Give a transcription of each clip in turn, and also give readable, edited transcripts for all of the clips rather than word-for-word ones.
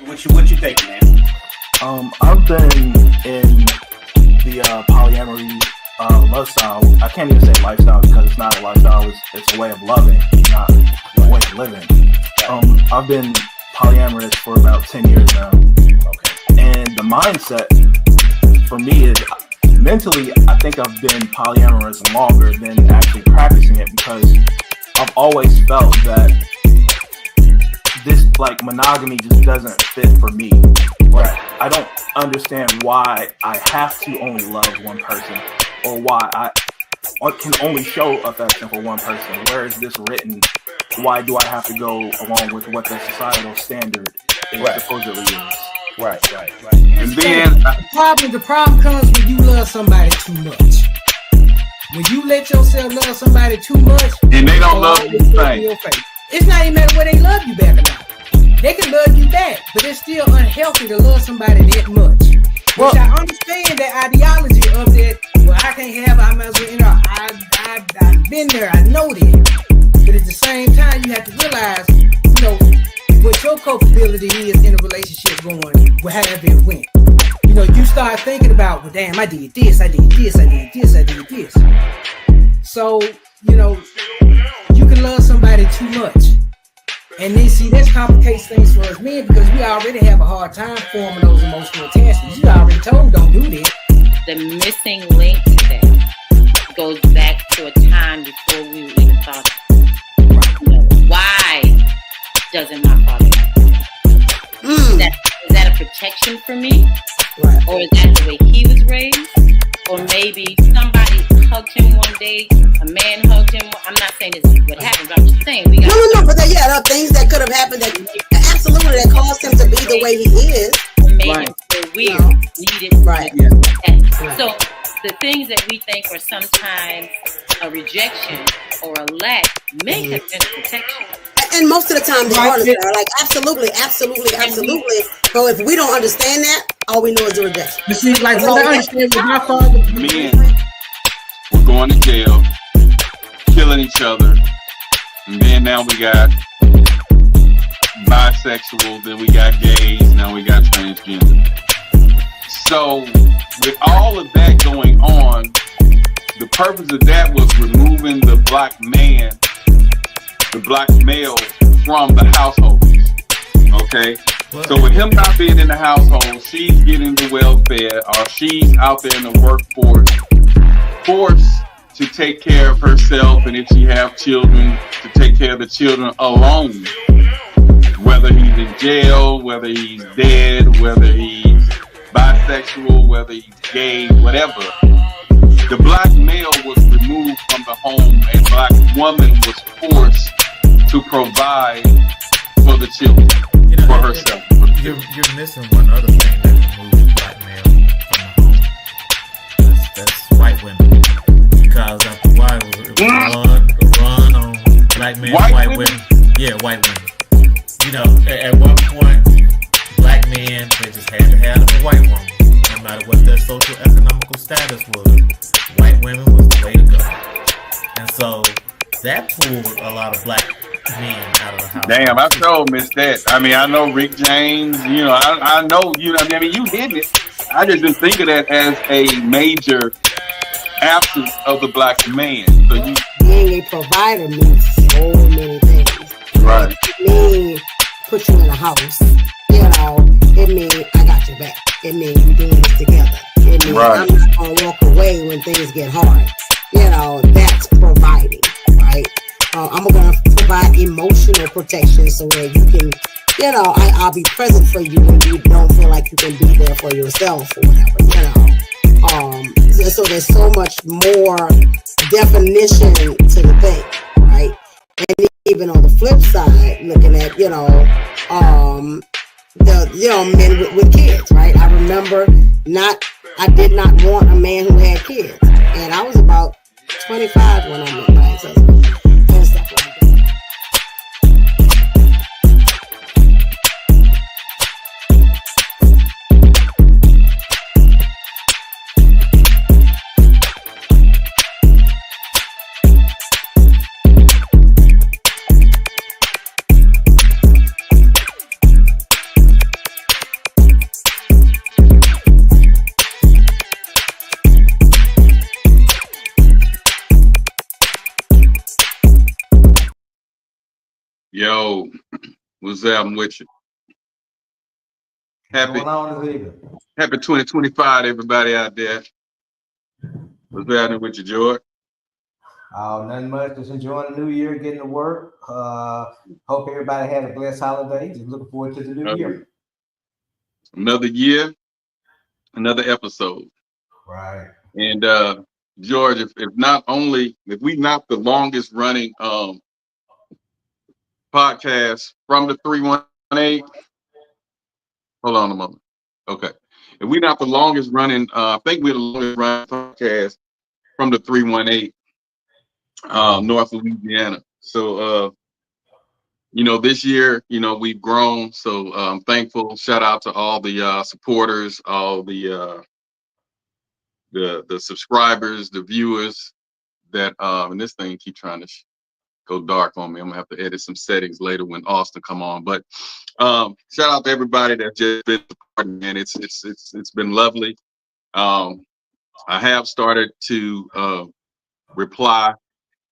What you think, man? I've been in the polyamory love style. I can't even say lifestyle because it's not a lifestyle. It's a way of loving, not a way of living. I've been polyamorous for about 10 years now. Okay. And the mindset for me is mentally, I think I've been polyamorous longer than actually practicing it because I've always felt that this like monogamy just doesn't fit for me. Right. I don't understand why I have to only love one person or why I can only show affection for one person. Where is this written? Why do I have to go along with what the societal standard is supposedly is? Right. And then the problem comes when you love somebody too much. When you let yourself love somebody too much, and they don't love you the same. It's not even matter whether they love you back or not. They can love you back, but it's still unhealthy to love somebody that much. Which I understand that ideology of that. Well, I can't have. I might as well. I've been there. I know that. But at the same time, you have to realize, what your culpability is in a relationship going, however it went. You start thinking about, well, damn, I did this. So, you can love somebody too much. And then, see, this complicates things for us men because we already have a hard time forming those emotional attachments. You already told don't do that. The missing link to that goes back to a time before we even thought, why doesn't my father like that? Is that a protection for me? Right. Or is that the way he was raised? Or maybe somebody hugged him one day, a man hugged him. I'm not saying this is what happened, but I'm just saying we got but there are things that could have happened that absolutely that caused him to be the way he is. Made him feel weird, needed. Right. So the things that we think are sometimes a rejection or a lack may have been a protection. And most of the time they are like absolutely. So if we don't understand that, all we know is the rejection. You see, like what I understand with my father, men were going to jail, killing each other, and then now we got bisexual, then we got gays, now we got transgender. So with all of that going on, the purpose of that was removing the black man, the black male from the household. Okay? So with him not being in the household, she's getting the welfare, or she's out there in the workforce, forced to take care of herself, and if she have children, to take care of the children alone. Whether he's in jail, whether he's dead, whether he's bisexual, whether he's gay, whatever. The black male was removed from the home, and black woman was forced to provide for the children, for herself. You're missing one other thing that removes black male from the home. That's white women. Because after a while, it was a run on black men, white women. Yeah, white women. At one point, black men, they just had to have a white woman. No matter what their social economical status was, white women was the way to go. And so that pulled a lot of black men out of the house. Damn, I sure missed that. I mean, I know Rick James, I know, you did it. I just didn't think of that as a major absence of the black man. So being a provider means so many things. Right. It means put you in a house. It means I got your back. It means we're doing this together. It means I'm not gonna walk away when things get hard. That's providing, right? I'm gonna provide emotional protection so that you can, I'll be present for you when you don't feel like you can be there for yourself or whatever, so there's so much more definition to the thing, right? And even on the flip side, looking at, the men with kids, right? I remember I did not want a man who had kids. And I was about 25 when I met my ex-husband and stuff like that. Yo, what's happening with you? What's going on this evening? Happy 2025, everybody out there. What's happening with you, George? Oh, nothing much. Just enjoying the new year, getting to work. Hope everybody had a blessed holiday. Just looking forward to the new year. Another year, another episode. Right. And George, if we not the longest running podcast from the 318. Hold on a moment. Okay. If we're not the longest running, I think we're the longest running podcast from the 318, North Louisiana. So this year, we've grown. So I'm thankful. Shout out to all the supporters, all the subscribers, the viewers that and this thing keep trying to go dark on me. I'm gonna have to edit some settings later when Austin come on. But shout out to everybody that's just been supporting, man. It's been lovely. I have started to reply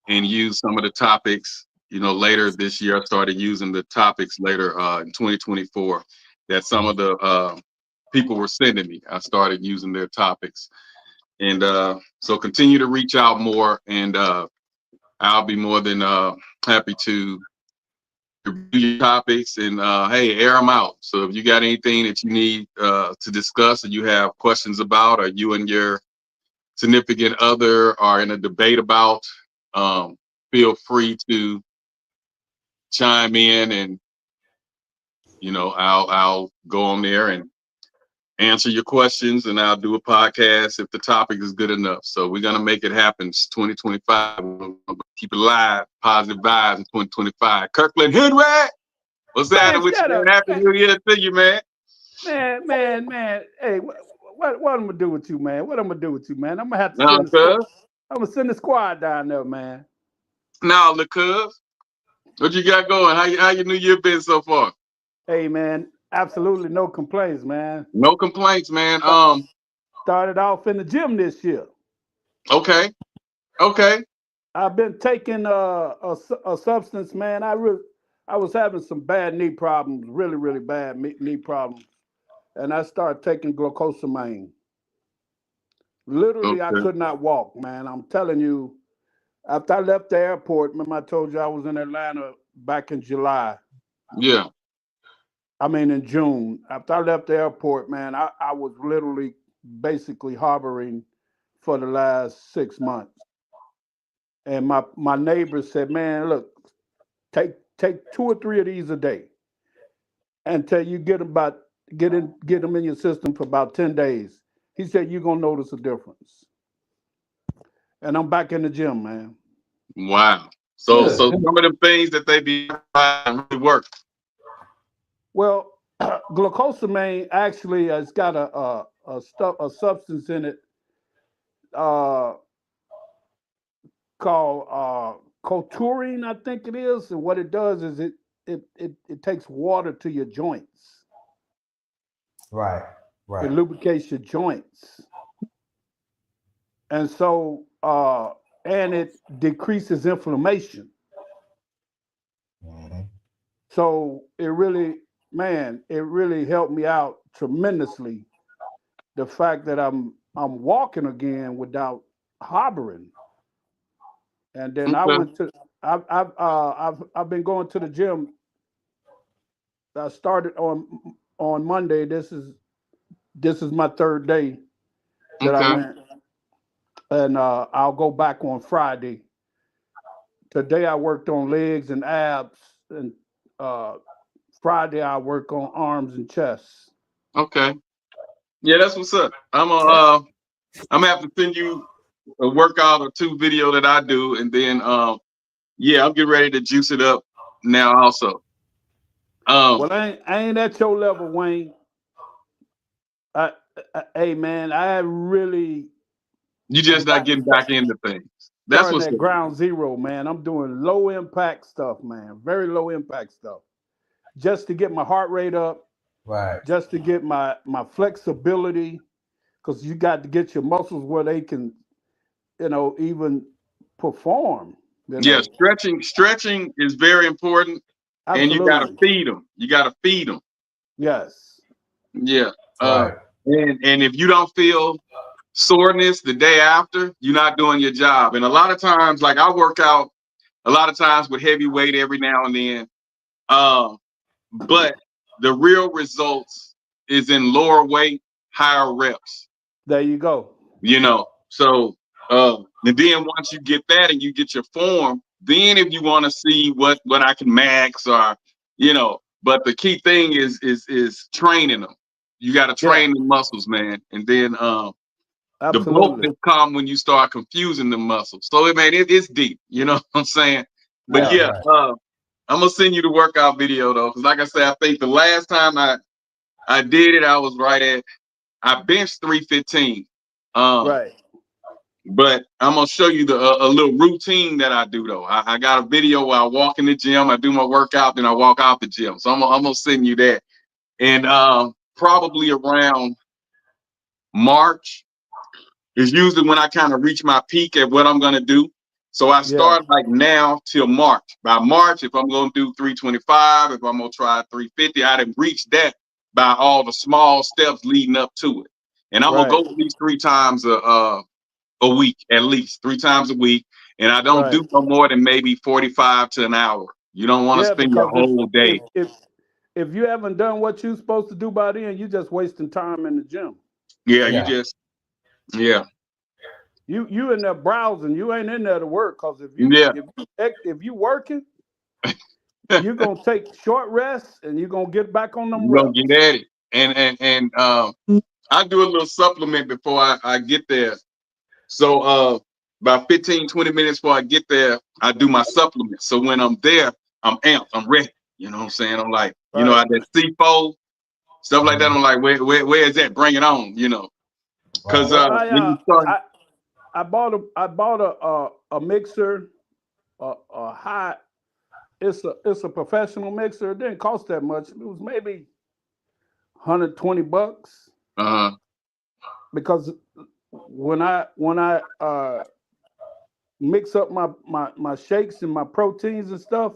and use some of the topics. Later this year, I started using the topics later in 2024 that some of the people were sending me. I started using their topics. And so continue to reach out more, and I'll be more than happy to review your topics and hey, air them out. So if you got anything that you need to discuss, or you have questions about, or you and your significant other are in a debate about, feel free to chime in, and I'll go on there and answer your questions, and I'll do a podcast if the topic is good enough. So we're gonna make it happen. It's 2025. We're gonna keep it live, positive vibes in 2025. Kirkland Henry, what's that with you, man? Happy New Year to you, man. Man. Hey, what I'm gonna do with you, man? What I'm gonna do with you, man? I'm gonna have to I'm gonna send the squad down there, man. Now, look, cuz, what you got going? How your New Year been so far? Hey, man. Absolutely no complaints, man. No complaints, man. Started off in the gym this year. Okay. I've been taking a substance, man. I was having some bad knee problems, really bad knee problems, and I started taking glucosamine. Literally, I could not walk, man. I'm telling you. After I left the airport, remember I told you I was in Atlanta back in July. Yeah. In June. After I left the airport, man, I was literally basically harboring for the last 6 months. And my neighbors said, man, look, take 2 or 3 of these a day until you get them in your system for about 10 days. He said, you're going to notice a difference. And I'm back in the gym, man. Wow. So some of the things that they be really work. Well, glucosamine actually has got a substance in it called couturine, I think it is. And what it does is it takes water to your joints. Right. It lubricates your joints. And so and it decreases inflammation. Mm-hmm. So it really helped me out tremendously. The fact that I'm walking again without harboring. And then I went to I've been going to the gym. I started on Monday. This is my 3rd day that I went. And I'll go back on Friday. Today I worked on legs and abs, and Friday I work on arms and chest. Okay. Yeah, that's what's up. I'm gonna have to send you a workout or 2 video that I do, and then I'm getting ready to juice it up now also. Well, I ain't at your level, Wayne. Hey man, I really. You just not getting back into things. That's what's at ground zero, man. I'm doing low impact stuff, man. Very low impact stuff. Just to get my heart rate up. Right. Just to get my flexibility, because you got to get your muscles where they can, even perform. Yeah, stretching is very important. And you gotta feed them. You gotta feed them. Yes. Yeah. Right. And if you don't feel soreness the day after, you're not doing your job. And a lot of times, like I work out a lot of times with heavy weight every now and then. But the real results is in lower weight, higher reps. There you go. You know, so and then once you get that and you get your form, then if you want to see what I can max or but the key thing is training them. You got to train the muscles, man, and then the brokenness come when you start confusing the muscles. So it's deep. You know what I'm saying? But I'm gonna send you the workout video though, because like I said, I think the last time I did it, I benched 315. Right. But I'm gonna show you a little routine that I do though. I got a video where I walk in the gym, I do my workout, then I walk out the gym. So I'm gonna send you that. And probably around March is usually when I kind of reach my peak at what I'm gonna do. So I start like now till March. By March, if I'm gonna do 325, if I'm gonna try 350, I didn't reach that by all the small steps leading up to it. And I'm gonna go at least 3 times a week, at least 3 times a week. And I don't do no more than maybe 45 to an hour. You don't want to spend your whole day. If you haven't done what you're supposed to do by then, you're just wasting time in the gym. You in there browsing. You ain't in there to work, because if you working, you're gonna take short rests and you're gonna get back on them reps. You're gonna get at it. And I do a little supplement before I get there. So about 15-20 minutes before I get there, I do my supplement. So when I'm there, I'm amped, I'm ready. You know what I'm saying? I'm like, I did C4, stuff like that. I'm like, where is that? Bring it on, Because when you start, I bought a mixer, a high. It's a professional mixer. It didn't cost that much. It was maybe $120. Because when I mix up my shakes and my proteins and stuff,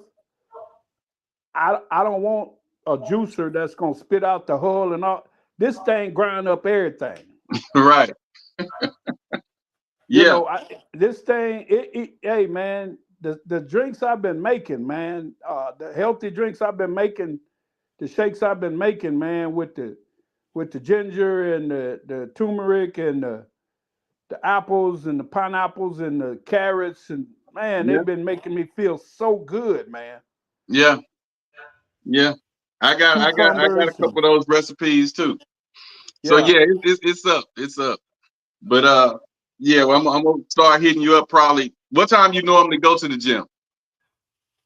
I don't want a juicer that's gonna spit out the hull and all. This thing grind up everything. Right. This thing, hey man, the drinks I've been making, man, the healthy drinks I've been making, the shakes I've been making, man, with the ginger and the turmeric and the apples and the pineapples and the carrots, and man, they've been making me feel so good, man. Yeah. I got a couple of those recipes too. So it's up. But I'm gonna start hitting you up probably. What time you normally go to the gym?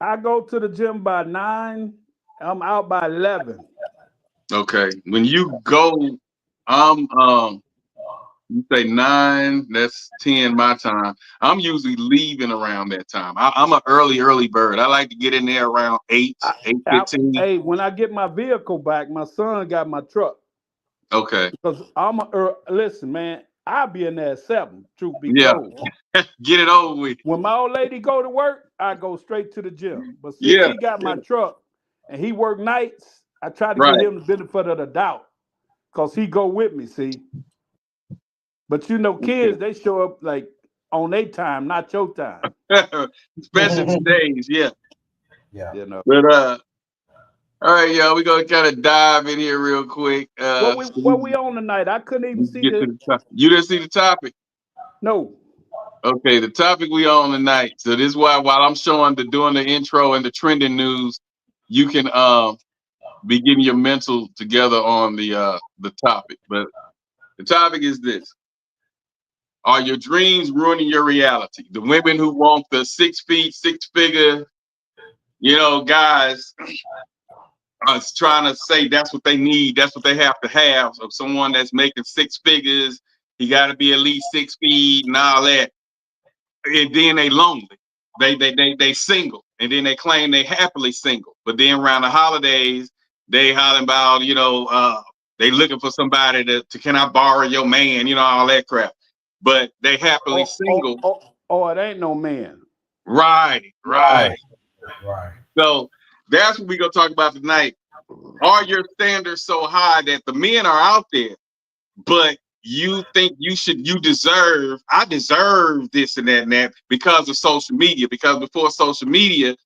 I go to the gym by 9. I'm out by 11. Okay. When you go, you say 9, that's 10 my time. I'm usually leaving around that time. I'm an early bird. I like to get in there around 8:15. Hey, when I get my vehicle back, my son got my truck. Okay. Because listen, man, I'll be in there at 7, truth be told. Get it over with. When my old lady go to work, I go straight to the gym. But since he got my truck and he work nights, I try to give him the benefit of the doubt, because he go with me, see. But kids, they show up like on their time, not your time. Especially today's, Yeah. But all right, y'all, we're gonna kind of dive in here real quick. What we on tonight? I couldn't even see it. You didn't see the topic? No. Okay, the topic we on tonight. So this is why while I'm doing the intro and the trending news, you can be getting your mental together on the topic. But the topic is this: are your dreams ruining your reality? The women who want the 6 feet, 6-figure, guys are trying to say that's what they need, that's what they have to have. So someone that's making 6 figures, he got to be at least 6 feet and all that. And then they lonely. They single, and then they claim they happily single. But then around the holidays, they hollering about, they looking for somebody to can I borrow your man, all that crap. But they happily single. Oh, it ain't no man. Right. So That's what we're gonna talk about tonight. Are your standards so high that the men are out there, but you think you deserve, I deserve this and that and that because of social media? Because before social media,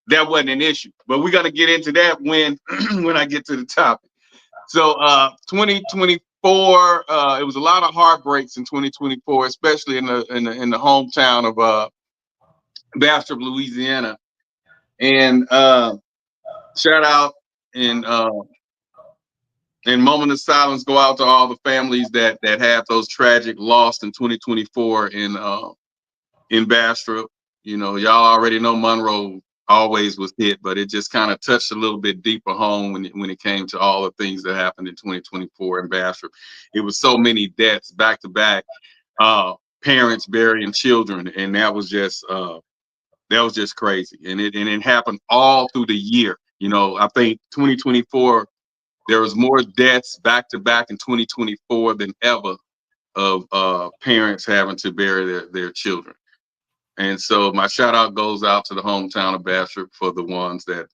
that wasn't an issue. But we're gonna get into that when when I get to the topic. So 2024, it was a lot of heartbreaks in 2024, especially in the hometown of Bastrop, Louisiana. And shout out and moment of silence go out to all the families that had those tragic lost in 2024 in Bastrop. You know, y'all already know Monroe always was hit, but it just kind of touched a little bit deeper home when it came to all the things that happened in 2024 in Bastrop. It was so many deaths back to back, parents burying children, and that was just crazy. And it happened all through the year. You know, I think 2024 there was more deaths back to back in 2024 than ever of parents having to bury their children. And so my shout out goes out to the hometown of Bastrop for the ones that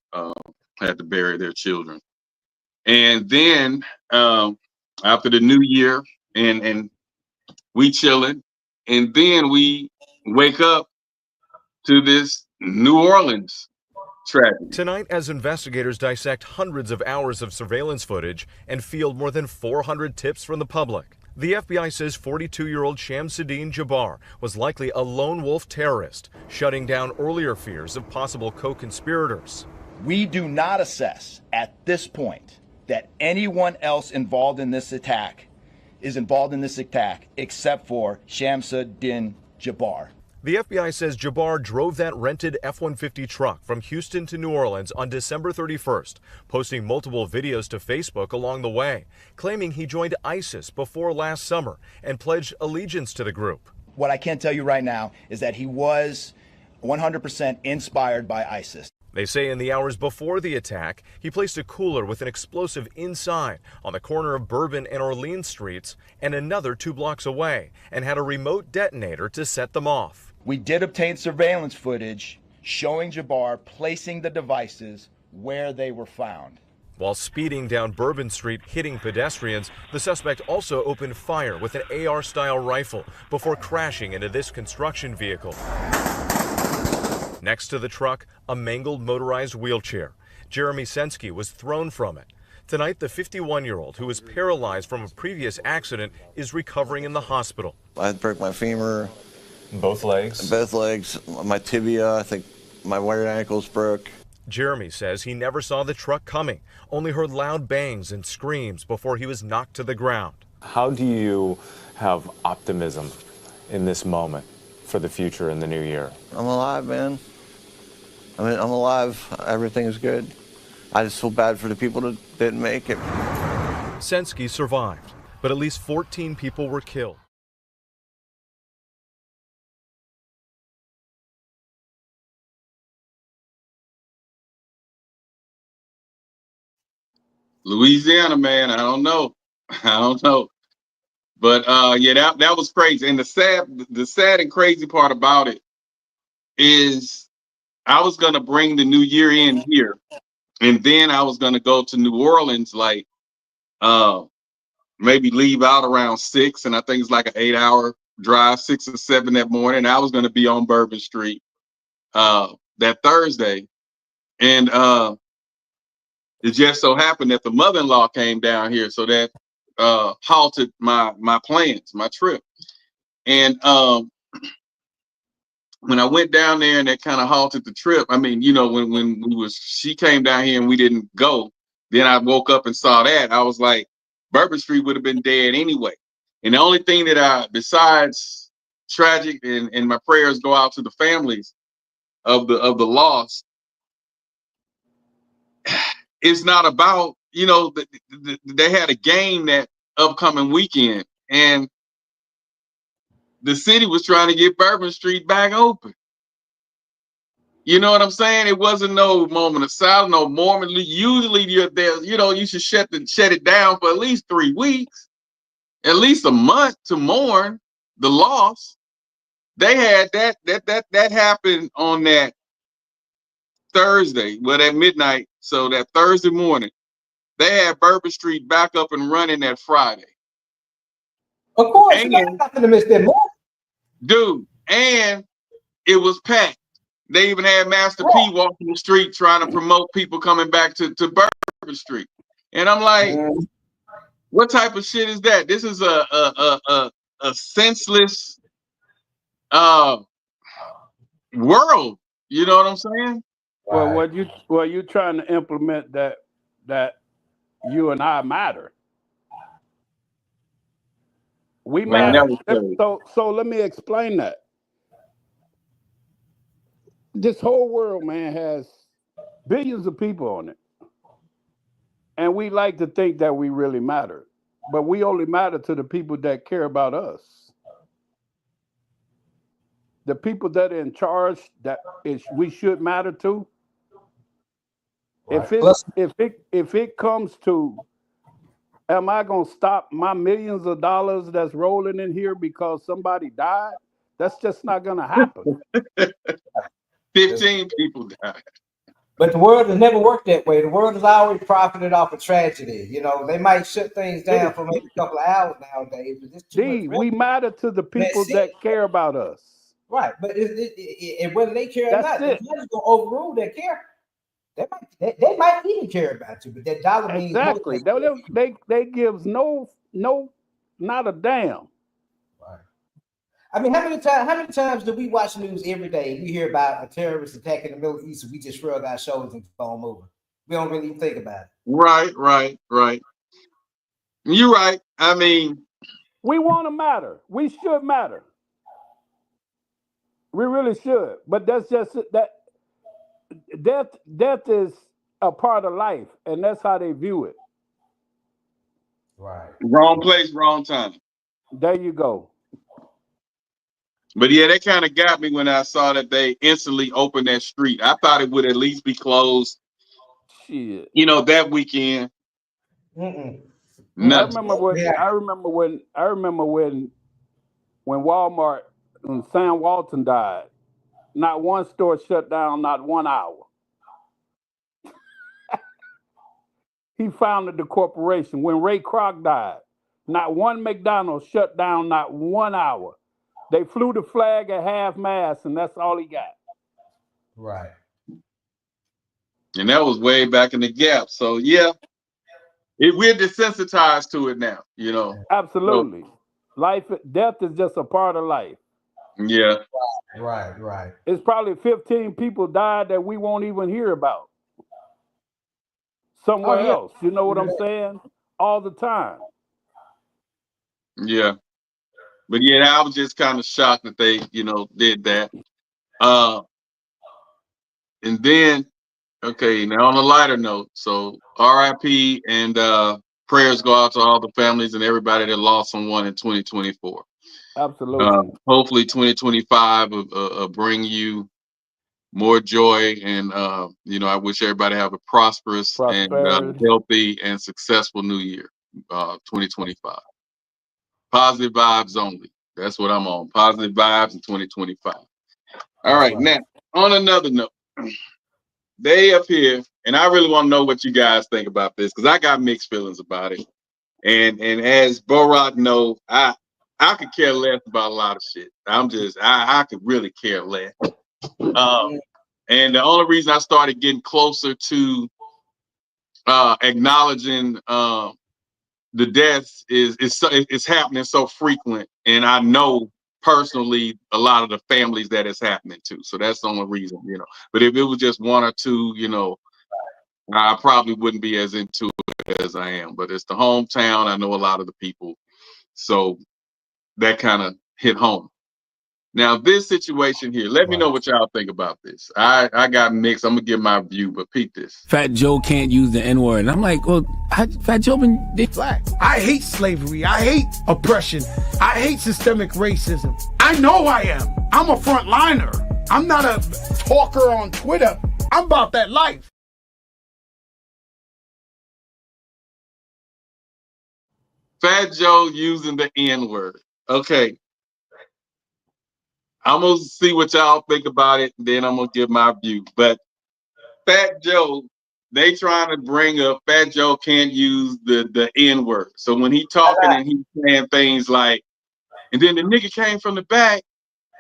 had to bury their children. And then after the new year, and we chilling, and then we wake up to this New Orleans tragedy. Tonight, as investigators dissect hundreds of hours of surveillance footage and field more than 400 tips from the public, the FBI says 42-year-old Shamsuddin Jabbar was likely a lone wolf terrorist, shutting down earlier fears of possible co-conspirators. We do not assess at this point that anyone else involved in this attack except for Shamsuddin Jabbar. The FBI says Jabbar drove that rented F-150 truck from Houston to New Orleans on December 31st, posting multiple videos to Facebook along the way, claiming he joined ISIS before last summer and pledged allegiance to the group. What I can tell you right now is that he was 100% inspired by ISIS. They say in the hours before the attack, he placed a cooler with an explosive inside on the corner of Bourbon and Orleans Streets and another 2 blocks away, and had a remote detonator to set them off. We did obtain surveillance footage showing Jabbar placing the devices where they were found. While speeding down Bourbon Street, hitting pedestrians, the suspect also opened fire with an AR-style rifle before crashing into this construction vehicle. Next to the truck, a mangled motorized wheelchair. Jeremy Sensky was thrown from it. Tonight, the 51-year-old, who was paralyzed from a previous accident, is recovering in the hospital. I broke my femur. Both legs? Both legs. My tibia, I think my right ankle's broke. Jeremy says he never saw the truck coming, only heard loud bangs and screams before he was knocked to the ground. How do you have optimism in this moment for the future in the new year? I'm alive, man. I mean, I'm alive. Everything is good. I just feel bad for the people that didn't make it. Sensky survived, but at least 14 people were killed. Louisiana, man, I don't know. But yeah, that was crazy. And the sad and crazy part about it is I was gonna bring the new year in here, and then I was gonna go to New Orleans, like maybe leave out around 6, and I think it's like an 8-hour drive, 6 or 7 that morning. I was gonna be on Bourbon Street that Thursday, and it just so happened that the mother-in-law came down here, so that halted my plans, my trip. And when I went down there, and that kind of halted the trip. I mean, you know, when she came down here and we didn't go, then I woke up and saw that. I was like, Bourbon Street would have been dead anyway. And the only thing that besides tragic, and my prayers go out to the families of the lost, it's not about, you know, they had a game that upcoming weekend, and the city was trying to get Bourbon Street back open. You know what I'm saying? It wasn't no moment of silence, no moment. Usually you're there, you know, you should shut it down for at least 3 weeks, at least a month to mourn the loss. They had that happened on that Thursday, well, at midnight, so that Thursday morning, they had Bourbon Street back up and running that Friday. Of course, you're not going to miss that morning. Dude, and it was packed. They even had Master P walking the street trying to promote people coming back to Bourbon Street. And I'm like, what type of shit is that? This is a senseless world. You know what I'm saying? Well, what you trying to implement that you and I matter. We matter. So let me explain that. This whole world, man, has billions of people on it. And we like to think that we really matter. But we only matter to the people that care about us. The people that are in charge we should matter to. If it comes to, am I gonna stop my millions of dollars that's rolling in here because somebody died? That's just not gonna happen. 15 people died. But the world has never worked that way. The world has always profited off of tragedy. You know, they might shut things down for maybe a couple of hours nowadays, but it's too much. We matter to the people that care about us. Right, but whether they care or not, the judge is gonna overrule their care. They might even care about you, but that dollar means exactly. They gives not a damn. Right. I mean, how many times do we watch news every day? We hear about a terrorist attack in the Middle East, and we just shrug our shoulders and keep on moving. We don't really even think about it. Right. You're right. I mean, we want to matter. We should matter. We really should. But that's just that. Death is a part of life, and that's how they view it. Right. Wrong place, wrong time. There you go. But yeah, that kind of got me when I saw that they instantly opened that street. I thought it would at least be closed. Shit. You know, that weekend. Mm-mm. I remember when Walmart and Sam Walton died. Not one store shut down, not 1 hour. He founded the corporation. When Ray Kroc died, not one McDonald's shut down, not 1 hour. They flew the flag at half mast, and that's all he got. Right. And that was way back in the Gap. So yeah, we're desensitized to it now. You know. Absolutely. Death is just a part of life. Yeah. Right. It's probably 15 people died that we won't even hear about. Somewhere else. You know what I'm saying? All the time. Yeah. But yeah, I was just kind of shocked that they, did that. And then, okay, now on a lighter note, so RIP and prayers go out to all the families and everybody that lost someone in 2024. Absolutely. Hopefully 2025 will bring you more joy, and I wish everybody have a prosperous and healthy and successful new year, 2025. Positive vibes only. That's what I'm on. Positive vibes in 2025. All right. Now, on another note, they up here, and I really want to know what you guys think about this, because I got mixed feelings about it. And as Borat know, I could care less about a lot of shit. I could really care less. And the only reason I started getting closer to acknowledging the deaths is it's happening so frequent, and I know personally a lot of the families that it's happening to. So that's the only reason, But if it was just one or two, I probably wouldn't be as into it as I am. But it's the hometown. I know a lot of the people, so that kind of hit home. Now, this situation here, let me know what y'all think about this. I got mixed. I'm going to give my view, but peep this. Fat Joe can't use the N-word. And I'm like, well, Fat Joe been black. I hate slavery. I hate oppression. I hate systemic racism. I know I am. I'm a frontliner. I'm not a talker on Twitter. I'm about that life. Fat Joe using the N-word. Okay. I'm going to see what y'all think about it, and then I'm going to give my view. But Fat Joe, they trying to bring up Fat Joe can't use the N word. So when he talking and he's saying things like, and then the nigga came from the back,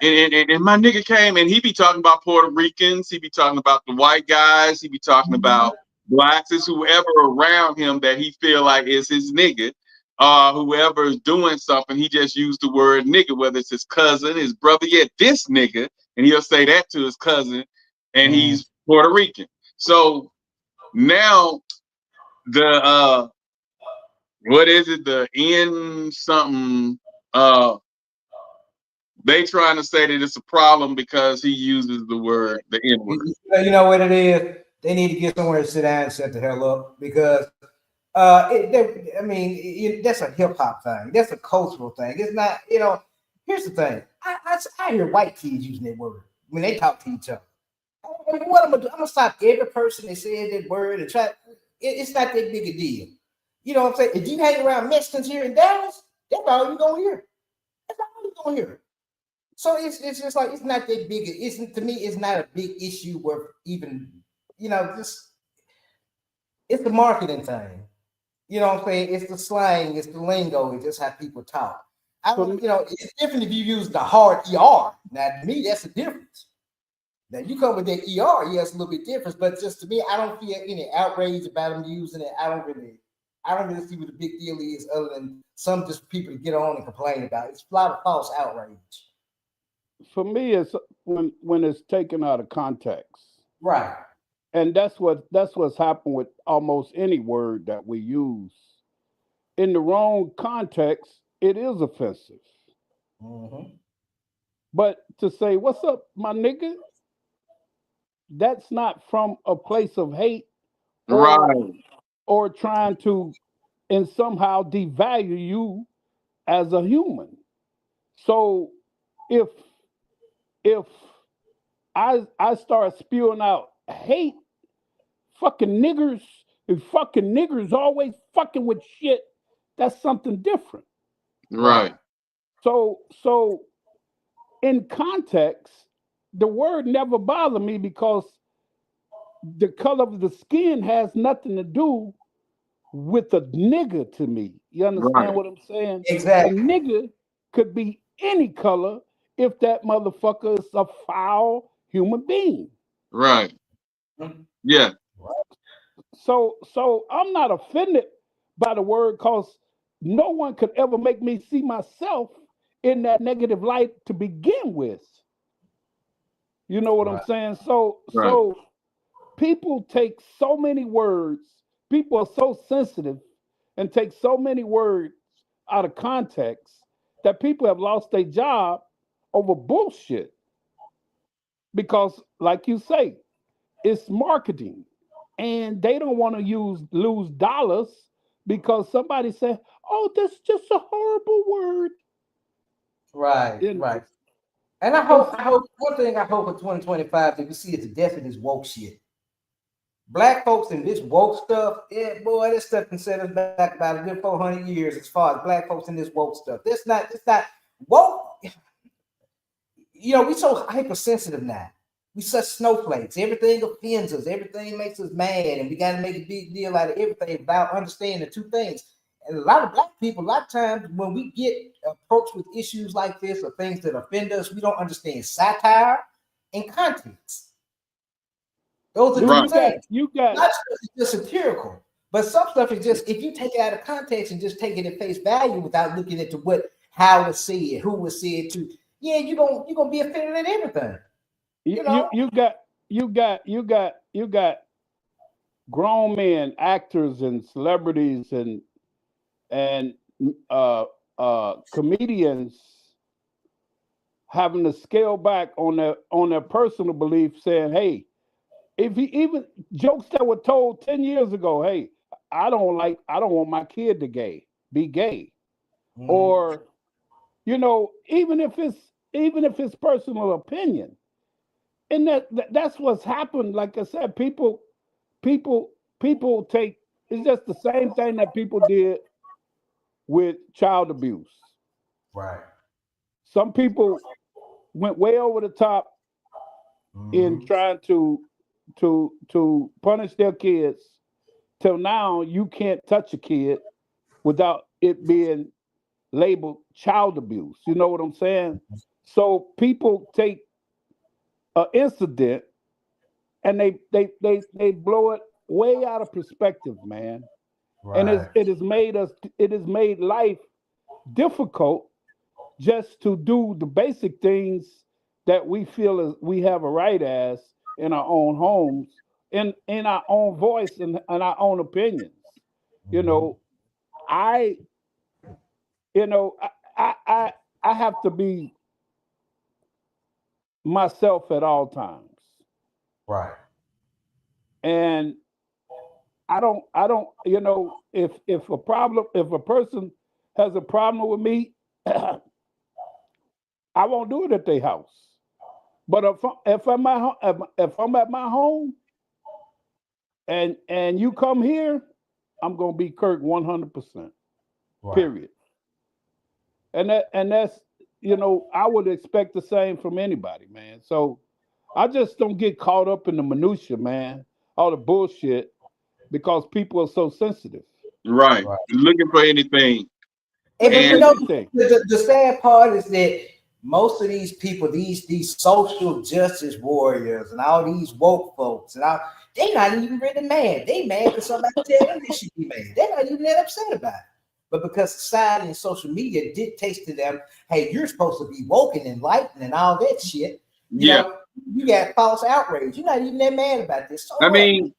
and my nigga came, and he be talking about Puerto Ricans, he be talking about the white guys, he be talking about blacks, is whoever around him that he feel like is his nigga. Whoever is doing something, he just used the word nigga, whether it's his cousin, his brother, yeah, this nigga, and he'll say that to his cousin, and he's Puerto Rican. So now the what is it? The N something they trying to say that it's a problem because he uses the word the N word. You know what it is? They need to get somewhere to sit down and shut the hell up because that's a hip hop thing. That's a cultural thing. It's not, here's the thing. I hear white kids using that word when they talk to each other. What I'm gonna do? I'm gonna stop every person that said that word and try. It's not that big a deal. You know what I'm saying? If you hang around Mexicans here in Dallas, that's all you're gonna hear. That's all you're gonna hear. So it's just like it's not that big. To me, it's not a big issue where even just it's the marketing thing. You know what I'm saying? It's the slang, it's the lingo, it's just how people talk. It's different if you use the hard ER. Now, to me, that's the difference. Now, you come with that ER, yeah, it's a little bit different, but just to me, I don't feel any outrage about them using it. I don't really see what the big deal is, other than some just people to get on and complain about it. It's a lot of false outrage. For me, it's when it's taken out of context. Right. And that's what's happened with almost any word that we use. In the wrong context, it is offensive. Mm-hmm. But to say, "What's up, my nigga?" That's not from a place of hate or trying to and somehow devalue you as a human. So if I start spewing out hate, fucking niggers, if fucking niggers always fucking with shit, that's something different. Right. So in context, the word never bothered me because the color of the skin has nothing to do with a nigga to me. You understand what I'm saying? Exactly. A nigga could be any color if that motherfucker is a foul human being. Right. Yeah. So I'm not offended by the word because no one could ever make me see myself in that negative light to begin with. You know what I'm saying? So people take so many words, people are so sensitive and take so many words out of context that people have lost their job over bullshit. Because, like you say, it's marketing. And they don't want to lose dollars because somebody said, "Oh, that's just a horrible word." Right. And I hope one thing I hope for 2025 that we see is the death of this woke shit. Black folks in this woke stuff, yeah, boy, this stuff can set us back about a good 400 years as far as black folks in this woke stuff. It's not woke. We so hypersensitive now. We such snowflakes. Everything offends us. Everything makes us mad, and we got to make a big deal out of everything without understanding the two things. And a lot of black people, a lot of times when we get approached with issues like this or things that offend us, we don't understand satire and context. Those are two things. You got not just satirical, but some stuff is just if you take it out of context and just take it at face value without looking into how it's said, who was said to. Yeah, you're gonna be offended at everything. You got grown men, actors and celebrities and comedians having to scale back on their personal belief, saying, "Hey, if he even jokes that were told 10 years ago, hey, I don't want my kid to be gay," or even if it's personal opinion, and that's what's happened. Like I said, people take it's just the same thing that people did with child abuse. Right. Some people went way over the top in trying to to punish their kids. Till now, you can't touch a kid without it being labeled child abuse. You know what I'm saying? So people take an incident and they blow it way out of perspective, man. And it has made life difficult just to do the basic things that we feel as we have a right as in our own homes, in our own voice and our own opinions. You know, I you know, I have to be myself at all times. Right. And I don't, you know, if a person has a problem with me, I won't do it at their house. But if I'm at my home and you come here, I'm gonna be Kirk 100%. Right. Period. And that's, you know, I would expect the same from anybody, man. So I just don't get caught up in the minutia, man, all the bullshit, because people are so sensitive. Right. Looking for anything. Hey, but you And know, the sad part is that most of these people, these social justice warriors and all these woke folks, and all, they're not even really mad. They mad because somebody tell them they should be mad. They're not even that upset about it. But because society and social media dictates to them, hey, you're supposed to be woke and enlightened and all that shit. You know, you got false outrage. You're not even that mad about this. So I mean,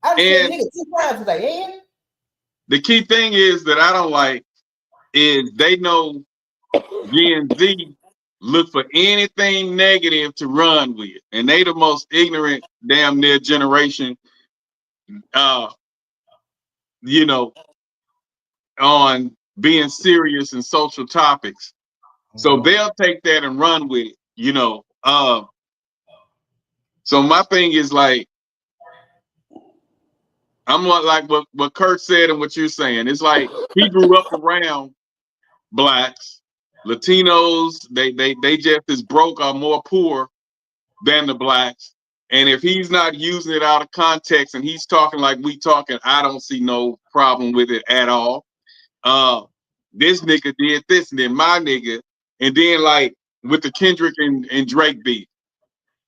I just said and nigga 2 times today, and the key thing is that I don't like is they know Gen Z look for anything negative to run with, and they the most ignorant damn near generation. You know, on being serious in social topics, so they'll take that and run with it. You know, so my thing is like, I'm like what Kurt said and what you're saying. It's like he grew up around blacks, Latinos. They just as broke or more poor than the blacks. And if he's not using it out of context and he's talking like we talking, I don't see no problem with it at all. This nigga did this, and then my nigga, and then like with the Kendrick and Drake beat,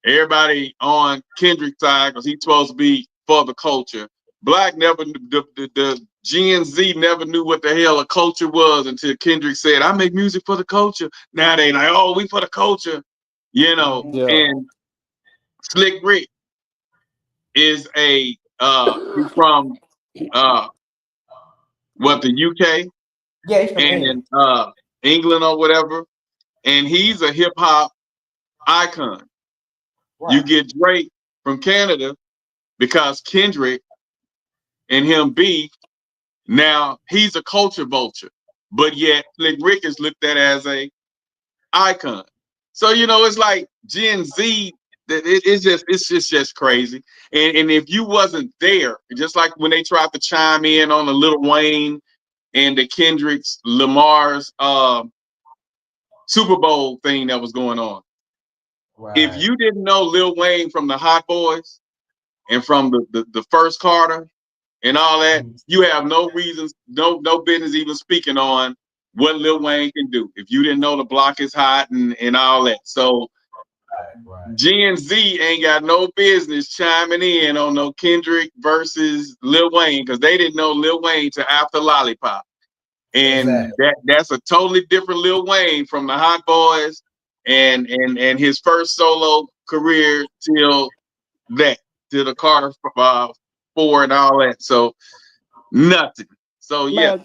everybody on Kendrick's side because he's supposed to be for the culture. Black never, the Gen Z never knew what the hell a culture was until Kendrick said, "I make music for the culture." Now they like, "Oh, we for the culture," you know. Yeah. And Slick Rick is a he's from what, the UK? Yeah, he's from and England or whatever, and he's a hip hop icon. Right. You get Drake from Canada because Kendrick and him beef. Now he's a culture vulture, but yet Slick Rick is looked at as a icon. So you know, it's like Gen Z. It's just crazy. And if you wasn't there, just like when they tried to chime in on the Lil Wayne and the Kendrick's Lamar's Super Bowl thing that was going on. Right. If you didn't know Lil Wayne from the Hot Boys and from the first Carter and all that, you have no reasons, no business even speaking on what Lil Wayne can do. If you didn't know the block is hot and all that. So Gen Z ain't got no business chiming in on no Kendrick versus Lil Wayne because they didn't know Lil Wayne till after Lollipop. And that's a totally different Lil Wayne from the Hot Boys and his first solo career till the Carter 4 and all that. So nothing. So yeah,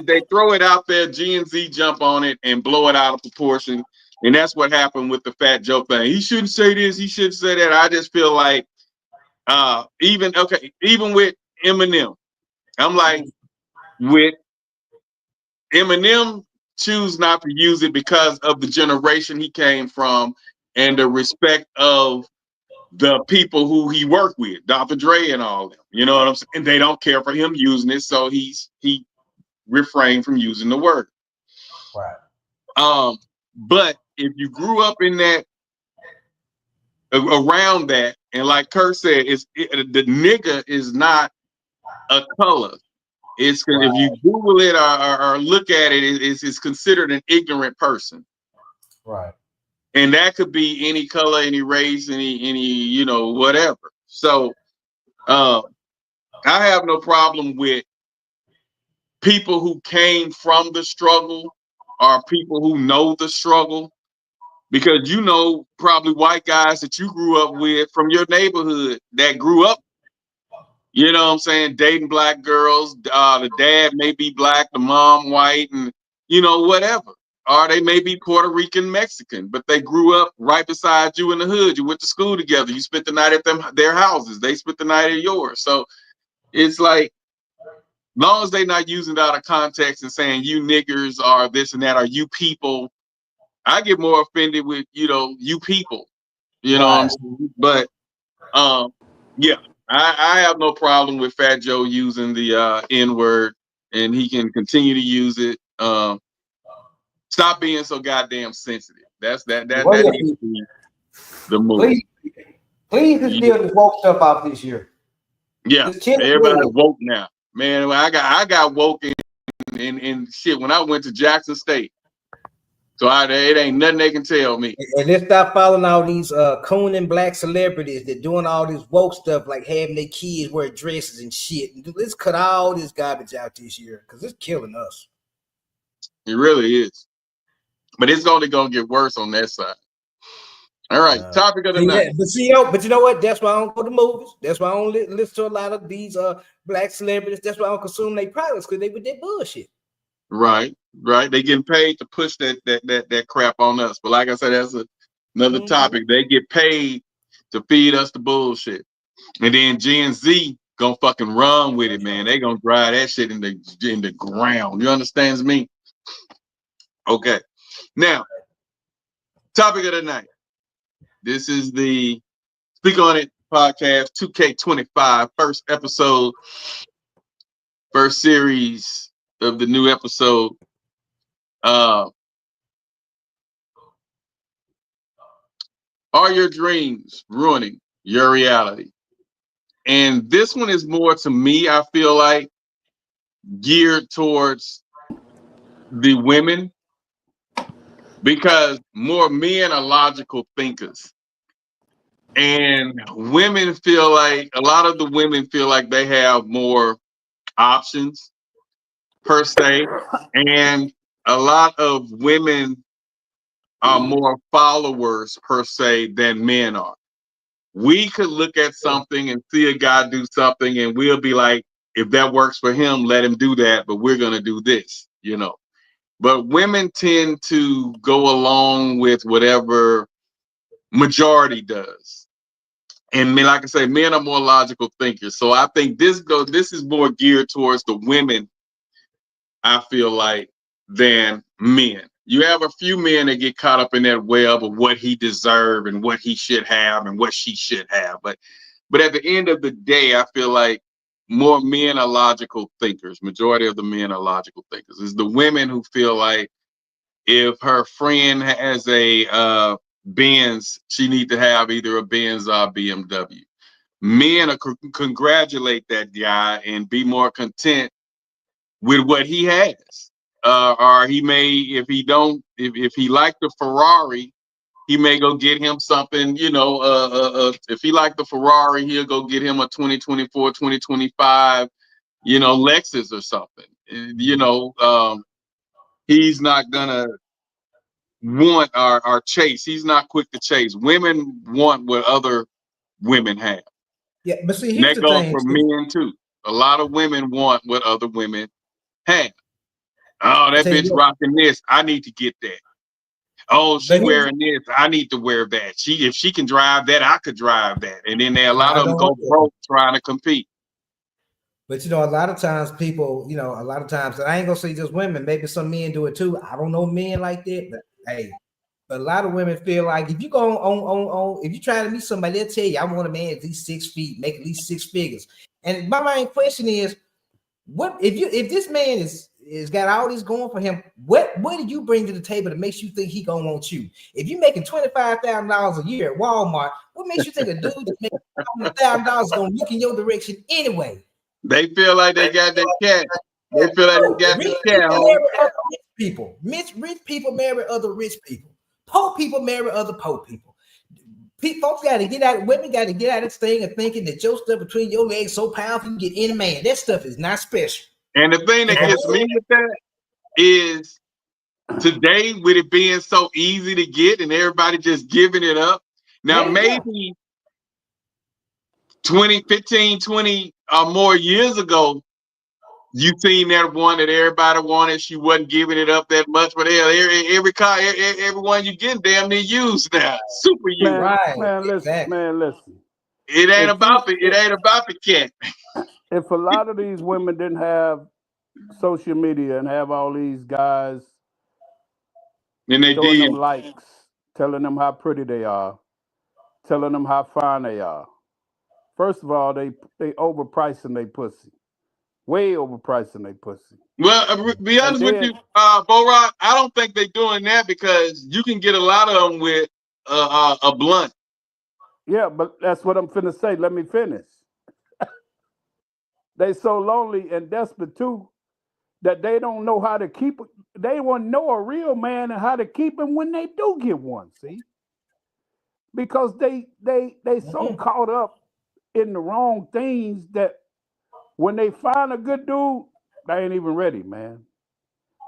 they throw it out there. Gen Z jump on it and blow it out of proportion, and that's what happened with the Fat Joe thing. He shouldn't say this. He shouldn't say that. I just feel like even with Eminem, I'm like with Eminem choose not to use it because of the generation he came from and the respect of the people who he worked with, Dr. Dre and all them. You know what I'm saying? And they don't care for him using it, so he refrained from using the word. Right. But if you grew up in that around that, And like Kurt said, the nigga is not a color. It's if you Google it or look at it, it's considered an ignorant person. Right. And that could be any color, any race, any whatever. So I have no problem with people who came from the struggle or people who know the struggle, because probably white guys that you grew up with from your neighborhood that grew up, you know what I'm saying, dating black girls. The dad may be black, the mom white, and whatever. Or they may be Puerto Rican, Mexican, but they grew up right beside you in the hood. You went to school together. You spent the night at their houses. They spent the night at yours. So it's like, long as they're not using it out of context and saying you niggers are this and that, or you people, I get more offended with, you people, what I'm saying? But yeah, I have no problem with Fat Joe using the N-word, and he can continue to use it. Stop being so goddamn sensitive. That needs to be the move. Please distill this woke stuff out this year. Yeah, everybody's woke now. Man, I got woke in shit when I went to Jackson State. So it ain't nothing they can tell me. And let's stop following all these cooning black celebrities that doing all this woke stuff, like having their kids wear dresses and shit. Let's cut all this garbage out this year, because it's killing us. It really is. But it's only gonna get worse on that side. All right, topic of the night. But you know what? That's why I don't go to movies. That's why I don't listen to a lot of these black celebrities. That's why I don't consume their products, because they with that bullshit. Right. They getting paid to push that crap on us. But like I said, that's another topic. They get paid to feed us the bullshit. And then Gen Z gonna fucking run with it, man. They gonna drive that shit in the ground. You understand me? Okay. Now, topic of the night. This is the Speak On It podcast 2K25, first episode, first series of the new episode. Are your dreams ruining your reality? And this one is more, to me, I feel like, geared towards the women, because more men are logical thinkers. And women feel like, a lot of the women feel like they have more options, per se. And a lot of women are more followers, per se, than men are. We could look at something and see a guy do something, and we'll be like, if that works for him, let him do that, but we're going to do this, But women tend to go along with whatever majority does. And like I say, men are more logical thinkers. So I think this is more geared towards the women, I feel like, than men. You have a few men that get caught up in that web of what he deserved and what he should have and what she should have. But at the end of the day, I feel like more men are logical thinkers. Majority of the men are logical thinkers. It's the women who feel like if her friend has a Benz, she need to have either a Benz or a BMW. Men congratulate that guy and be more content with what he has. Or he may, if he liked the Ferrari, he may go get him something, if he liked the Ferrari, he'll go get him a 2024, 2025, Lexus or something. He's not gonna want our chase. He's not quick to chase. Women want what other women have. Yeah, but see, here's that the goes thing. for men too. A lot of women want what other women have. Oh, that bitch rocking this. I need to get that. Oh, she wearing this. I need to wear that. If she can drive that, I could drive that. And then a lot of them go broke trying to compete. But a lot of times people, and I ain't gonna say just women, maybe some men do it too. I don't know men like that, but hey, but a lot of women feel like if you go on if you try to meet somebody, they'll tell you, I want a man at least 6 feet, make at least 6 figures. And my main question is, what if this man is got all this going for him, what do you bring to the table that makes you think he gonna want you? If you're making $25,000 a year at Walmart, What makes you think a dude that makes $1,000 is gonna look in your direction anyway? They feel like they got that cat. They feel like they got the cat. Rich people. Rich people marry other rich people. Poor people marry other poor people. Folks got to get out. Women got to get out of this thing of thinking that your stuff between your legs so powerful you can get any man. That stuff is not special. And the thing that gets me with that is today, with it being so easy to get and everybody just giving it up. Now, maybe 20 or more years ago, you seen that one that everybody wanted. She wasn't giving it up that much, but hell, every car, everyone you get damn near used now, super used. Man, listen. It ain't about the cat. If a lot of these women didn't have social media and have all these guys and they showing did them likes, telling them how pretty they are, telling them how fine they are. First of all, they overpricing their pussy. Way overpricing their pussy. Well, be honest with you, Bo-Rock, I don't think they're doing that because you can get a lot of them with a blunt. Yeah, but that's what I'm finna say. Let me finish. They so lonely and desperate too that they don't know how to keep. They want to know a real man and how to keep him when they do get one. See, because they so caught up in the wrong things that when they find a good dude, they ain't even ready, man.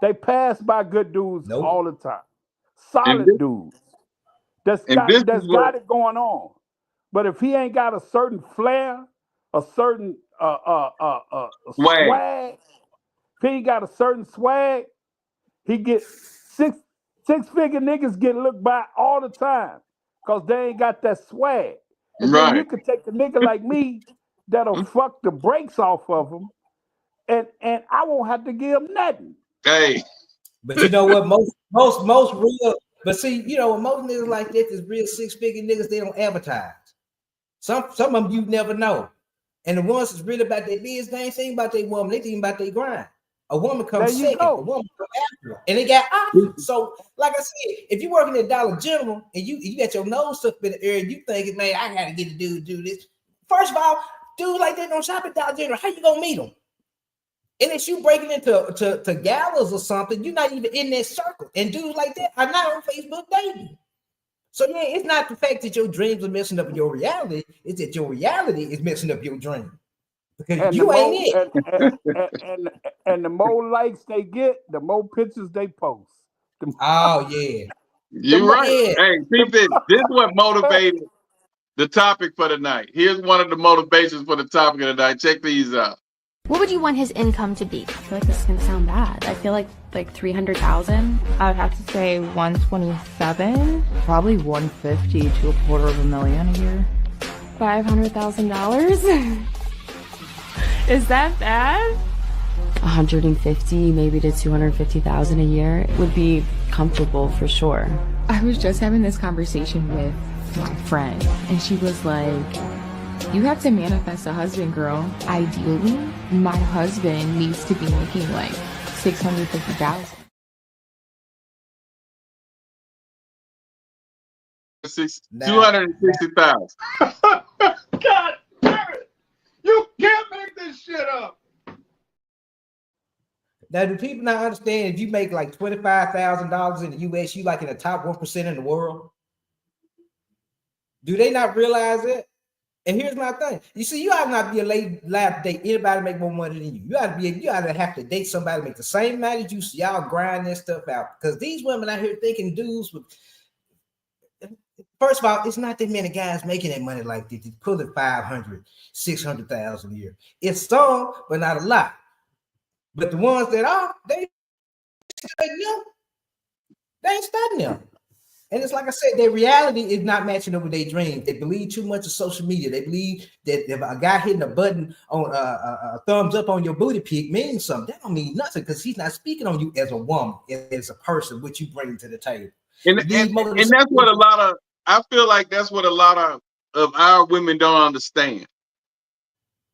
They pass by good dudes all the time. Solid dudes. That's got it going on. But if he ain't got a certain flair, a certain swag, if he ain't got a certain swag, he get six-figure niggas get looked by all the time because they ain't got that swag. And then you could take a nigga like me that'll fuck the brakes off of him, and I won't have to give him nothing. Hey, but you know what? Most real, but see, you know, most niggas like that is real 6-figure niggas. They don't advertise. Some of them you never know, and the ones that's really about their business, they ain't thinking about their woman. They thinking about their grind. A woman comes second. A woman comes after, and they got options. So, like I said, if you're working at Dollar General and you got your nose stuck in the air, you thinking, man, I gotta get a dude to do this. First of all, dudes like that don't shop at Dollar General. How you gonna meet them? And if you breaking into galas or something, you're not even in that circle. And dudes like that are not on Facebook dating. So yeah, it's not the fact that your dreams are messing up your reality; it's that your reality is messing up your dream. Because and you ain't it. And the more likes they get, the more pictures they post. Oh yeah, you're right. Yeah. Hey, peep this. This is what motivated the topic for tonight. Here's one of the motivations for the topic of the night. Check these out. What would you want his income to be? I feel like this is gonna sound bad. I feel like 300,000. I would have to say 127. Probably 150 to $250,000 a year. $500,000. Is that bad? 150, maybe to 250,000 a year would be comfortable for sure. I was just having this conversation with my friend, and she was like, you have to manifest a husband, girl. Ideally, my husband needs to be making like 650,000. 260,000. God damn it! You can't make this shit up. Now, do people not understand if you make like $25,000 in the U.S., you like in the top 1% in the world? Do they not realize it? And here's my thing. You see, you ought not be allowed to date anybody make more money than you. You ought to have to date somebody make the same amount as you, so y'all grind this stuff out. Because these women out here thinking dudes with, first of all, it's not that many guys making that money like this. It's pulling 500, 600,000 a year. It's some, but not a lot. But the ones that are, they ain't studying them. And it's like I said, their reality is not matching up with their dreams. They believe too much of social media. They believe that if a guy hitting a button on a thumbs up on your booty pic means something. That don't mean nothing because he's not speaking on you as a woman, as a person, what you bring to the table. And that's what a lot of, I feel like that's what a lot of our women don't understand.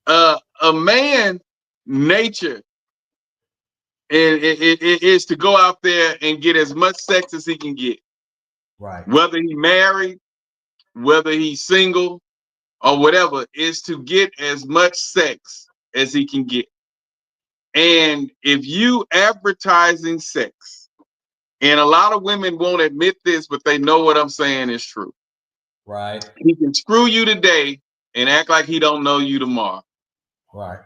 A man nature it is to go out there and get as much sex as he can get. Right. Whether he married, whether he's single or whatever, is to get as much sex as he can get. And if you advertising sex, and a lot of women won't admit this, but they know what I'm saying is true. Right. He can screw you today and act like he don't know you tomorrow. Right.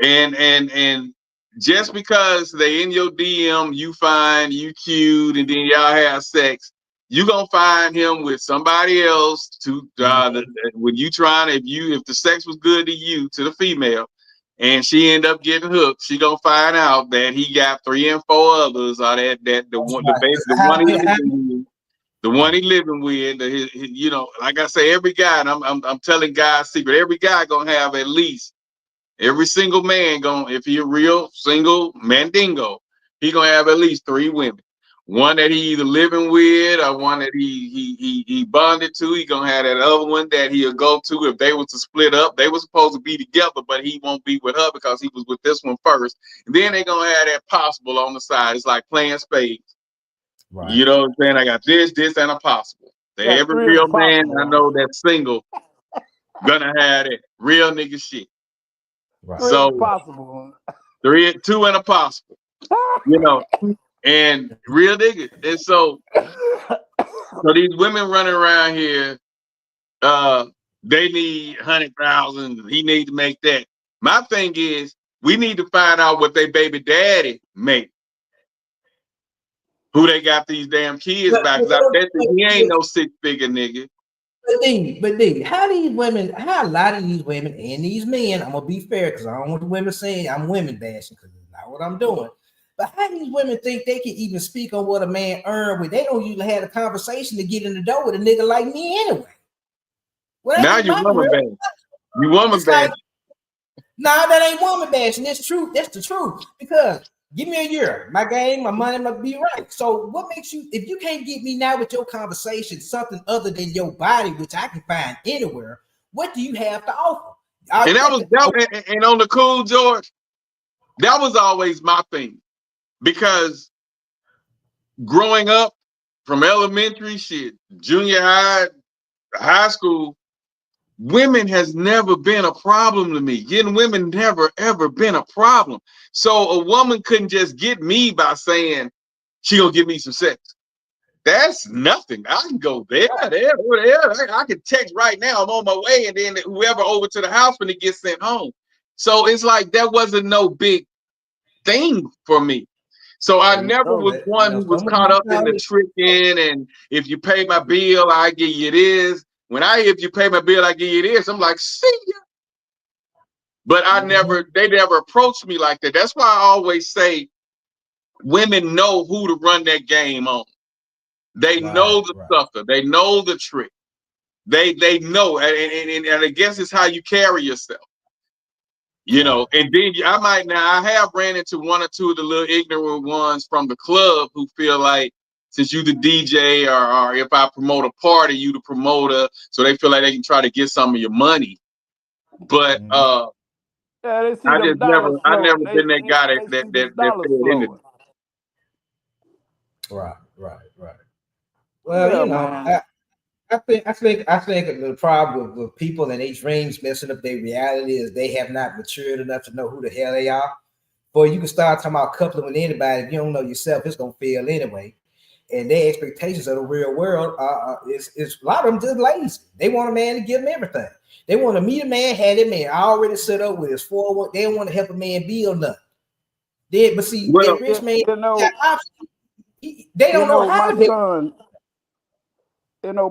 And just because they in your DM, you find you cute, and then y'all have sex, you gonna find him with somebody else to when you trying, if the sex was good to you, to the female, and she end up getting hooked, she gonna find out that he got 3 and 4 others, or the one he living with, you know, like I say, every guy, and I'm telling guys secret, every guy gonna have at least, every single man if he a real single mandingo, he gonna have at least 3 women. One that he either living with, or one that he bonded to. He gonna have that other one that he'll go to if they was to split up. They were supposed to be together, but he won't be with her because he was with this one first. And then they gonna have that possible on the side. It's like playing spades. Right. You know what I'm saying? I got this, and a possible. Every real man I know that's single gonna have that real nigga shit. Right. So Possible. 2 and a possible. You know, and real niggas. And so these women running around here, they need 100,000. He need to make that. My thing is, we need to find out what they baby daddy make. Who they got these damn kids by? Because I bet you he ain't no 6-figure nigga. But D, how a lot of these women and these men, I'm gonna be fair because I don't want the women saying I'm women bashing because it's not what I'm doing. But how these women think they can even speak on what a man earned when they don't usually have a conversation to get in the door with a nigga like me anyway? Well, now you woman bashing. You woman bashing. Nah, that ain't woman bashing. That's true. That's the truth. Because give me a year, my game, my money must be right. So what makes you, if you can't get me now with your conversation, something other than your body, which I can find anywhere, what do you have to offer? And and on the cool, George, that was always my thing. Because growing up from elementary shit, junior high school, women has never been a problem to me. Getting women never, ever been a problem. So a woman couldn't just get me by saying she gonna give me some sex. That's nothing. I can go there. I can text right now. I'm on my way, and then whoever over to the house when it gets sent home. So it's like that wasn't no big thing for me. So I never was one who was caught up in the tricking, and if you pay my bill, I give you this. If you pay my bill, I give you this. I'm like, see ya. But they never approached me like that. That's why I always say women know who to run that game on. They know the sucker. They know the trick. They know, and I guess it's how you carry yourself. You know, and then I have ran into 1 or 2 of the little ignorant ones from the club who feel like since you the DJ or if I promote a party, you the promoter, so they feel like they can try to get some of your money. But I never been that guy that fed into it. Right. Well, you know, I think the problem with people and their dreams messing up their reality is they have not matured enough to know who the hell they are. Boy, you can start talking about coupling with anybody. If you don't know yourself, it's gonna fail anyway. And their expectations of the real world is a lot of them just lazy. They want a man to give them everything. They want to meet a man, have that man already set up with his 401. They don't want to help a man build nothing. But see, that rich man, they don't know how to build.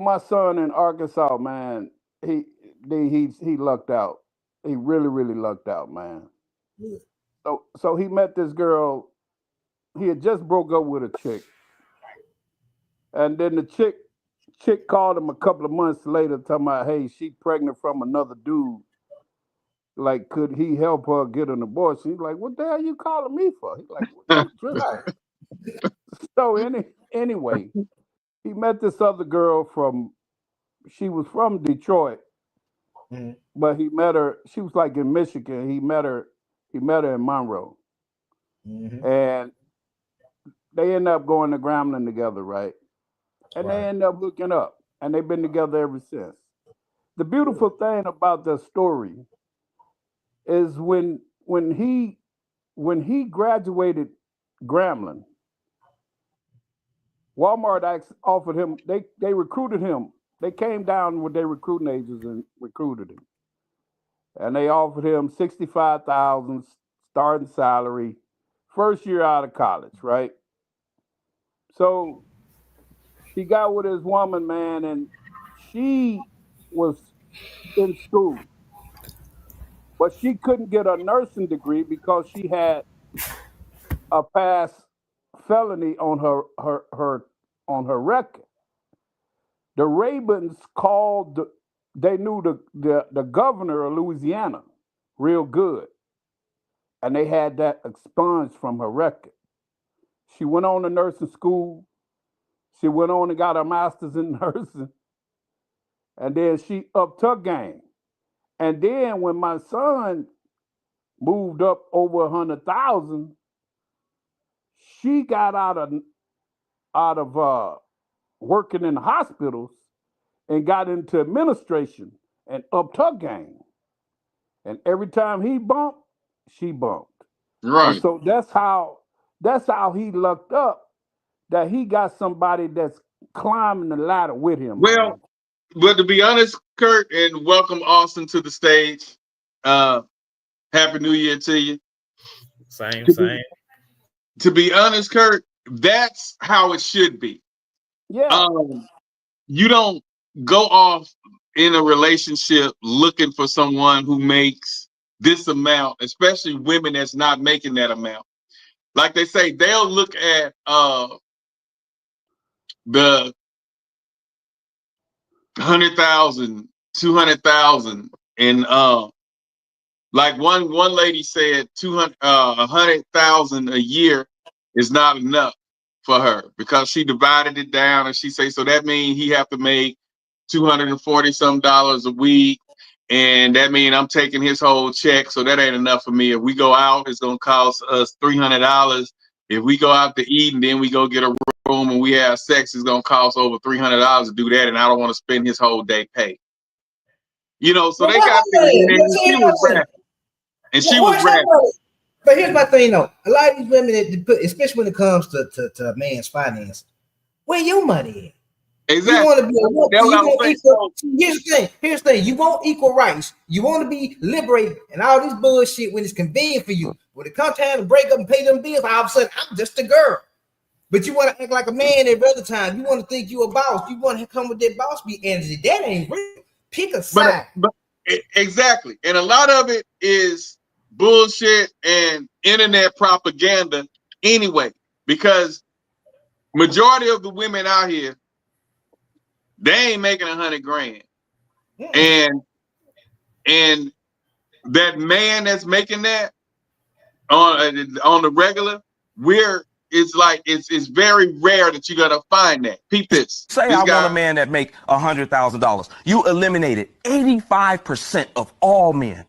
My son in Arkansas, man, he lucked out. He really lucked out, man. Yeah. So he met this girl. He had just broke up with a chick, and then the chick called him a couple of months later, talking about, hey, she pregnant from another dude. Like, could he help her get an abortion? He's like, what the hell are you calling me for? He's like, what? So anyway, he met this other girl she was from Detroit, but he met her, she was like in Michigan. He met her in Monroe. And they ended up going to Grambling together, right? And they ended up hooking up. and they've been together ever since. The beautiful thing about the story is when he graduated Grambling, Walmart offered him. They recruited him. They came down with their recruiting agents and recruited him, and they offered him $65,000 starting salary, first year out of college, right? So he got with his woman, man, and she was in school, but she couldn't get a nursing degree because she had a past felony on her record. The Ravens called. They knew the governor of Louisiana real good, and they had that expunged from her record. She went on to nursing school. She went on and got her master's in nursing, and then she upped her game. And then when my son moved up over 100,000, she got out of working in the hospitals and got into administration and upped her game. And every time he bumped, she bumped. Right. And so that's how he lucked up that he got somebody that's climbing the ladder with him. Well, man. but to be honest, Kurt, and welcome Austin to the stage. Happy New Year to you. Same. To be honest, Kurt, that's how it should be. Yeah. You don't go off in a relationship looking for someone who makes this amount, especially women that's not making that amount. Like they say, they'll look at the 100,000, 200,000, and like one lady said, 100,000 a year is not enough for her because she divided it down, and she say, so that means he have to make $240 some a week, and that means I'm taking his whole check, so that ain't enough for me. If we go out, it's gonna cost us $300. If we go out to eat and then we go get a room and we have sex, it's gonna cost over $300 to do that, and I don't want to spend his whole day pay. You know, so they got she was rapping. And she was rapping. But here's my thing though. A lot of these women that put, especially when it comes to a man's finance, where your money at? Exactly. You want to be Here's the thing. You want equal rights. You want to be liberated and all this bullshit when it's convenient for you. When it comes time to break up and pay them bills, all of a sudden I'm just a girl. But you want to act like a man every other time. You want to think you a boss. You want to come with that boss be energy. That ain't real. Pick a side. But exactly. And a lot of it is bullshit and internet propaganda anyway, because majority of the women out here, they ain't making 100 grand. And that man that's making that on the regular, it's very rare that you're gonna find that. Peep this. Say I want a man that make $100,000. You eliminated 85% of all men.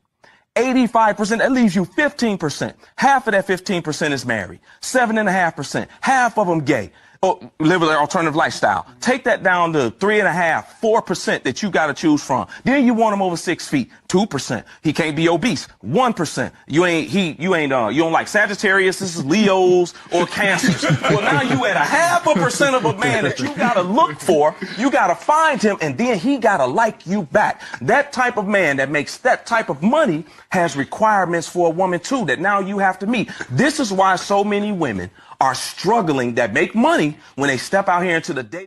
85%, that leaves you 15%. Half of that 15% is married. 7.5%. Half of them gay. Or live an alternative lifestyle. Take that down to 3.5%, 4% that you got to choose from. Then you want him over 6 feet, 2%. He can't be obese, 1%. You don't like Sagittarius, Leos, or Cancers. Well, now you at 0.5% of a man that you got to look for. You got to find him, and then he got to like you back. That type of man that makes that type of money has requirements for a woman too that now you have to meet. This is why so many women are struggling that make money when they step out here into the day.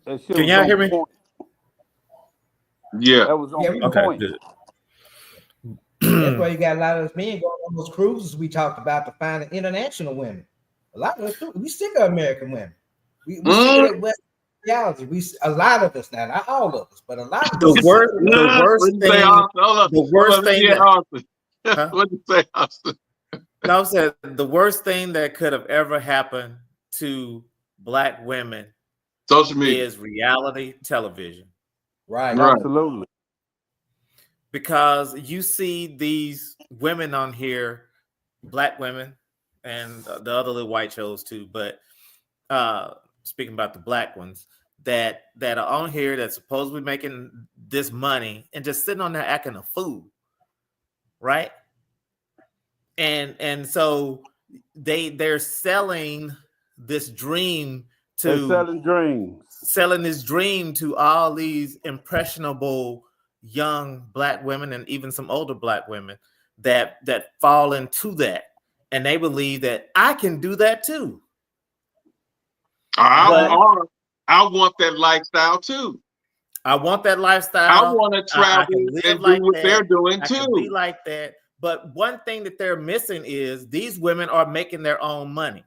Can y'all hear me? Yeah. That was on point. Good. That's why you got a lot of us men going on those cruises we talked about to find international women. A lot of us, we sick of American women. We sick of that West reality. A lot of us now, not all of us, but a lot of us. The worst thing. Huh? What did you say, Austin? No, I'm saying the worst thing that could have ever happened to Black women, social media, is reality television. Right. Absolutely. Because you see these women on here, Black women, and the other little white shows too, but speaking about the black ones that are on here that's supposedly making this money and just sitting on there acting a fool, right? And so they're selling this dream They're to selling dreams. selling this dream to all these impressionable young black women and even some older black women that fall into that, and they believe that I can do that too. I want that lifestyle too. I want that lifestyle. I want to travel and do what they're doing I too. can be like that. But one thing that they're missing is these women are making their own money.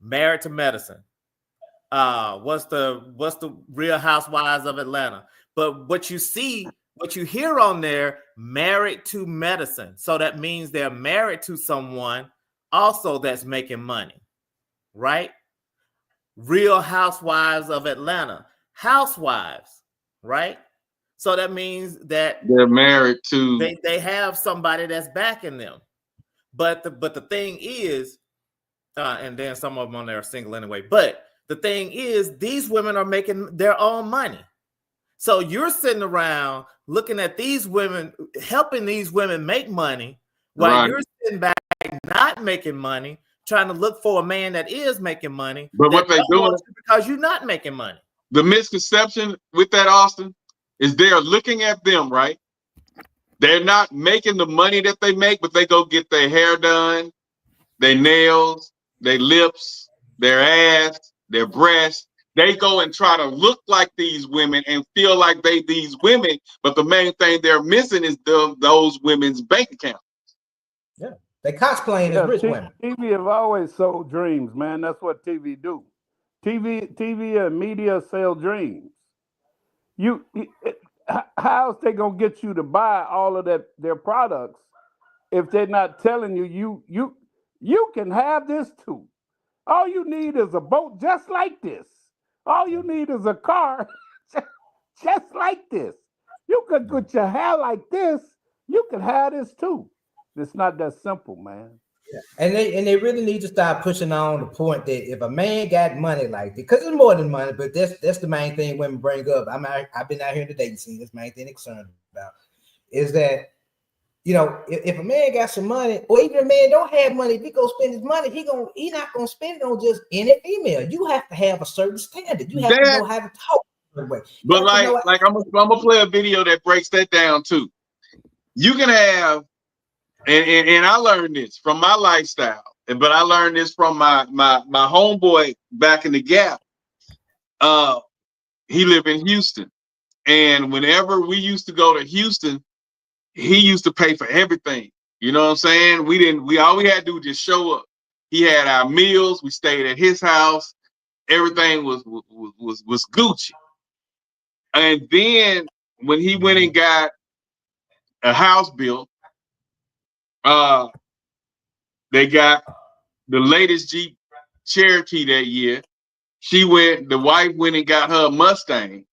Married to Medicine. What's the Real Housewives of Atlanta? But what you hear on there, Married to Medicine. So that means they're married to someone also that's making money, right? Real Housewives of Atlanta. Housewives, right? So that means that they're married to they have somebody that's backing them. But the thing is, and then some of them on there are single anyway. But the thing is, these women are making their own money. So you're sitting around looking at these women, helping these women make money, while you're sitting back not making money, trying to look for a man that is making money. But what they doing because you're not making money. The misconception with that, Austin, is they're looking at them, right? They're not making the money that they make, but they go get their hair done, their nails, their lips, their ass, their breasts. They go and try to look like these women and feel like these women, but the main thing they're missing is those women's bank accounts. Yeah, they cosplaying as rich women. TV have always sold dreams, man. That's what TV do. TV and media sell dreams. How's they gonna get you to buy all of their products if they're not telling you can have this too? All you need is a boat just like this. All you need is a car just like this. You could get your hair like this. You could have this too. It's not that simple, man. Yeah. And they really need to start pushing on the point that if a man got money like that, because it's more than money, but that's the main thing women bring up. I've been out here in the dating scene. That's the main thing they're concerned about is that, you know, if a man got some money, or even a man don't have money, if he go spend his money, he not gonna spend it on just any female. You have to have a certain standard. You have to know how to talk. But like I'm gonna play a video that breaks that down too. You can have, and I learned this from my lifestyle, but I learned this from my homeboy back in the Gap. He lived in Houston, and whenever we used to go to Houston, he used to pay for everything. You know what I'm saying? We all we had to do was just show up. He had our meals. We stayed at his house. Everything was Gucci. And then when he went and got a house built, they got the latest Jeep Cherokee that year. The wife went and got her a Mustang.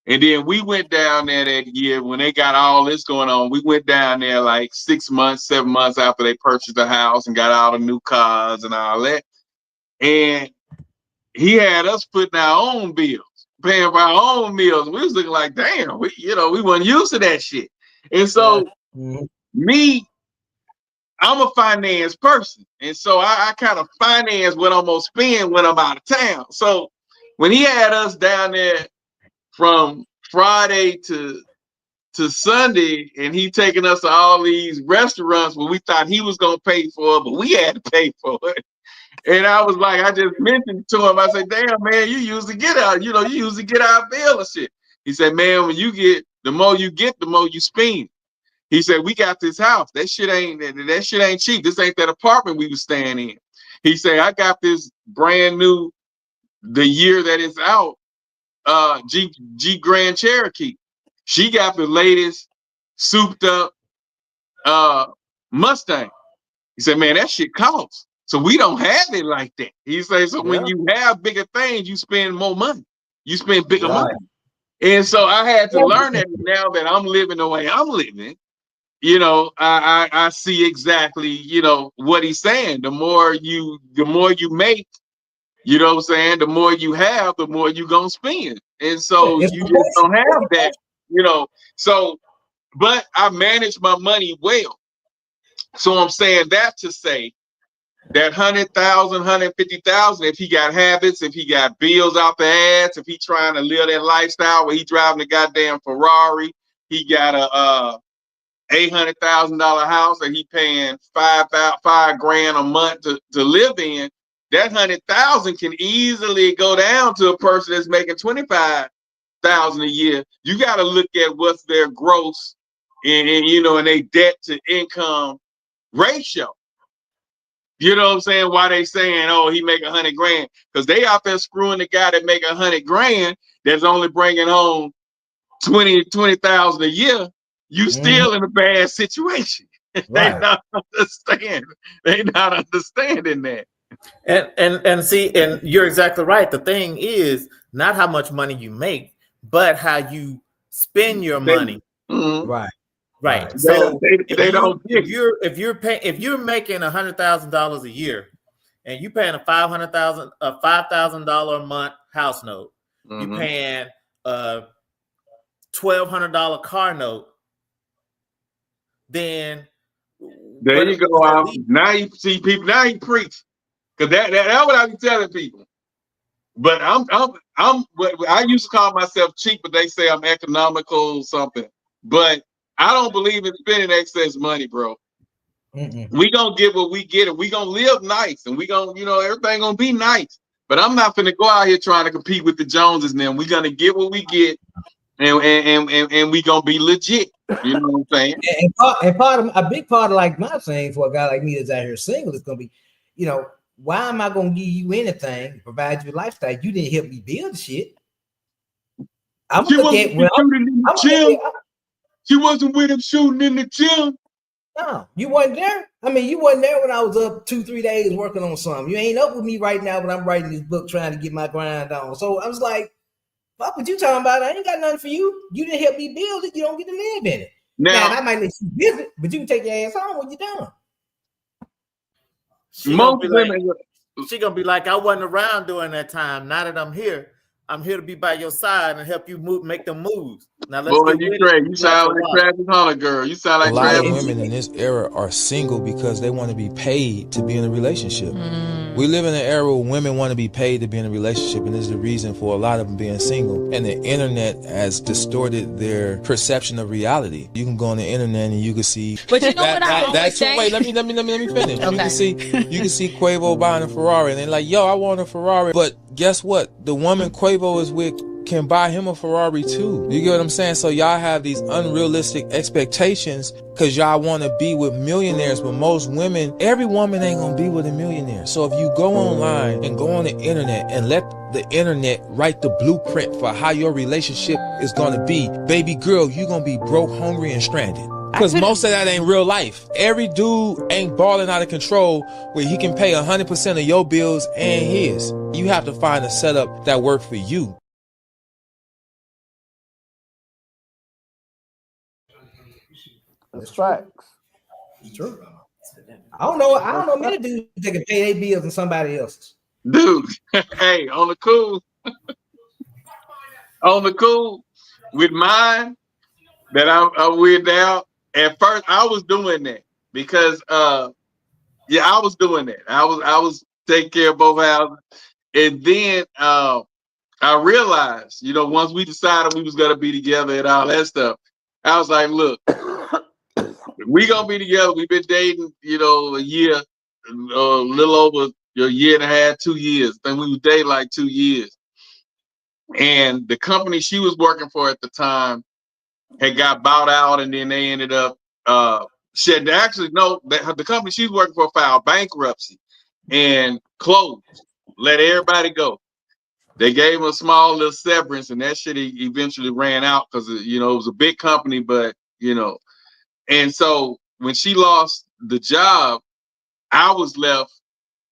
And then we went down there that year when they got all this going on. We went down there like 6 months, 7 months after they purchased the house and got all the new cars and all that. And he had us putting our own bills, paying for our own meals. We was looking like, damn, we weren't used to that shit. And so me, I'm a finance person. And so I kind of finance what I'm gonna spend when I'm out of town. So when he had us down there from Friday to Sunday, and he taking us to all these restaurants where we thought he was gonna pay for it, but we had to pay for it. And I was like, I just mentioned to him, I said, damn, man, you usually get out, you usually get our bill and shit. He said, man, when you get, the more you get, the more you spend. He said, we got this house. That shit ain't cheap. This ain't that apartment we was staying in. He said, I got this brand new, the year that it's out, Jeep Grand Cherokee. She got the latest souped up Mustang. He said, man, that shit costs. So we don't have it like that. He said, so when you have bigger things, you spend more money. You spend bigger money. And so I had to learn that now that I'm living the way I'm living. I see exactly, what he's saying. The more you make, You know what I'm saying? The more you have, the more you gonna spend. And so It's you just don't have that, So, but I manage my money well. So I'm saying that to say that 100,000, 150,000, if he got habits, if he got bills out the ass, if he trying to live that lifestyle where he driving a goddamn Ferrari, he got a $800,000 house and he paying $5,000 a month to live in, that 100,000 can easily go down to a person that's making 25,000 a year. You got to look at what's their gross and their debt to income ratio. You know what I'm saying? Why they saying, oh, he make 100 grand? Because they out there screwing the guy that make 100 grand that's only bringing home 20,000 a year. You still in a bad situation. They not understand. They not understanding that. And see, and you're exactly right. The thing is not how much money you make, but how you spend your money. Right. Right. So if you're making $100,000 a year and you paying a $5,000 a month house note, you paying a $1,200 car note, then there you go. Now you see people. Now you preach, because that's what I be telling people. But I used to call myself cheap, but they say I'm economical something. But I don't believe in spending excess money, bro. We gonna get what we get, and we gonna live nice, and we gonna, everything gonna be nice. But I'm not gonna go out here trying to compete with the Joneses. And them. We gonna get what we get, and we gonna be legit. You know what I'm saying? And part of a big part of like my thing for a guy like me that's out here single is gonna be, why am I gonna give you anything, provide you a lifestyle? You didn't help me build shit. I'm gonna look at she wasn't with him shooting in the gym. No, you wasn't there. I mean, you wasn't there when I was up 2-3 days working on something. You ain't up with me right now when I'm writing this book trying to get my grind on. So I was like, fuck what you talking about? I ain't got nothing for you. You didn't help me build it. You don't get to live in it. Now I might let you visit, but you can take your ass home when you're done. She gonna be like, I wasn't around during that time. Now that I'm here to be by your side and help you make them moves. Now let's get with it. You sound like Travis Hunter, girl. You sound like a lot of women in this era are single because they want to be paid to be in a relationship. We live in an era where women want to be paid to be in a relationship, and this is the reason for a lot of them being single. And the internet has distorted their perception of reality. You can go on the internet and you can see. But you know what I always say? Wait, let me finish. Okay. You can see Quavo buying a Ferrari, and they're like, "Yo, I want a Ferrari." But guess what? The woman Quavo is with can buy him a Ferrari too. You get what I'm saying? So y'all have these unrealistic expectations because y'all want to be with millionaires, but most women, every woman ain't gonna be with a millionaire. So if you go online and go on the internet and let the internet write the blueprint for how your relationship is gonna be, baby girl, you gonna be broke, hungry, and stranded. Because most of that ain't real life. Every dude ain't balling out of control where he can pay 100% of your bills and his. You have to find a setup that works for you. That's facts. It's true. I don't know many dudes that can pay their bills and somebody else's. Dude, hey, on the cool, with mine that I'm with now. At first, I was doing that because, I was doing that. I was taking care of both houses, and then I realized, once we decided we was gonna be together and all that stuff, I was like, look, we gonna be together. We've been dating, a year, a little over a year and a half, 2 years. I think we was dating like 2 years, and the company she was working for at the time had got bought out, and then they ended up the company she's working for filed bankruptcy and closed, let everybody go. They gave them a small little severance, and that shit eventually ran out because it was a big company, but and so when she lost the job, I was left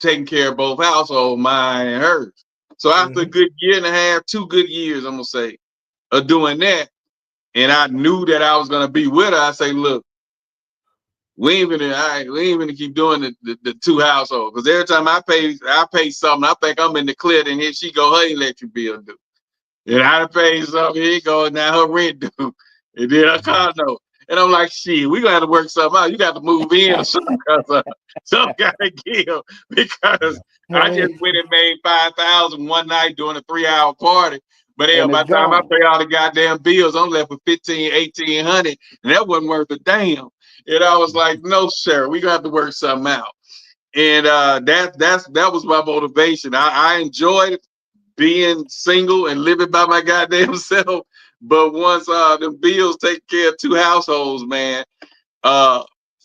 taking care of both households, mine and hers. So after a good year and a half, 2 good years, I'm gonna say, of doing that, and I knew that I was gonna be with her, I say, look, We ain't gonna keep doing the two households. Because every time I pay something, I think I'm in the clear, and here she go, her electric bill due. And I pay something, here you go, now her rent due. And then her condo. And I'm like, shit, we gonna have to work something out. You got to move in or something, because something gotta give. Because I just went and made 5,000 one night during a 3-hour party. But hell, by the time I pay all the goddamn bills, I'm left with 1,800, and that wasn't worth a damn. And I was like, no, sir, we gonna have to work something out. And that was my motivation. I enjoyed being single and living by my goddamn self. But once the bills take care of two households, man,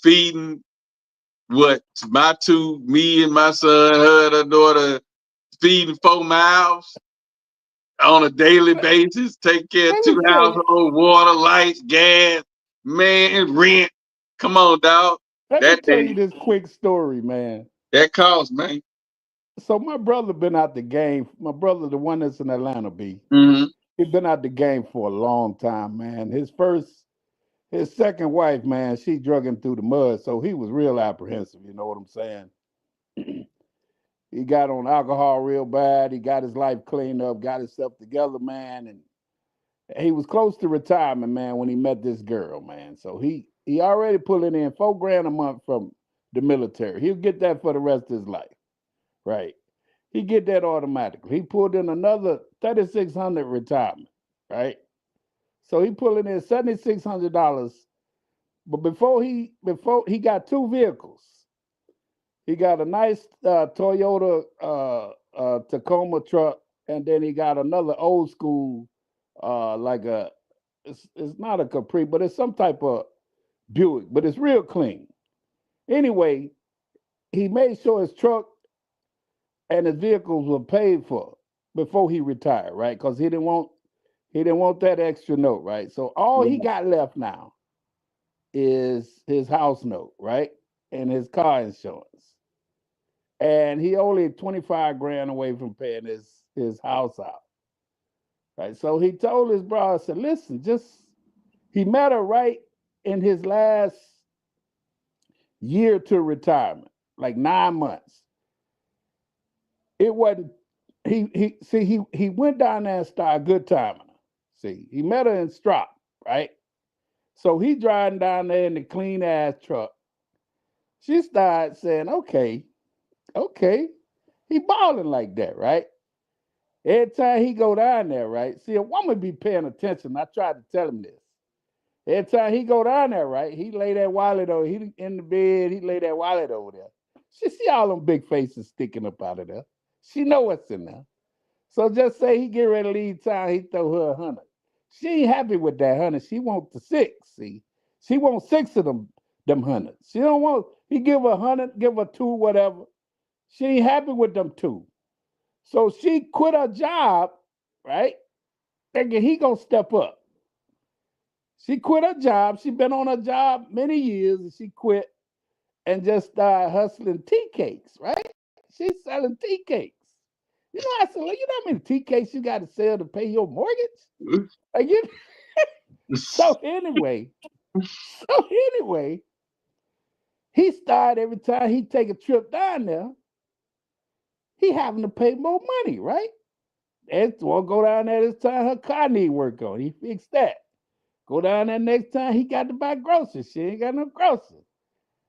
feeding me and my son, her and her daughter, feeding 4 mouths on a daily basis, take care of two households, water, lights, gas, man, rent. Come on, dog. Let me tell you this quick story, man. That costs, man. So my brother been out the game. My brother, the one that's in Atlanta, B. Mm-hmm. He's been out the game for a long time, man. His second wife, man, she drug him through the mud, so he was real apprehensive. You know what I'm saying? He got on alcohol real bad. He got his life cleaned up, got himself together, man, and he was close to retirement, man, when he met this girl, man. So he already pulling in $4,000 a month from the military. He'll get that for the rest of his life, right? He get that automatically. He pulled in another $3,600 retirement, right? So he pulling in $7,600. But before he got 2 vehicles. He got a nice Toyota Tacoma truck, and then he got another old school, it's not a Capri, but it's some type of Buick, but it's real clean. Anyway, he made sure his truck and his vehicles were paid for before he retired, right? Because he didn't want that extra note, right? So all he got left now is his house note, right? And his car insurance. And he only $25,000 away from paying his house out. Right. So he told his brother, said, listen, he met her right in his last year to retirement, like 9 months. It wasn't, he went down there and started good timing her. See, he met her in Strop, right? So he driving down there in the clean ass truck. She started saying, okay. He balling like that, right? Every time he go down there, right? See, a woman be paying attention. I tried to tell him this. Every time he go down there, right? He lay that wallet over. He in the bed. He lay that wallet over there. She see all them big faces sticking up out of there. She know what's in there. So just say he get ready to leave town. He throw her 100. She ain't happy with that 100. She want the 6. See, she want 6 of them 100. She don't want. He give her 100, give her 2, whatever. She ain't happy with them 2. So she quit her job, right? Thinking he gonna step up. She quit her job. She been on her job many years, and she quit and just started hustling tea cakes, right? She's selling tea cakes. You know, I said, well, you know how many tea cakes you got to sell to pay your mortgage? Like, So anyway, he started every time he take a trip down there, he having to pay more money, right? And well, go down there this time, her car need work on. He fixed that. Go down there next time, he got to buy groceries. She ain't got no groceries.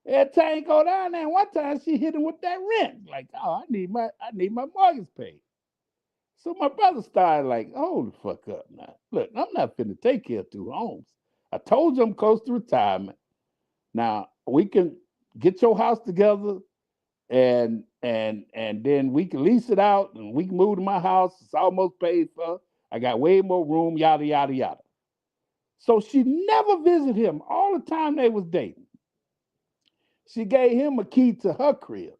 Every time he go down there, one time she hit him with that rent. Like, oh, I need my mortgage paid. So my brother started like, hold the fuck up now. Look, I'm not finna take care of 2 homes. I told you I'm close to retirement. Now we can get your house together and then we can lease it out and we can move to my house. It's almost paid for. I got way more room, yada, yada, yada. So she never visited him all the time they was dating. She gave him a key to her crib.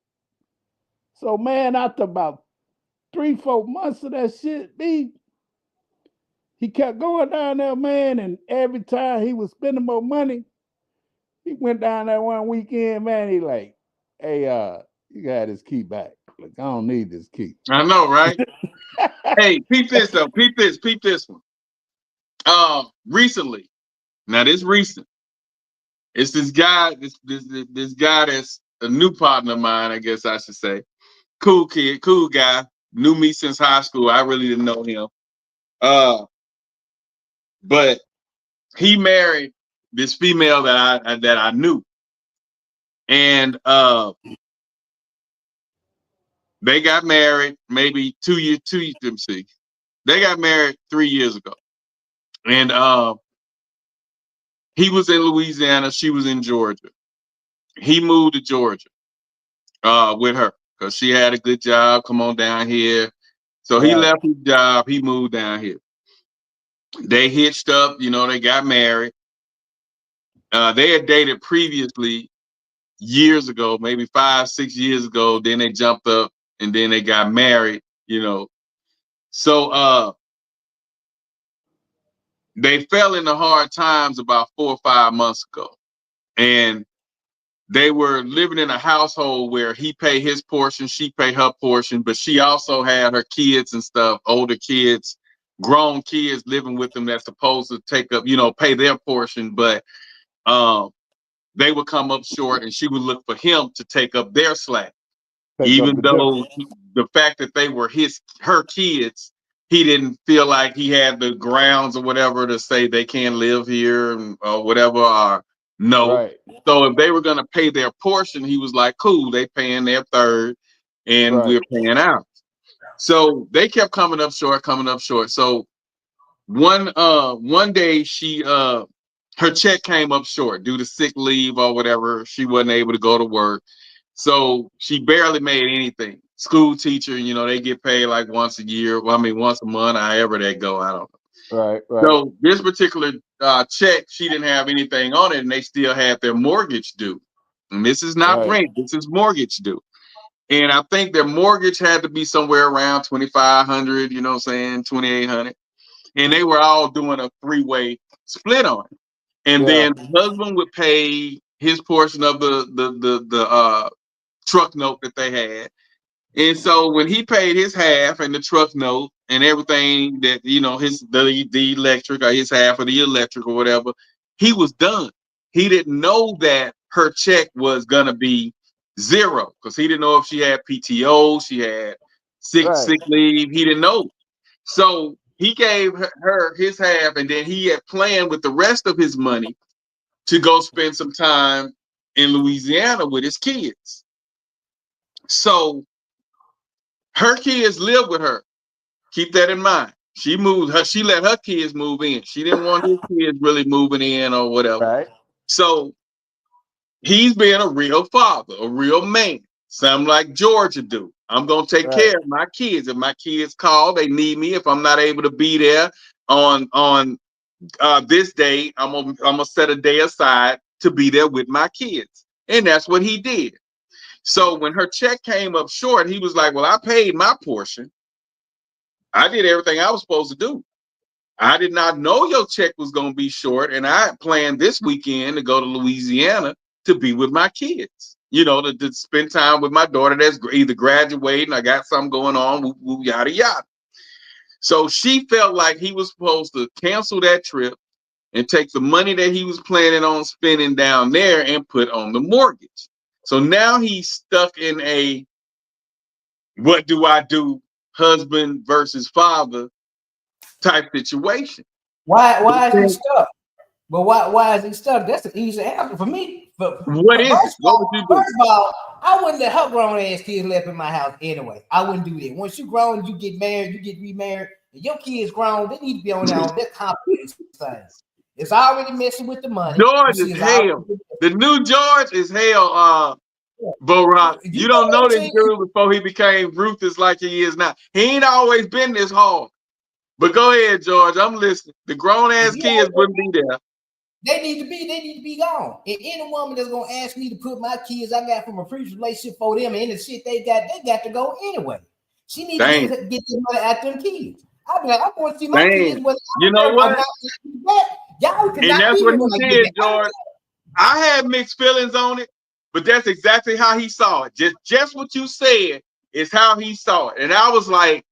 So man, after about 3-4 months of that shit, he kept going down there, man, and every time he was spending more money, he went down there one weekend, man, he like, hey, you got his key back. Like, I don't need this key. I know, right? Hey, peep this though. Peep this one. Recently, now this recent, It's this guy, this guy that's a new partner of mine, I guess I should say. Cool kid, cool guy. Knew me since high school. I really didn't know him. But he married this female that I knew. And they got married maybe 2 years, let me see. They got married 3 years ago. And he was in Louisiana, she was in Georgia. He moved to Georgia with her because she had a good job. Come on down here. So he left his job, he moved down here. They hitched up, they got married. They had dated previously years ago, maybe 5-6 years ago. Then they jumped up and then they got married, So they fell into hard times about 4 or 5 months ago. And they were living in a household where he paid his portion, she paid her portion, but she also had her kids and stuff, older kids, grown kids living with them that's supposed to take up, pay their portion, but they would come up short and she would look for him to take up their slack. Even though the fact that they were her kids, he didn't feel like he had the grounds or whatever to say they can't live here or whatever, or no. Right. So if they were going to pay their portion, he was like, cool, they paying their third and we're paying out. So they kept coming up short. So one day she her check came up short due to sick leave or whatever. She wasn't able to go to work. So she barely made anything. School teacher, they get paid like once a year. Well, I mean, once a month, however they go. I don't know. Right. So this particular check, she didn't have anything on it, and they still had their mortgage due. And this is not rent, this is mortgage due. And I think their mortgage had to be somewhere around $2,500, you know what I'm saying, $2,800. And they were all doing a 3-way split on it. And then the husband would pay his portion of the truck note that they had. And so when he paid his half and the truck note and everything that, the electric or his half of the electric or whatever, he was done. He didn't know that her check was going to be zero because he didn't know if she had PTO, she had sick leave. He didn't know. So he gave her his half, and then he had planned with the rest of his money to go spend some time in Louisiana with his kids. So her kids live with her. Keep that in mind. She let her kids move in. She didn't want his kids really moving in or whatever. Right. So he's being a real father, a real man. Something like Georgia do. I'm gonna take care of my kids. If my kids call, they need me. If I'm not able to be there on this day, I'm gonna set a day aside to be there with my kids. And that's what he did. So when her check came up short, he was like, well, I paid my portion. I did everything I was supposed to do. I did not know your check was going to be short. And I planned this weekend to go to Louisiana to be with my kids, to spend time with my daughter that's either graduating, I got something going on, yada, yada. So she felt like he was supposed to cancel that trip and take the money that he was planning on spending down there and put on the mortgage. So now he's stuck in a what do I do, husband versus father type situation. Why is he stuck? But why is he stuck? That's an easy answer for me. But what is it? What would you do? First of all, I wouldn't let her grown ass kids left in my house anyway. I wouldn't do that. Once you grown, you get married, you get remarried, and your kids grown, they need to be on their own. They're complicated things. It's already messing with the money. George is hell. The new George is hell. Bo-Rock, you don't know this dude before he became ruthless like he is now. He ain't always been this hard. But go ahead, George. I'm listening. The grown ass kids wouldn't be there. They need to be gone. And any woman that's gonna ask me to put my kids I got from a previous relationship for them and any shit they got to go anyway. She needs to get this money out them kids. I be like, I want to see my kids. You know what? Y'all and that's what he did, George. I had mixed feelings on it, but that's exactly how he saw it. Just what you said is how he saw it. And I was like,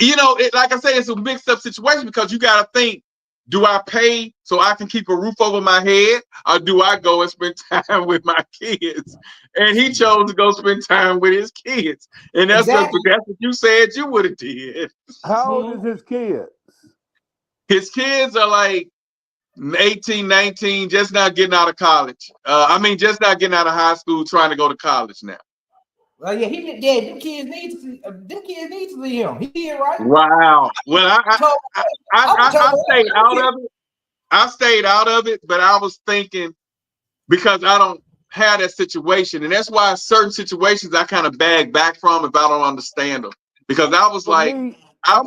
like I say, it's a mixed up situation because you got to think do I pay so I can keep a roof over my head, or do I go and spend time with my kids? And he chose to go spend time with his kids. And that's what you said you would have did. How old is his kids? His kids are like 18, 19, just not getting out of college. Just not getting out of high school, trying to go to college now. Well, yeah, them kids need to see him. He did right. Wow. Well, I stayed out of it. I stayed out of it, but I was thinking, because I don't have that situation, and that's why certain situations I kind of bag back from if I don't understand them. Because I was I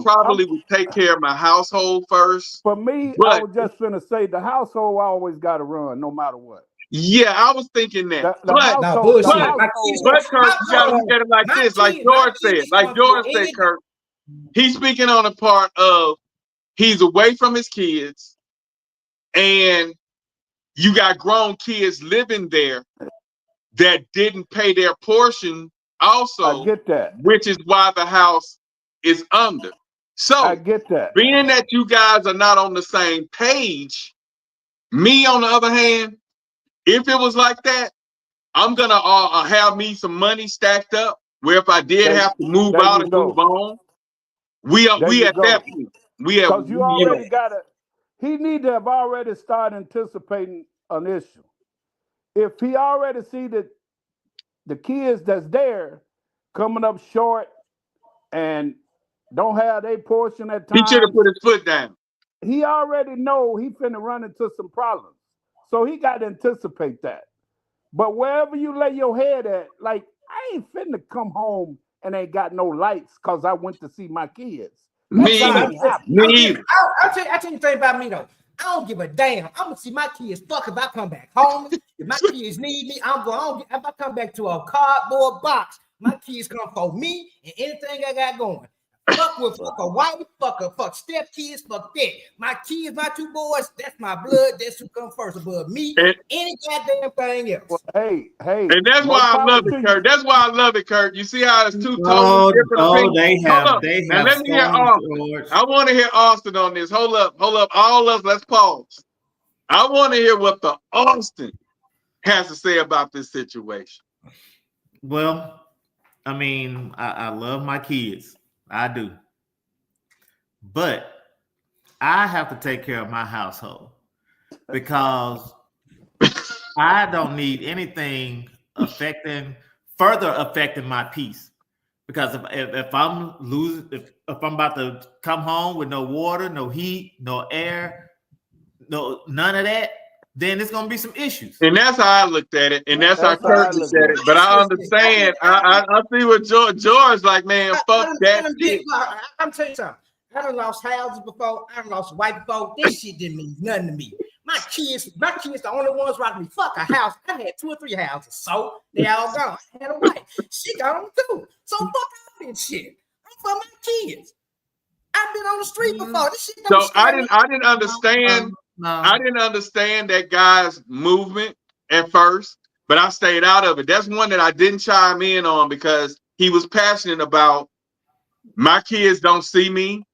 probably would take care of my household first. For me, I was just gonna say the household always got to run, no matter what. Yeah, I was thinking that. But Kurt, you gotta look at it like this, like George said. Kurt, he's speaking on the part of he's away from his kids, and you got grown kids living there that didn't pay their portion also. I get that. Which is why the house is under. So I get that. Being that you guys are not on the same page, me on the other hand, if it was like that, I'm gonna have me some money stacked up where if I did have to move out and move on, we at that point. Because you already he need to have already started anticipating an issue. If he already see that the kids that's there coming up short and don't have their portion at times, he should have put his foot down. He already know he finna run into some problems. So he got to anticipate that. But wherever you lay your head at, like, I ain't finna come home and ain't got no lights because I went to see my kids. Me either. I'll tell you the thing about me, though. I don't give a damn. I'm going to see my kids. Fuck if I come back home. If my kids need me, I'm going. If I come back to a cardboard box, my kids come for me and anything I got going. Fuck a wife, fuck step kids, fuck that. My kids, my two boys, that's my blood. That's who comes first above me. Any goddamn thing else. Well, hey. And that's why I love it, Kurt. That's why I love it, Kurt. You see how it's two totally different opinions? Now let me hear Austin. I want to hear Austin on this. Hold up. All of us, let's pause. I want to hear what the Austin has to say about this situation. Well, I mean, I love my kids. I do. But I have to take care of my household because I don't need anything further affecting my peace. Because if I'm if I'm about to come home with no water, no heat, no air, none of that, then it's gonna be some issues. And that's how I looked at it, and that's how Kurt looked at it. But I understand. I see what George like, man. Fuck that shit. I'm telling you something. I done lost houses before. I done lost a wife before. This shit didn't mean nothing to me. My kids, the only ones rocking me. Fuck a house. I had 2 or 3 houses, so they all gone. I had a wife. She gone too. So fuck all this shit. I'm for my kids. I've been on the street before. This shit don't I didn't understand. I didn't understand that guy's movement at first, but I stayed out of it. That's one that I didn't chime in on because he was passionate about my kids don't see me.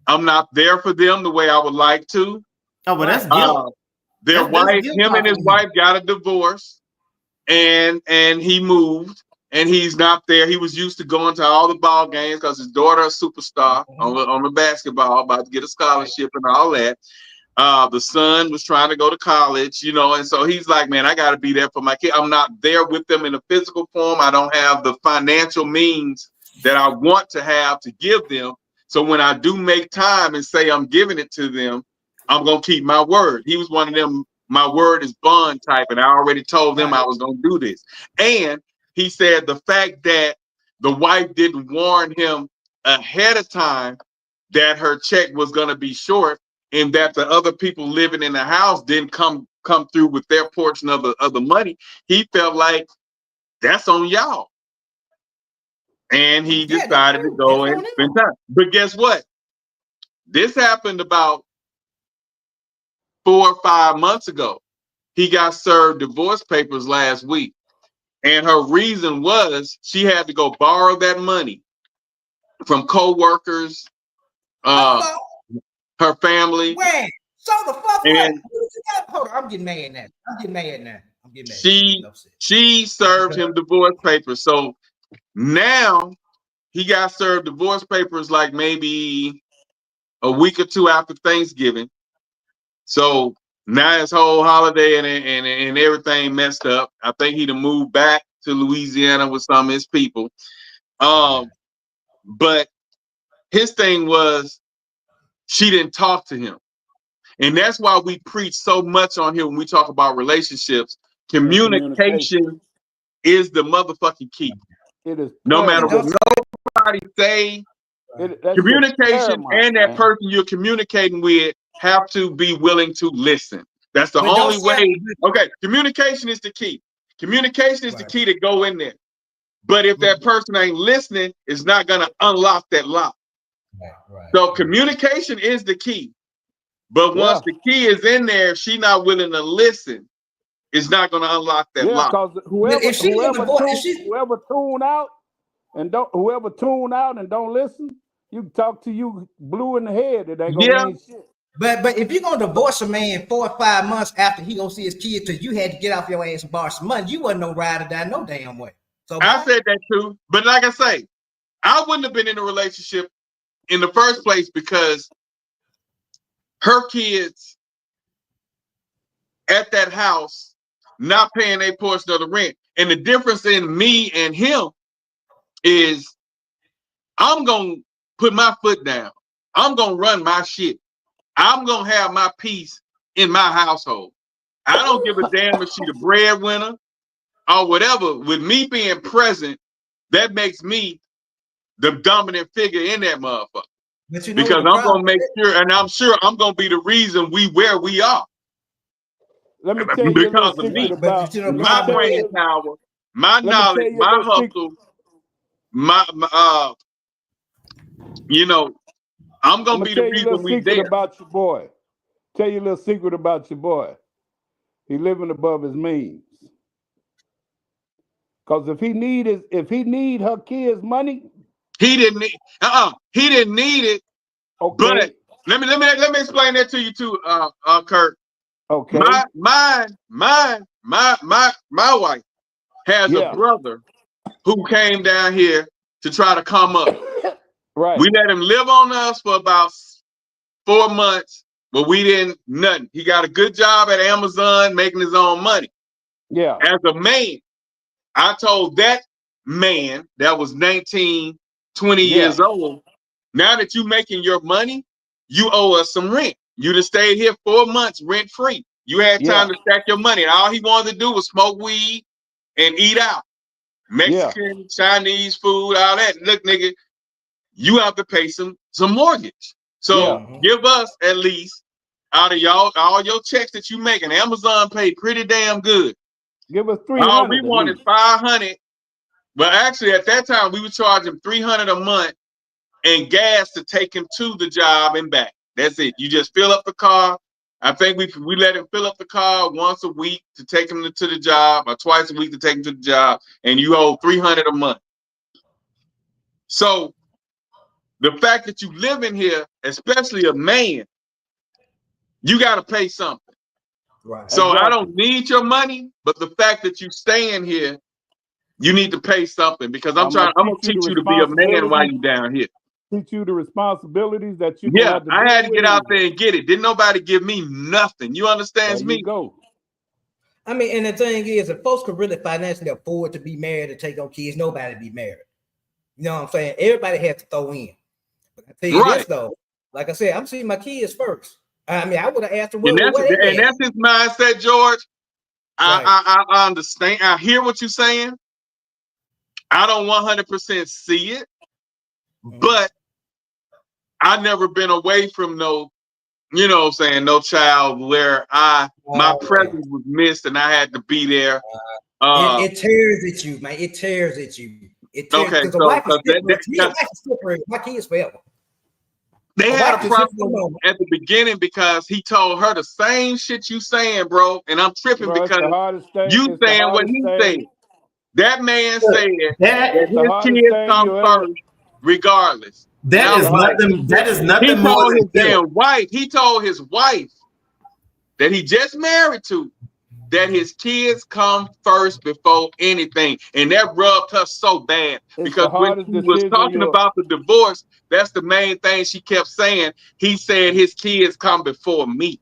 I'm not there for them the way I would like to. Oh, but that's guilt. Him and his wife got a divorce, and he moved, and he's not there. He was used to going to all the ball games because his daughter is a superstar on the basketball, about to get a scholarship and all that. The son was trying to go to college, and so he's like, man, I got to be there for my kid. I'm not there with them in a physical form. I don't have the financial means that I want to have to give them. So when I do make time and say I'm giving it to them, I'm going to keep my word. He was one of them, my word is bond type, and I already told them I was going to do this. And he said the fact that the wife didn't warn him ahead of time that her check was going to be short, and that the other people living in the house didn't come through with their portion of the money, he felt like that's on y'all. And he decided to go and spend time. But guess what? This happened about 4 or 5 months ago. He got served divorce papers last week. And her reason was she had to go borrow that money from co-workers, her family. So the fuck And what? Hold on, I'm getting mad now. I'm getting mad. she served him divorce papers. So now he got served divorce papers like maybe a week or two after Thanksgiving. So now his whole holiday and everything messed up. I think he'd have moved back to Louisiana with some of his people. But his thing was she didn't talk to him. And that's why we preach so much on here when we talk about relationships. Communication is the motherfucking key. It is no matter what nobody say. Communication and that person you're communicating with have to be willing to listen. That's the only way. Okay, communication is the key. Communication is the key to go in there. But if that person ain't listening, it's not going to unlock that lock. So communication is the key. But once the key is in there, if she's not willing to listen, it's not going to unlock that lock. Because whoever tune out and don't listen, you can talk to you blue in the head. It ain't gonna mean shit. But if you're gonna divorce a man 4 or 5 months after he gonna see his kids, because you had to get off your ass and borrow some money, you wasn't no ride or die no damn way. So I said that too, but like I say, I wouldn't have been in a relationship in the first place because her kids at that house not paying their portion of the rent, and the difference in me and him is I'm gonna put my foot down. I'm gonna run my shit. I'm gonna have my peace in my household. I don't give a damn if she's the breadwinner or whatever. With me being present, that makes me the dominant figure in that motherfucker. But you know because I'm gonna make sure, and I'm sure I'm gonna be the reason we where we are. Let me tell you because of me, my brain power, my knowledge, my hustle, my you know, I'm gonna be the reason we there. About your boy. Tell you a little secret about your boy. He living above his means. Because if he need her kids' money, he didn't need it. Okay. But let me explain that to you too, Kurt. Okay. My wife has a brother who came down here to try to come up. Right. We let him live on us for about 4 months, but we didn't nothing. He got a good job at Amazon making his own money. Yeah. As a man, I told that man that was 19, 20 years old, now that you making your money, you owe us some rent. You just stayed here 4 months rent free. You had time to stack your money. And all he wanted to do was smoke weed and eat out. Mexican, Chinese food, all that. Look, nigga, you have to pay some mortgage. So give us at least out of all your checks that you make, and Amazon paid pretty damn good. Give us $300. All we wanted $500. But actually at that time we would charge him $300 a month and gas to take him to the job and back. That's it. You just fill up the car. I think we let him fill up the car once a week to take him to the job, or twice a week to take him to the job, and you owe $300 a month. So the fact that you live in here, especially a man, you got to pay something. Right. So I don't need your money, but the fact that you staying here, you need to pay something because I'm gonna teach you to be a man while you down here. Teach you the responsibilities that you Yeah, have to I had to get out there and get it. Didn't nobody give me nothing. You understand me? Go. I mean, and the thing is, if folks could really financially afford to be married and take on kids, nobody be married. You know what I'm saying? Everybody has to throw in. But I tell you this though, like I said, I'm seeing my kids first. I mean, I would have asked them, and that's his mindset, George. I understand. I hear what you're saying. I don't 100% see it, but I've never been away from no, you know what I'm saying, no child where my presence was missed and I had to be there. It tears at you, man. It tears at you. It tears because the wife is separated. My kids forever. They had a problem at the beginning because he told her the same shit you saying, bro. And I'm tripping because you saying what he said. That man said that his kids come first, regardless. That is nothing. That is nothing more than damn wife. He told his wife that he just married to, that his kids come first before anything. And that rubbed her so bad because when she was talking about the divorce, that's the main thing she kept saying. He said his kids come before me.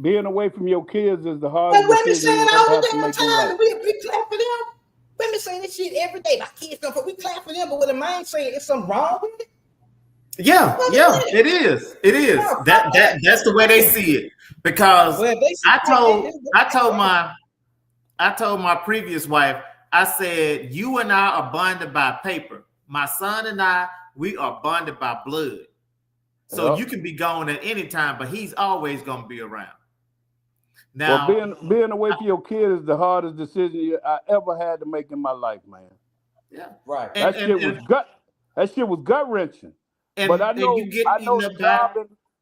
Being away from your kids is the hardest decision you ever have to make in life. We clap for them. Women saying this shit every day. My kids come for, we clap for them, but when the man saying it's something wrong with it. Yeah, it is. It is. That's the way they see it. Because I told my previous wife, I said, you and I are bonded by paper. My son and I, we are bonded by blood. So you can be gone at any time, but he's always gonna be around. Now, being away from your kids is the hardest decision I ever had to make in my life, man. Yeah, right. That shit was gut wrenching. But I know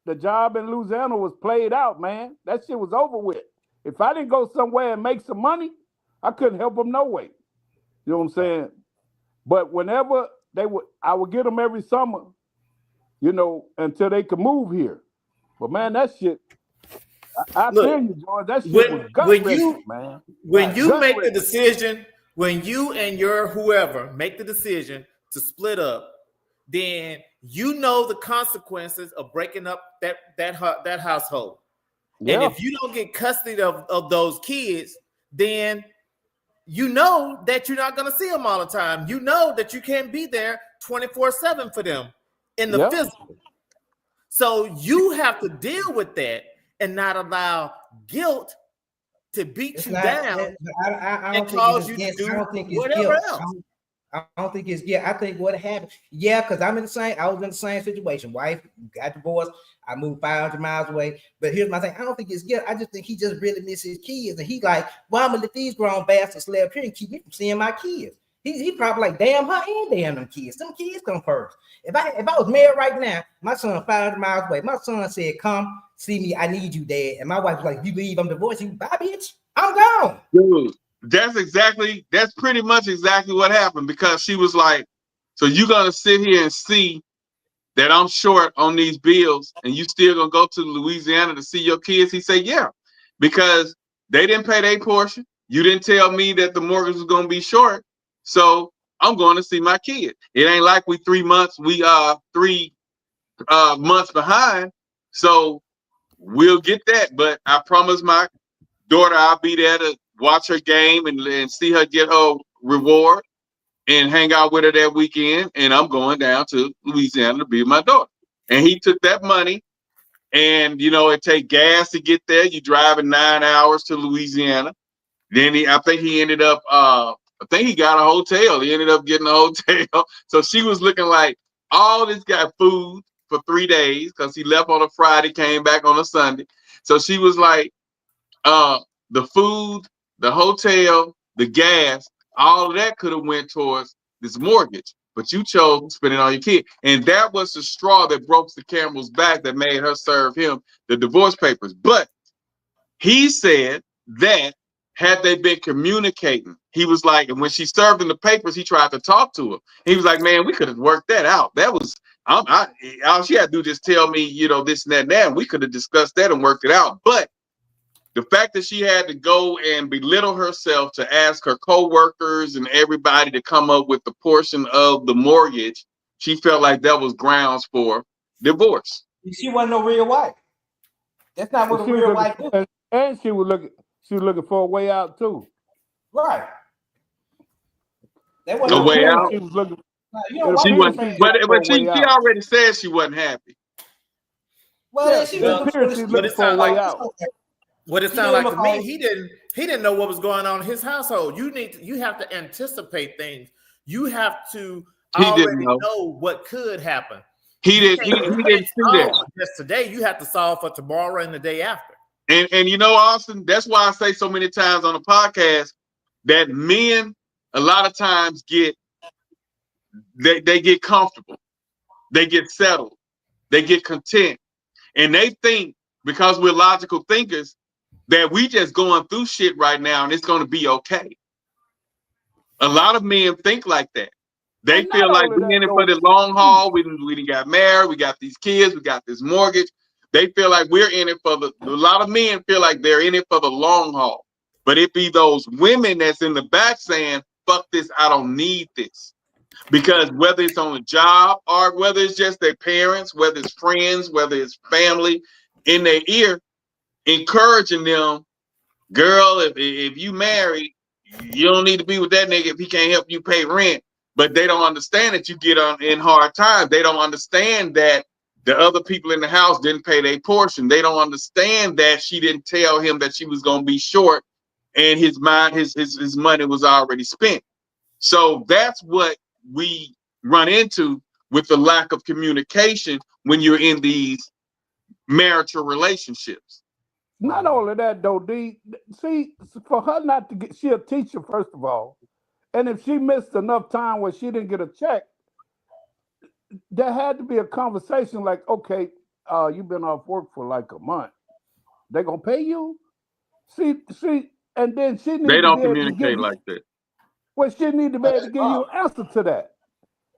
the job in Louisiana was played out, man. That shit was over with. If I didn't go somewhere and make some money, I couldn't help them no way. You know what I'm saying? But whenever I would get them every summer, you know, until they could move here. But man, that shit, I feel you, George. That shit was gut-wrenching, man. When you make the decision, when you and your whoever make the decision to split up, then you know the consequences of breaking up that household. Yeah. And if you don't get custody of those kids, then you know that you're not going to see them all the time. You know that you can't be there 24/7 for them in the physical. So you have to deal with that and not allow guilt to beat you down and cause you to do whatever else. I don't think it's I think what happened. Yeah, because I was in the same situation. Wife got divorced. I moved 500 miles away. But here's my thing. I don't think it's guilt. I just think he just really misses his kids. And he like, well, I'm gonna let these grown bastards slay up here and keep me from seeing my kids. He probably like, damn her and damn them kids. Them kids come first. If I was married right now, my son 500 miles away. My son said, come see me. I need you, Dad. And my wife was like, you leave, I'm divorced. You bye, bitch. I'm gone. Dude, that's pretty much exactly what happened, because she was like, so you gonna sit here and see that I'm short on these bills and you still gonna go to Louisiana to see your kids? He said, yeah, because they didn't pay their portion. You didn't tell me that the mortgage was gonna be short. So I'm going to see my kid. It ain't like we 3 months, we are 3 months behind. So we'll get that. But I promise my daughter I'll be there to watch her game and see her get her reward and hang out with her that weekend. And I'm going down to Louisiana to be with my daughter. And he took that money, and you know, it take gas to get there. You driving 9 hours to Louisiana. Then I think he ended up I think he got a hotel. He ended up getting a hotel. So she was looking like, all this got food for 3 days because he left on a Friday, came back on a Sunday. So she was like, the food, the hotel, the gas, all of that could have went towards this mortgage. But you chose to spend it on your kid. And that was the straw that broke the camel's back that made her serve him the divorce papers. But he said that had they been communicating, he was like, and when she served him the papers, he tried to talk to her. He was like, man, we could have worked that out. That was, all she had to do just tell me, you know, this and that and that, and we could have discussed that and worked it out. But the fact that she had to go and belittle herself to ask her co-workers and everybody to come up with the portion of the mortgage, she felt like that was grounds for divorce. She wasn't no real wife. That's not what a real wife is. And she was looking for a way out too. Right. That wasn't a way out. She was looking. She wasn't, but she already said she wasn't happy. Well, she was looking for a way out. What it sounded like to me, he didn't know what was going on in his household. You have to anticipate things. You have to already know what could happen. He didn't see that. Just today, you have to solve for tomorrow and the day after. And you know, Austin, that's why I say so many times on the podcast that men a lot of times get comfortable, they get settled, they get content, and they think because we're logical thinkers that we just going through shit right now and it's going to be okay. A lot of men think like that. They feel like we're in it for the long haul. We done got married, we got these kids, we got this mortgage. They feel like we're in it for a lot of men feel like they're in it for the long haul. But it be those women that's in the back saying, fuck this, I don't need this. Because whether it's on a job or whether it's just their parents, whether it's friends, whether it's family in their ear, encouraging them, girl, if you married, you don't need to be with that nigga if he can't help you pay rent. But they don't understand that you get on in hard times. They don't understand that the other people in the house didn't pay their portion. They don't understand that she didn't tell him that she was going to be short and his money was already spent. So that's what we run into with the lack of communication when you're in these marital relationships. Not only that, though, D. See, for her not to get, she a teacher first of all, and if she missed enough time where she didn't get a check, there had to be a conversation like, okay, you've been off work for like a month. They gonna pay you? See, and then she needs They to don't be able to give communicate you, like that. well, she need to be able to give you an answer to that.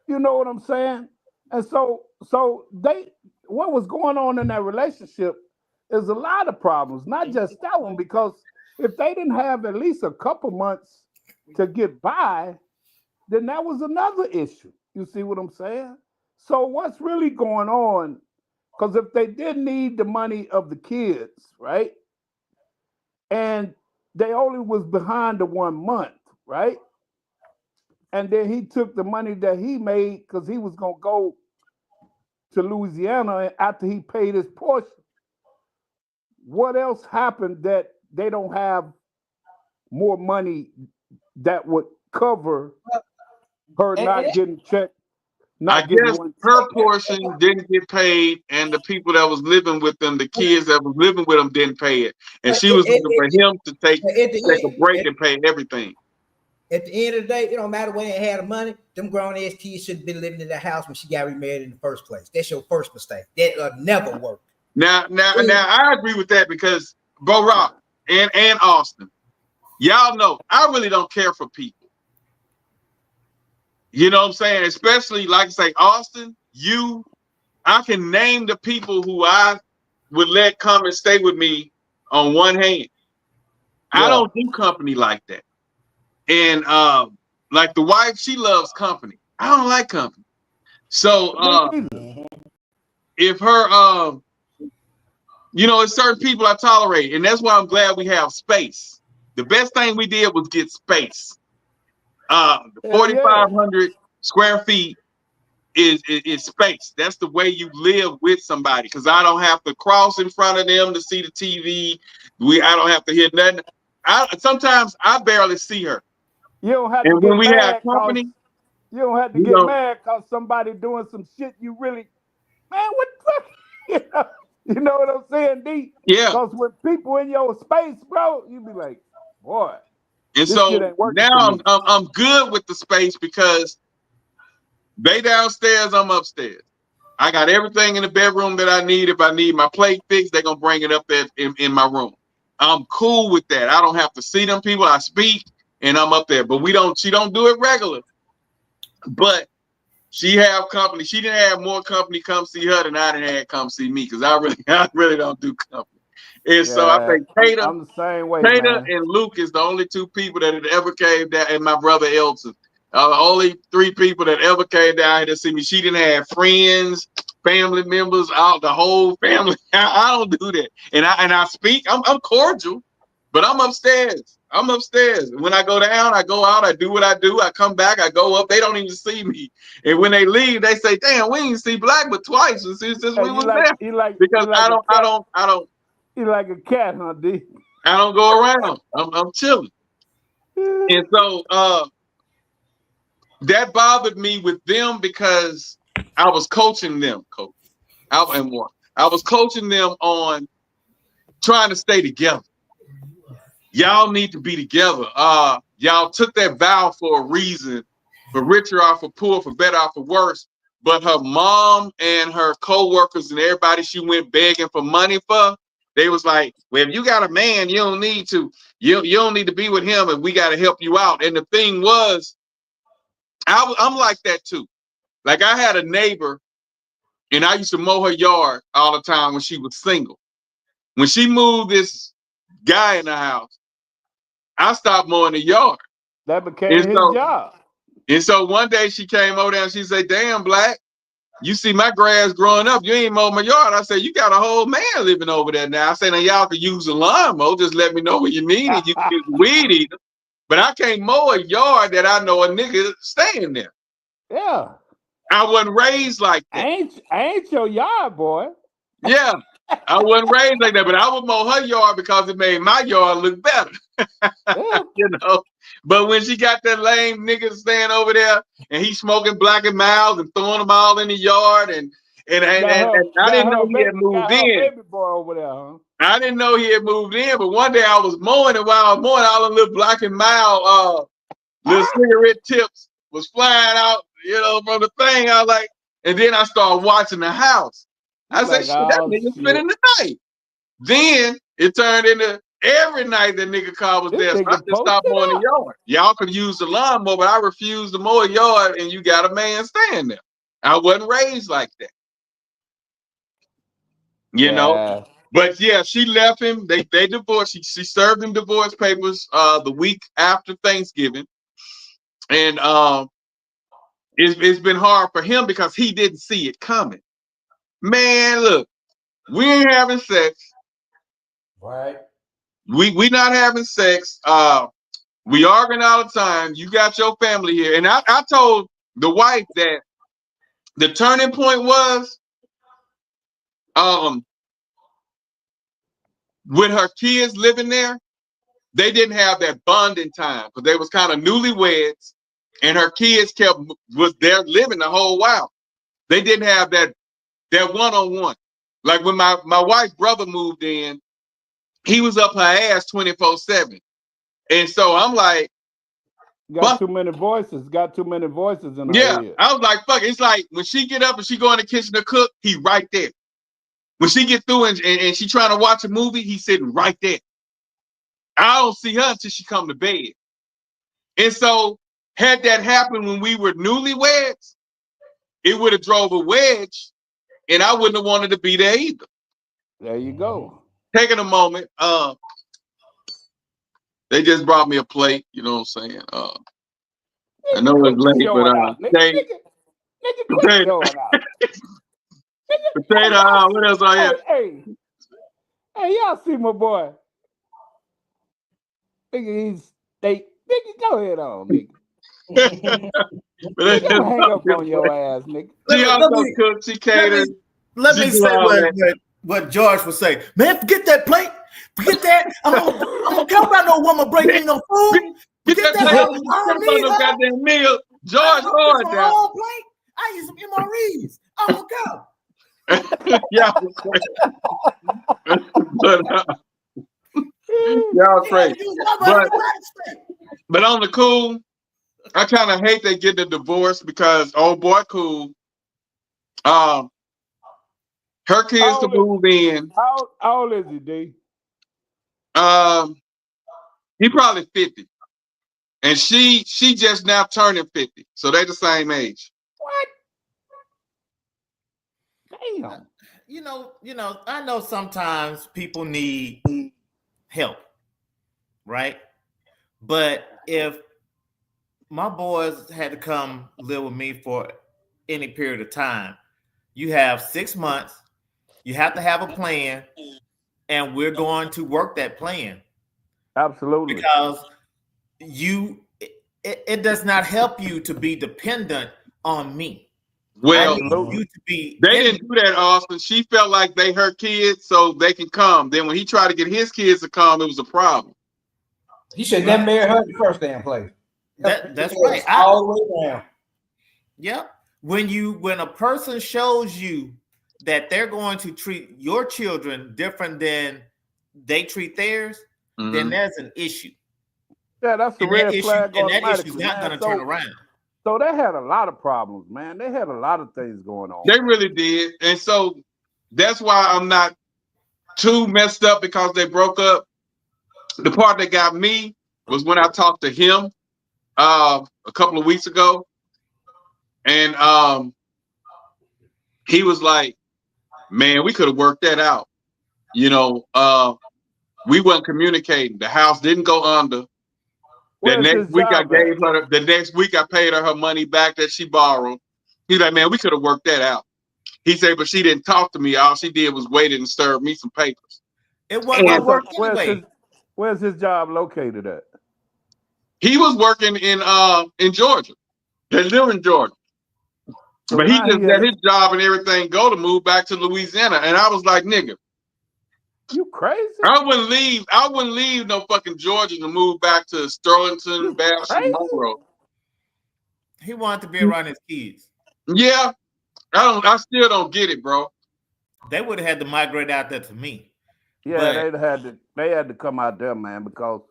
You know what I'm saying? And so what was going on in that relationship is a lot of problems, not just that one, because if they didn't have at least a couple months to get by, then that was another issue. You see what I'm saying? So what's really going on? Because if they did need the money of the kids, right? And they only was behind the 1 month, right? And then he took the money that he made because he was going to go to Louisiana after he paid his portion. What else happened that they don't have more money that would cover her not getting checked? I guess her portion didn't get paid, and the people that was living with them, the kids that was living with them, didn't pay it. And she was looking for him to take a break and pay everything. At the end of the day, it don't matter when they had the money. Them grown ass kids should have been living in the house when she got remarried in the first place. That's your first mistake. That never work. Now, I agree with that because Bo Rock and Austin, y'all know I really don't care for people. You know what I'm saying? Especially, like I say, Austin, I can name the people who I would let come and stay with me on one hand. Yeah. I don't do company like that. And like the wife, she loves company. I don't like company. So if her it's certain people I tolerate, and that's why I'm glad we have space. The best thing we did was get space. 4,500 square feet is space. That's the way you live with somebody, because I don't have to cross in front of them to see the TV. I don't have to hear nothing. Sometimes I barely see her. You don't have and to when get we mad have company, you don't have to get mad because somebody doing some shit you really, man, what the fuck? You know what I'm saying, D? Yeah. Because when people in your space, bro, you be like, boy. And so now I'm good with the space because they downstairs, I'm upstairs. I got everything in the bedroom that I need. If I need my plate fixed, they're gonna bring it up there in my room. I'm cool with that. I don't have to see them people. I speak and I'm up there. But she don't do it regular. But she have company. She didn't have more company come see her than I didn't have come see me, because I really don't do company. And so I think I'm the same way, Tater man. and Luke is the only two people that had ever came down, and my brother Elton. Only three people that ever came down here to see me. She didn't have friends, family members, the whole family. I don't do that. And I speak. I'm cordial, but I'm upstairs. When I go down, I go out. I do what I do. I come back. I go up. They don't even see me. And when they leave, they say, "Damn, we didn't see Black but twice since we was there." Because I don't. You like a cat, huh, D? I don't go around. I'm chilling. And so that bothered me with them because I was coaching them, I was coaching them on trying to stay together. Y'all need to be together. Y'all took that vow for a reason, for richer or for poor, for better or for worse. But her mom and her co-workers and everybody she went begging for money for, they was like, well, if you got a man, you don't need to. You don't need to be with him, and we got to help you out. And the thing was, I'm like that too. Like I had a neighbor and I used to mow her yard all the time when she was single. When she moved this guy in the house, I stopped mowing the yard. That became his job. And so one day she came over there and she said, "Damn, Black, you see my grass growing up. You ain't mowed my yard." I said, "You got a whole man living over there now." I said, "Now y'all can use a lawnmower. Just let me know when you need it. You can use a weed eater. But I can't mow a yard that I know a nigga staying there." Yeah. I wasn't raised like that. I ain't your yard boy. Yeah. I wasn't raised like that, but I would mow her yard because it made my yard look better. Yeah. You know. But when she got that lame nigga staying over there and he's smoking Black and Miles and throwing them all in the yard and I didn't know he had moved in. Baby boy over there, huh? I didn't know he had moved in, but one day I was mowing, and while I was mowing, all the little Black and Mild little cigarette tips was flying out, from the thing. I was like, and then I started watching the house. I said, "Shit, that nigga spending the night." Then it turned into every night the nigga car was there, so I just stopped mowing the yard. Y'all could use the lawnmower, but I refused to mow a yard, and you got a man staying there. I wasn't raised like that. You know? But yeah, she left him. They divorced. She served him divorce papers the week after Thanksgiving. And it's been hard for him because he didn't see it coming. Man, look, we ain't having sex. Right. We not having sex. We arguing all the time. You got your family here. And I told the wife that the turning point was with her kids living there, they didn't have that bonding time because they was kind of newlyweds, and her kids was there living the whole while. They didn't have that one-on-one. Like when my wife's brother moved in, he was up her ass 24/7. And so I'm like, got too many voices in her head. I was like, fuck it. It's like when she get up and she go in the kitchen to cook, he right there. When she get through and she trying to watch a movie, he's sitting right there. I don't see her until she come to bed. And so had that happened when we were newlyweds, it would have drove a wedge, and I wouldn't have wanted to be there either. There you go. Taking a moment, they just brought me a plate, you know what I'm saying? I know it's late, but potato, what else I have? Hey, y'all see my boy? Nigga, go ahead on, nigga. Don't hang up on your ass, nigga. She also cooks, she caters. Let me say what George would say. Man, forget that plate. Forget that. I'm gonna care about no woman bringing no food. Forget that. I don't need no goddamn meal. George hard now. I use some MREs. I'm gonna go. Yeah. Y'all crazy. But on the cool, I kind of hate they getting a divorce because old boy cool. Her kids to move in. How old is he, D? He probably 50. And she just now turning 50. So they the same age. What? Damn. You know, I know sometimes people need help, right? But if my boys had to come live with me for any period of time, you have 6 months, you have to have a plan, and we're going to work that plan. Absolutely. Because it does not help you to be dependent on me. Well, they didn't do that, Austin. She felt like they her kids, so they can come. Then when he tried to get his kids to come, it was a problem. He should never marry her in the first damn place. That's right. All the way down. Yep. When a person shows you that they're going to treat your children different than they treat theirs, then there's an issue. Yeah, that's the red flag. And that issue's not going to turn around. So they had a lot of problems, man. They had a lot of things going on. They really did. And so that's why I'm not too messed up because they broke up. The part that got me was when I talked to him a couple of weeks ago. And he was like, man, we could have worked that out. You know, we weren't communicating. The house didn't go under. The Where's next his week I job at? gave her the next week I paid her money back that she borrowed. He's like, man, we could have worked that out. He said, but she didn't talk to me. All she did was wait and serve me some papers. It wasn't gonna work anyway. Where's his job located at? He was working in Georgia. They live in Georgia. So but he now just he let at- his job and everything go to move back to Louisiana. And I was like, nigga, you crazy? I wouldn't leave no fucking Georgia to move back to Sterlington, Bastrop, Monroe. He wanted to be around his kids. Yeah. I still don't get it, bro. They would have had to migrate out there to me. Yeah, they had to come out there, man, because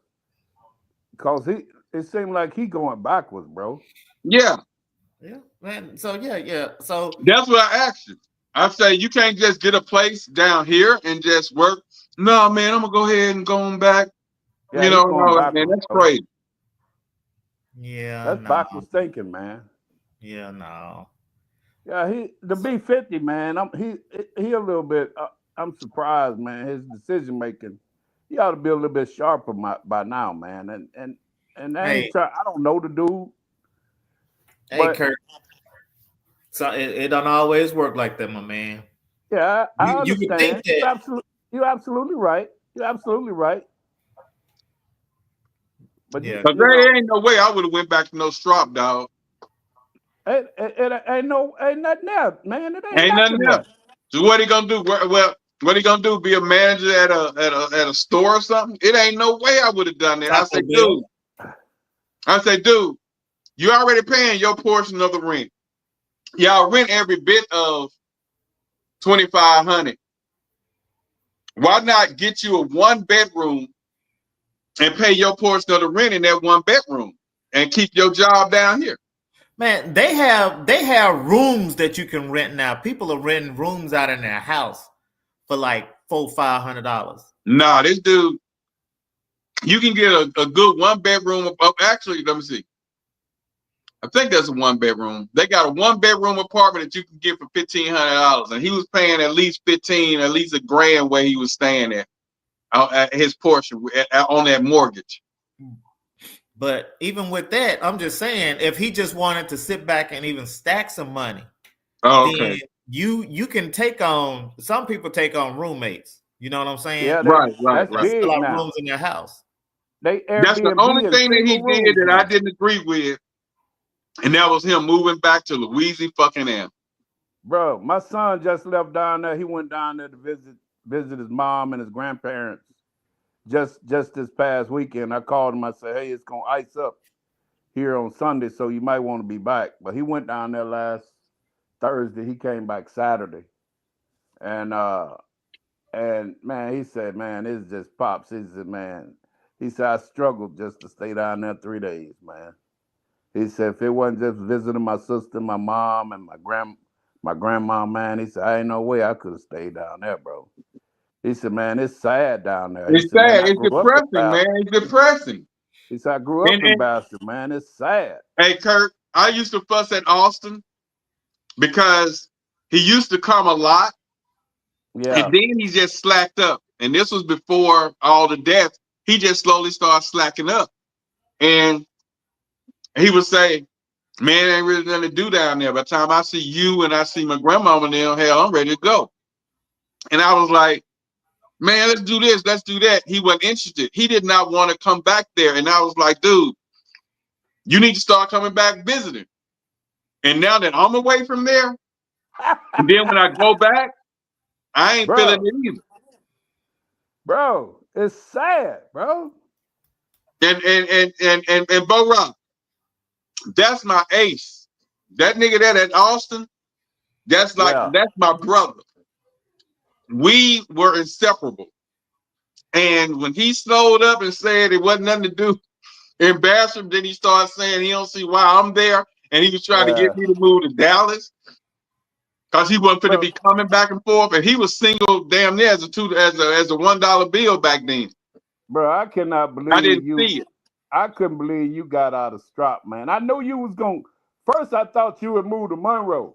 it seemed like he going backwards, bro. Yeah. Yeah, man. So yeah. So that's what I asked you. I say you can't just get a place down here and just work. No, man, I'm gonna go ahead and go on back. Yeah, you know, no, man, that's crazy. Yeah, that's backwards thinking, man. Yeah, no. Yeah, the B50, man. He a little bit. I'm surprised, man. His decision making, he ought to be a little bit sharper by now, man. And I ain't try. I don't know the dude. Hey, Kurt. So it don't always work like that, my man. Yeah, I You understand. would think that. You're absolutely right. You're absolutely right. But yeah, there ain't no way I would have went back to no strop, dog. It ain't nothing there, man. It ain't nothing there. So what he gonna do? Well, what he gonna do? Be a manager at a store or something? It ain't no way I would have done that. I say, dude, you already paying your portion of the rent. Y'all rent every bit of $2,500. Why not get you a 1-bedroom and pay your portion of the rent in that 1-bedroom and keep your job down here? Man, they have rooms that you can rent now. People are renting rooms out in their house for like $400-500. Nah, this dude, you can get a good 1-bedroom. Actually, let me see. I think that's a 1-bedroom. They got a 1-bedroom apartment that you can get for $1,500, and he was paying at least $1,000 where he was staying at his portion on that mortgage. But even with that, I'm just saying, if he just wanted to sit back and even stack some money, then you can take on. Some people take on roommates. You know what I'm saying? Yeah, right. Fill out rooms in their house. That's the only thing that he did that I didn't agree with, and that was him moving back to Louisiana. Bro, my son just left down there. He went down there to visit his mom and his grandparents just this past weekend. I called him. I said, hey, it's gonna ice up here on Sunday, so you might want to be back. But he went down there last Thursday. He came back Saturday, and man, he said, man, it's just pops. He said, man, he said I struggled just to stay down there 3 days, man. He said if it wasn't just visiting my sister, my mom, and my grandma, man, he said I ain't no way I could have stayed down there, bro. He said, man, it's sad down there. It's sad. It's depressing, man. It's depressing. He said, I grew up in Bastrop, man. It's sad. Hey, Kurt, I used to fuss at Austin because he used to come a lot. Yeah. And then he just slacked up. And this was before all the death. He just slowly started slacking up. And he would say, man, ain't really nothing to do down there. By the time I see you and I see my grandmama now, hell, I'm ready to go. And I was like, man, let's do this, let's do that. He wasn't interested. He did not want to come back there. And I was like, dude, you need to start coming back visiting. And now that I'm away from there, and then when I go back, I ain't feeling it either. Bro, it's sad, bro. And Bo Rock, that's my ace. That nigga that at Austin, that's my brother. We were inseparable. And when he slowed up and said it wasn't nothing to do in Bastrop, then he started saying he don't see why I'm there. And he was trying to get me to move to Dallas because he wasn't going to be coming back and forth. And he was single damn near as a $1 bill back then. Bro, I cannot believe I didn't see it. I couldn't believe you got out of Strop, man. I know you was going. First, I thought you would move to Monroe.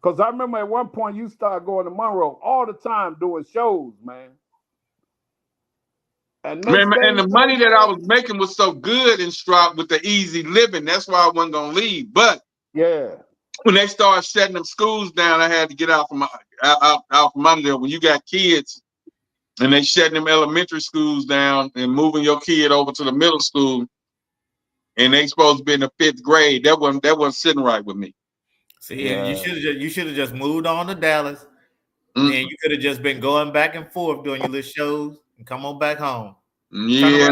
Because I remember at one point you started going to Monroe all the time doing shows, man. And next Man, thing and the you know, money that I was making was so good in Strop with the easy living. That's why I wasn't gonna leave. But yeah, when they started shutting them schools down, I had to get out from under there. When you got kids and they shutting them elementary schools down and moving your kid over to the middle school, and they supposed to be in the 5th grade, that wasn't sitting right with me. See, you should have just moved on to Dallas. Then you could have just been going back and forth doing your little shows and come on back home. Yeah,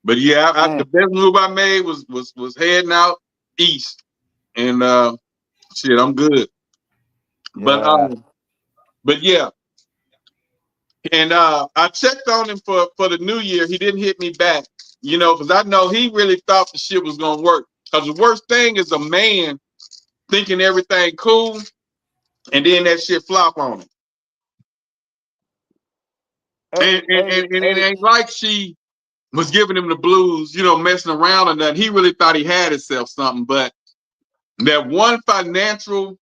but yeah, the best move I made was heading out east, and shit, I'm good. Yeah. But yeah, and I checked on him for the new year. He didn't hit me back, because I know he really thought the shit was gonna work. Because the worst thing is a man thinking everything cool, and then that shit flop on him. And it ain't like she was giving him the blues, messing around or nothing. He really thought he had himself something, but that one financial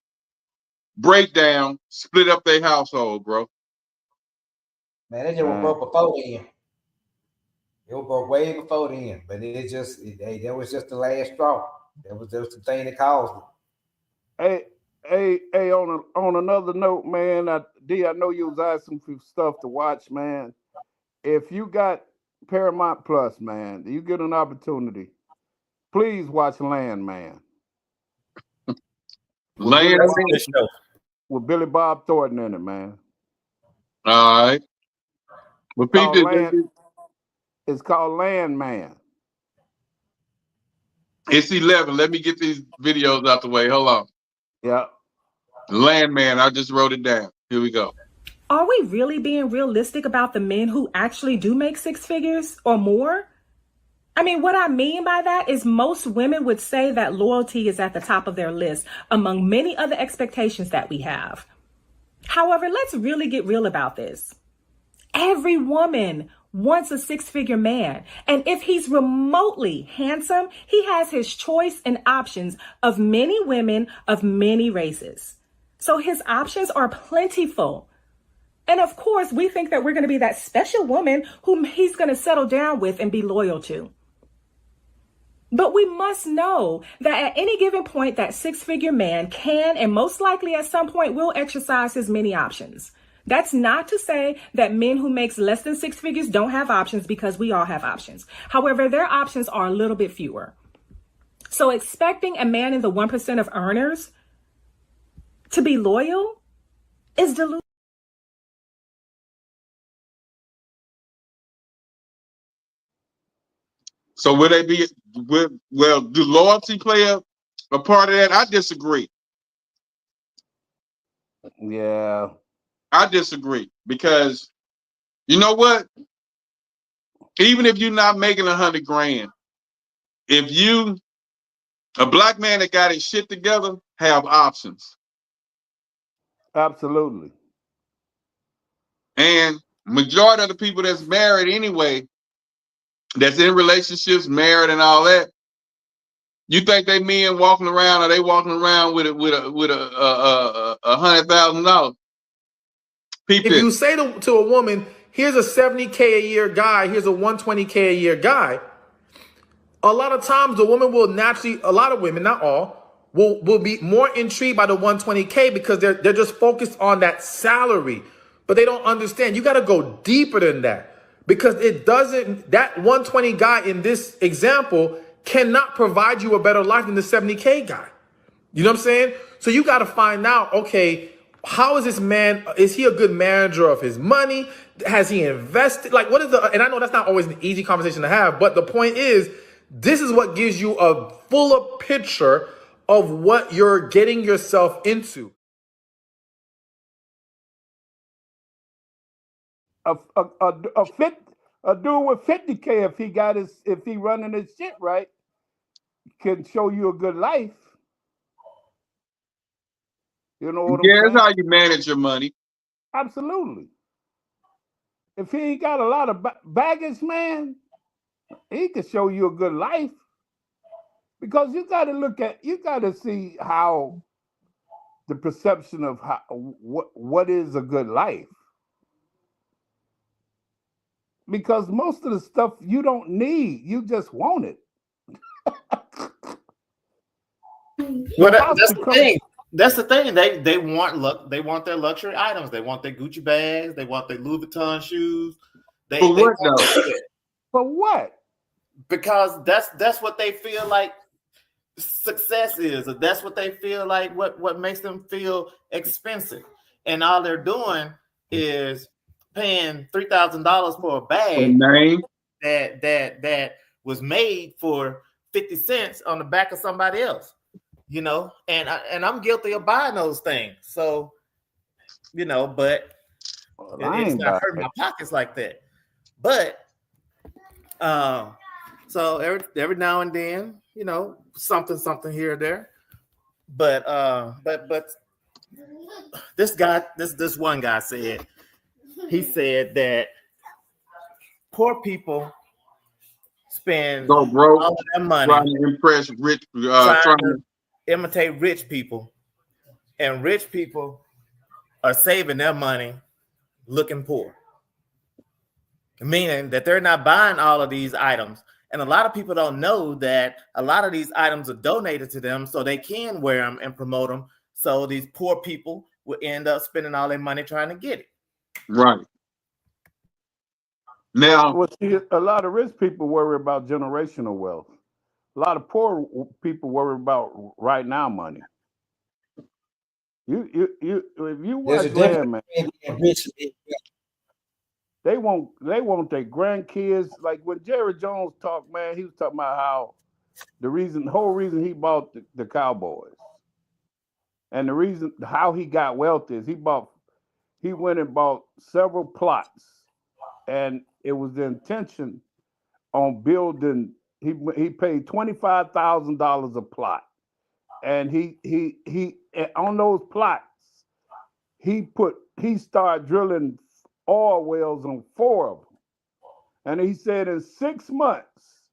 breakdown split up their household, bro. Man, they just were broke before then. It was broke way before then, but that was just the last straw. That was just the thing that caused it. Hey, on another note, man, I know you was asking for stuff to watch, man. If you got Paramount Plus, man, you get an opportunity, please watch Landman. With Billy Bob Thornton in it, man. All right. It's called Landman. It's 11. Let me get these videos out the way. Hold on. Yeah. Landman, I just wrote it down. Here we go. Are we really being realistic about the men who actually do make 6 figures or more? I mean, what I mean by that is most women would say that loyalty is at the top of their list among many other expectations that we have. However, let's really get real about this. Every woman wants a 6-figure man. And if he's remotely handsome, he has his choice and options of many women of many races. So his options are plentiful. And of course, we think that we're going to be that special woman whom he's going to settle down with and be loyal to. But we must know that at any given point, that 6-figure man can and most likely at some point will exercise his many options. That's not to say that men who makes less than 6 figures don't have options, because we all have options. However, their options are a little bit fewer. So expecting a man in the 1% of earners to be loyal is delusional. So will they be? Well, do loyalty play a part of that? I disagree. Yeah, I disagree, because you know what? Even if you're not making $100 grand, if you a black man that got his shit together, have options. Absolutely. And majority of the people that's married anyway, that's in relationships, married and all that, you think they men walking around, are they walking around with a $100,000? If you say to a woman, here's a $70K a year guy, here's a $120K a year guy, a lot of times the woman will naturally, a lot of women, not all, will be more intrigued by the 120K because they're just focused on that salary. But they don't understand. You got to go deeper than that, because that 120 guy in this example cannot provide you a better life than the 70K guy. You know what I'm saying? So you got to find out, okay, how is this man, is he a good manager of his money? Has he invested? Like, what is and I know that's not always an easy conversation to have, but the point is, this is what gives you a fuller picture of what you're getting yourself into. A dude with 50K, if he running his shit right, can show you a good life. You know what I'm saying? That's how you manage your money. Absolutely. If he ain't got a lot of baggage, man, he can show you a good life. Because you got to see how the perception of what is a good life. Because most of the stuff you don't need, you just want it. Well, that's the thing. That's the thing. They want their luxury items. They want their Gucci bags. They want their Louis Vuitton shoes. They what want though? it. For what? Because that's what they feel like success is. Or that's what they feel like. What makes them feel expensive. And all they're doing is paying $3,000 for a bag that was made for 50 cents on the back of somebody else. You know, and I'm guilty of buying those things. So, you know, but it's not hurting my pockets like that. But so every now and then, you know, something here or there. But this one guy said, he said that poor people spend Go broke, all of their money trying to impress rich, trying to imitate rich people, and rich people are saving their money looking poor, meaning that they're not buying all of these items. And a lot of people don't know that a lot of these items are donated to them so they can wear them and promote them. So these poor people will end up spending all their money trying to get it. Right. Now, well, see, a lot of rich people worry about generational wealth. A lot of poor people worry about right now money. If you watch Land Man, they want their grandkids. Like when Jerry Jones talked, man, he was talking about how the whole reason he bought the Cowboys, and the reason how he got wealth is he went and bought several plots, and it was the intention on building. He paid $25,000 a plot, and he on those plots he started drilling oil wells on 4 of them, and he said in 6 months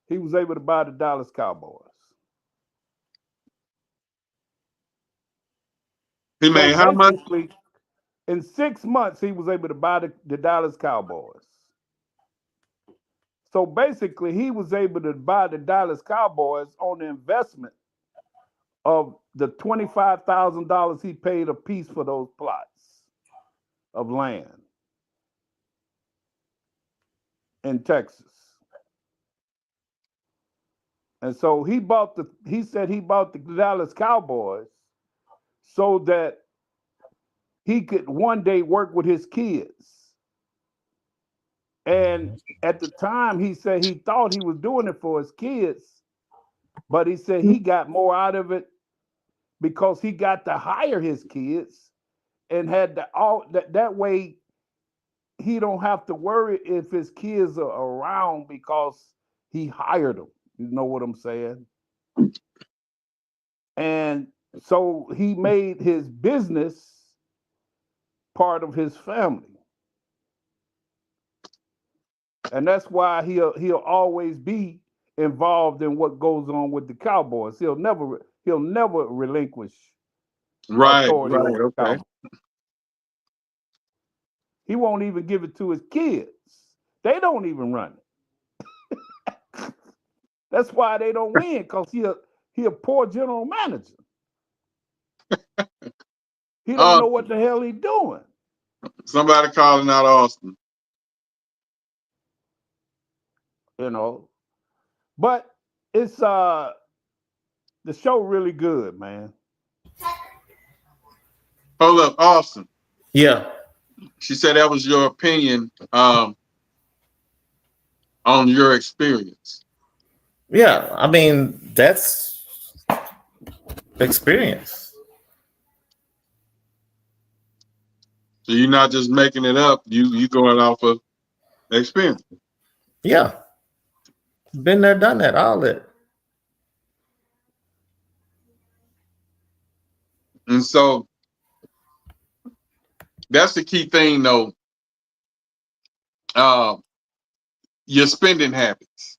he was able to buy the Dallas Cowboys. He made how much? In 6 months, he was able to buy the Dallas Cowboys. So basically, he was able to buy the Dallas Cowboys on the investment of the $25,000 he paid a piece for those plots of land in Texas. And so he said he bought the Dallas Cowboys so that he could one day work with his kids. And at the time, he said he thought he was doing it for his kids, but he said he got more out of it because he got to hire his kids and had that way he don't have to worry if his kids are around because he hired them. You know what I'm saying? And so he made his business part of his family. And that's why he'll always be involved in what goes on with the Cowboys. He'll never relinquish authority over the Cowboys. He won't even give it to his kids. They don't even run it. That's why they don't win, because he a poor general manager. He don't know what the hell he's doing. Somebody calling out Austin. You know. But it's the show really good, man. Hold up, Austin. Yeah. She said that was your opinion on your experience. Yeah, I mean, that's experience. So you're not just making it up, you going off of experience. Yeah. Been there, done that, all that. And so that's the key thing, though. Your spending habits.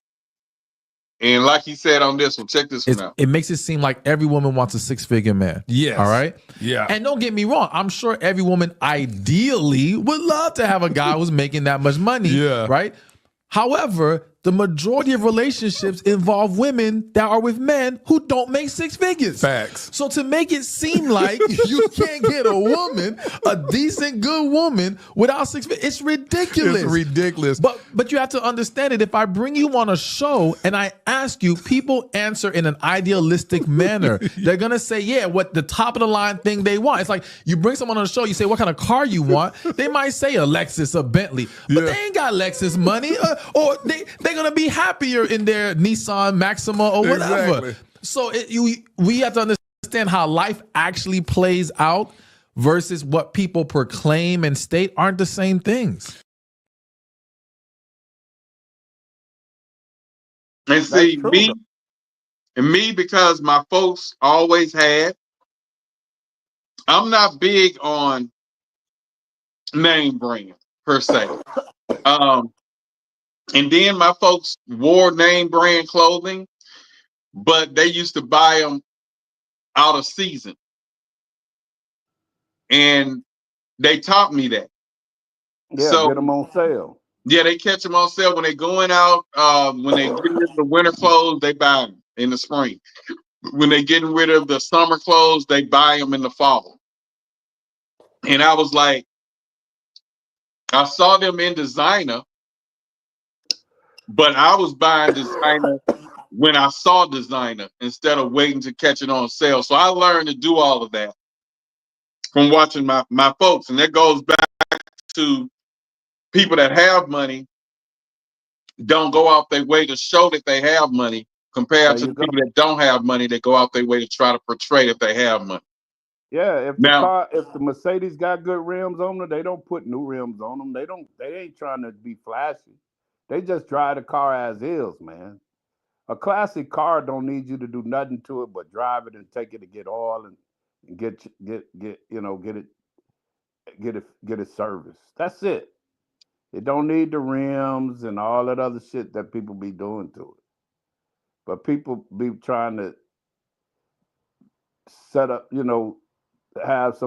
And like he said on this one, check this one out. It makes it seem like every woman wants a six-figure man. Yes. All right? Yeah. And don't get me wrong, I'm sure every woman ideally would love to have a guy who's making that much money. Yeah. Right? However, the majority of relationships involve women that are with men who don't make six figures. Facts. So to make it seem like you can't get a woman, a decent, good woman, without six figures, it's ridiculous. It's ridiculous. But you have to understand it. If I bring you on a show and I ask you, people answer in an idealistic manner. They're going to say, yeah, what the top of the line thing they want. It's like you bring someone on the show, you say, what kind of car you want? They might say a Lexus, a Bentley, but they ain't got Lexus money, or they're going to be happier in their Nissan Maxima or whatever. Exactly. So we have to understand how life actually plays out versus what people proclaim and state aren't the same things. And see, me, because my folks always had, I'm not big on name brand per se. And then my folks wore name brand clothing, but they used to buy them out of season. And they taught me that. Yeah, So get them on sale. Yeah, they catch them on sale when they're going out. When they get rid of the winter clothes, they buy them in the spring. When they're getting rid of the summer clothes, they buy them in the fall. And I was like, I saw them in designer, but I was buying designer when I saw designer instead of waiting to catch it on sale. So I learned to do all of that from watching my folks. And that goes back to people that have money don't go out their way to show that they have money compared to the people that don't have money that go out their way to try to portray that they have money. Yeah, if the Mercedes got good rims on them, they don't put new rims on them. They ain't trying to be flashy. They just drive the car as is, man. A classic car don't need you to do nothing to it but drive it and take it to get oil and get it serviced. That's it. It don't need the rims and all that other shit that people be doing to it. But people be trying to set up, have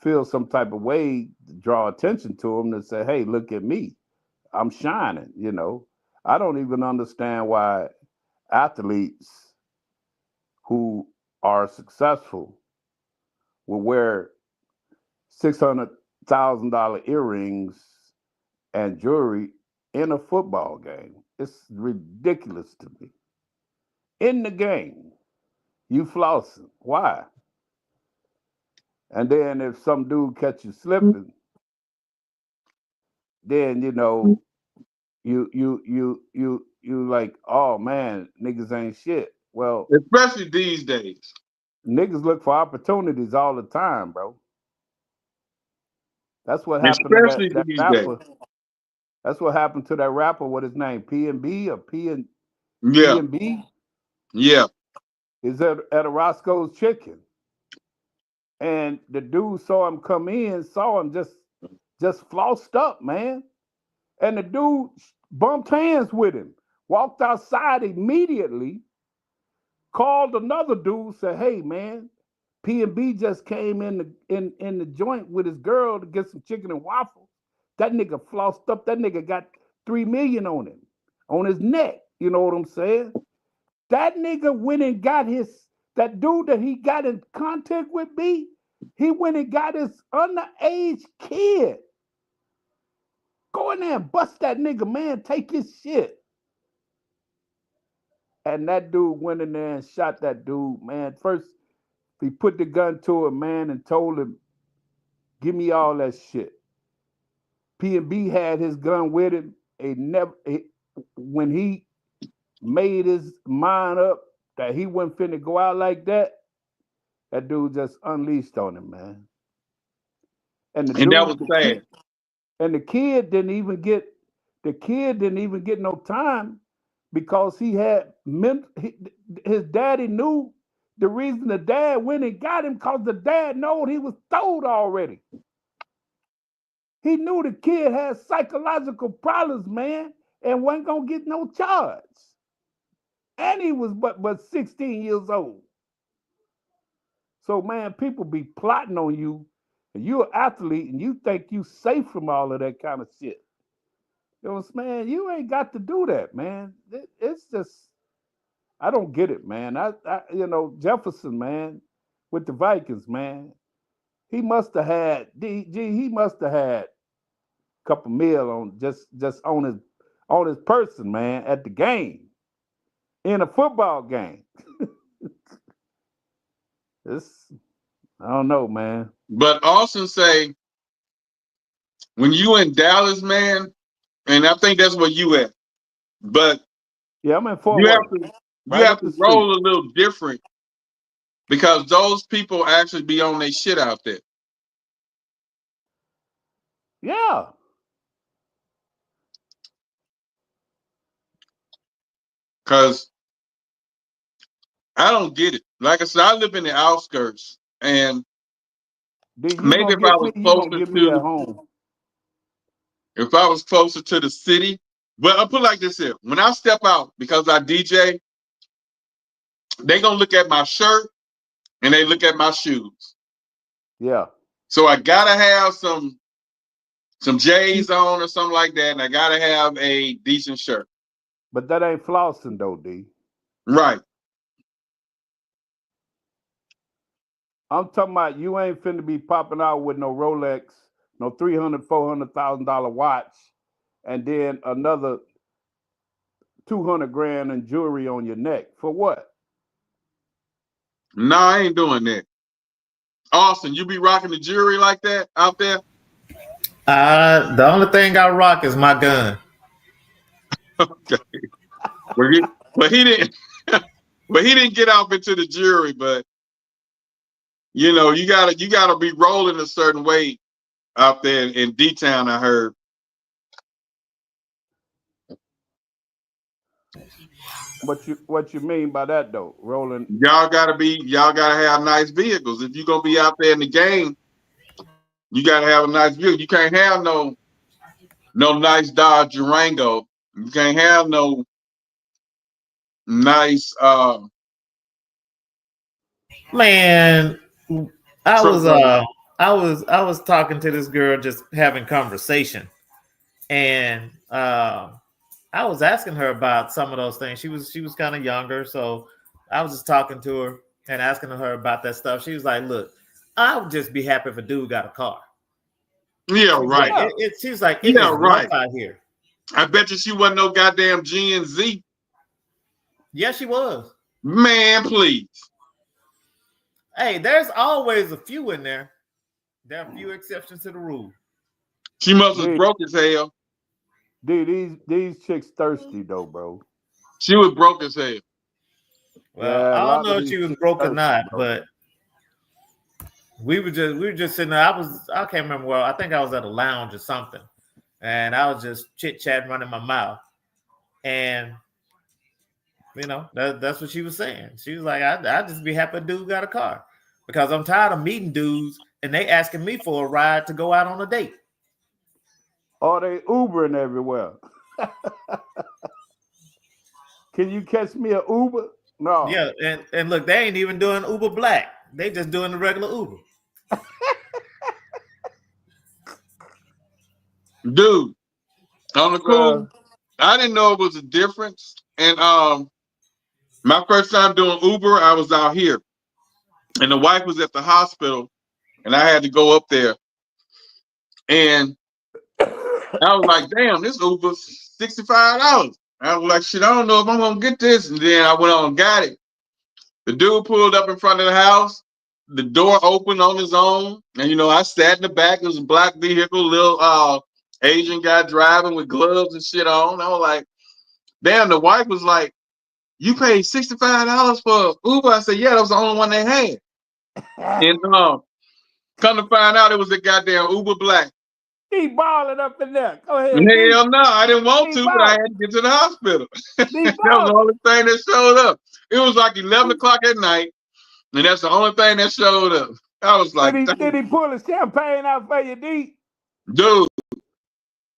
feel some type of way to draw attention to them to say, hey, look at me. I'm shining, I don't even understand why athletes who are successful will wear $600,000 earrings and jewelry in a football game. It's ridiculous to me. In the game, you flossing. Why? And then if some dude catch you slipping, then you like, oh man, niggas ain't shit. Well, especially these days. Niggas look for opportunities all the time, bro. That's what happened especially to that these rapper. days. That's what happened to that rapper. What his name? P&B or P&B? Yeah. Is at a Roscoe's Chicken. And the dude saw him come in, saw him just flossed up, man. And the dude bumped hands with him, walked outside immediately, called another dude, said, hey, man, P&B just came in the joint with his girl to get some chicken and waffles. That nigga flossed up. That nigga got $3 million on him, on his neck. You know what I'm saying? That nigga went and got that dude that he got in contact with, he went and got his underage kid. Go in there and bust that nigga, man. Take his shit. And that dude went in there and shot that dude, man. First, he put the gun to him, man, and told him, give me all that shit. P&B had his gun with him. When he made his mind up that he wasn't finna go out like that, that dude just unleashed on him, man. And that was sad. And the kid didn't even get no time because his daddy knew the reason the dad went and got him because the dad knowed he was told already. He knew the kid had psychological problems, man, and wasn't gonna get no charge. And he was but 16 years old. So man, people be plotting on you, and you're an athlete, and you think you safe from all of that kind of shit. You know, man, you ain't got to do that, man. It's just I don't get it, man. Jefferson, man, with the Vikings, man, he must have had he must have had a couple mil on just on his person, man, at the game in a football game. I don't know, man. But Austin say when you in Dallas, man, and I think that's where you at. But yeah, I'm in Fort you have Worth. to Right up the street. roll a little different because those people actually be on their shit out there. Yeah. Cause I don't get it. Like I said, I live in the outskirts, and maybe if I was closer to, at home. if I was closer to the city, but I'll put it like this here: when I step out, because I DJ, they gonna look at my shirt and they look at my shoes. Yeah. So I gotta have some J's on or something like that, and I gotta have a decent shirt. But that ain't flossing though, D. Right. I'm talking about you ain't finna be popping out with no Rolex, no $300,000, $400,000 watch, and then another 200 grand in jewelry on your neck. For what? No, I ain't doing that. Austin, you be rocking the jewelry like that out there? The only thing I rock is my gun. Okay. But he didn't. But he didn't get off into the jewelry. But you know, you gotta be rolling a certain way out there in D-Town. I heard. What you mean by that though? Rolling. Y'all gotta have nice vehicles. If you're gonna be out there in the game, you gotta have a nice vehicle. You can't have no nice Dodge Durango. You can't have no nice Man, I truck. was talking to this girl, just having conversation, and I was asking her about some of those things. She was kind of younger, so I was just talking to her and asking her about that stuff. She was like, "Look, I would just be happy if a dude got a car." Yeah, right. Like, she was like, "It is rough out here." I bet you she wasn't no goddamn Gen Z. Yeah, she was. Man, please. Hey, there's always a few in there. There are a few exceptions to the rule. She must have broke as hell. Dude, these chicks thirsty though, bro. She was broke as hell. Well, Yeah, I don't know if she was broke or not, but we were just sitting there. I can't remember where. I think I was at a lounge or something, and I was just chit chatting, running my mouth, and you know that's what she was saying. She was like, "I'd just be happy a dude got a car, because I'm tired of meeting dudes and they asking me for a ride to go out on a date." Or they Ubering everywhere. Can you catch me an Uber? No. Yeah, and look, they ain't even doing Uber Black. They just doing the regular Uber. Dude, on the cool, I didn't know it was a difference. And my first time doing Uber, I was out here. And the wife was at the hospital, and I had to go up there. And I was like, damn, this Uber's $65. I was like, shit, I don't know if I'm gonna get this. And then I went on and got it. The dude pulled up in front of the house. The door opened on his own. And you know, I sat in the back. It was a black vehicle, little Asian guy driving with gloves and shit on. I was like, damn, the wife was like, you paid $65 for Uber? I said, yeah, that was the only one they had. And come to find out it was a goddamn Uber Black. He balling up in there. Go ahead. Hell no, I didn't want to, but I had to get to the hospital. That was the only thing that showed up. It was like 11 o'clock at night, and that's the only thing that showed up. I was like, did he pull his champagne out for you, D? Dude,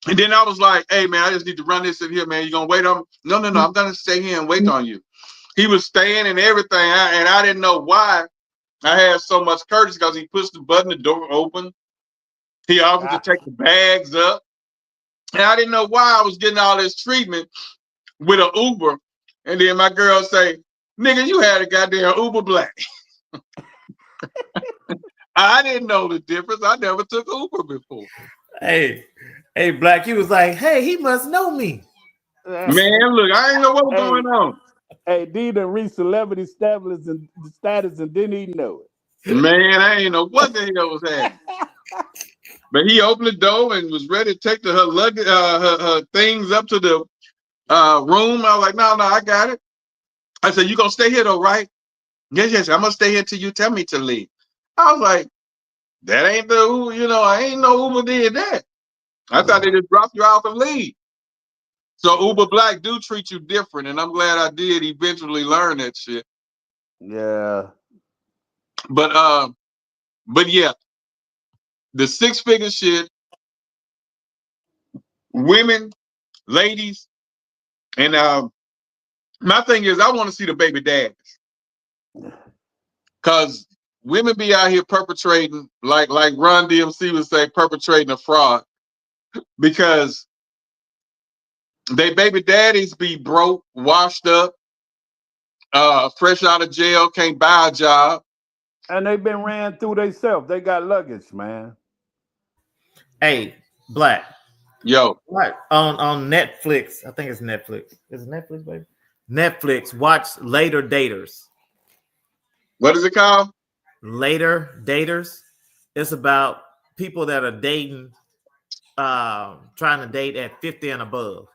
And then I was like, hey, man, I just need to run this in here, man. You going to wait on me? No, I'm going to stay here and wait on you. He was staying and everything. And I didn't know why I had so much courtesy because he pushed the button, the door open. He offered to take the bags up. And I didn't know why I was getting all this treatment with an Uber. And then my girl say, nigga, you had a goddamn Uber Black. I didn't know the difference. I never took Uber before. Hey, Black, he was like, hey, he must know me. Man, look, I ain't know what was going on. Hey, D done reached celebrity status and didn't even know it. Man, I ain't know what the hell was happening. But he opened the door and was ready to take her luggage, her things up to the room. I was like, no, I got it. I said, you gonna stay here though, right? Yes, I'm gonna stay here till you tell me to leave. I was like, that ain't I ain't know Uber did that. I thought they just dropped you off and leave. So Uber Black do treat you different, and I'm glad I did eventually learn that shit. Yeah. But yeah, the 6-figure shit, women, ladies, and my thing is I want to see the baby daddies. Cause women be out here perpetrating, like Run DMC would say, perpetrating a fraud. Because they baby daddies be broke, washed up, fresh out of jail, can't buy a job. And they've been ran through themselves. They got luggage, man. Hey, Black. Yo. Right. On Netflix. I think it's Netflix. Is it Netflix, baby? Netflix. Watch Later Daters. What is it called? Later Daters. It's about people that are dating, trying to date at 50 and above.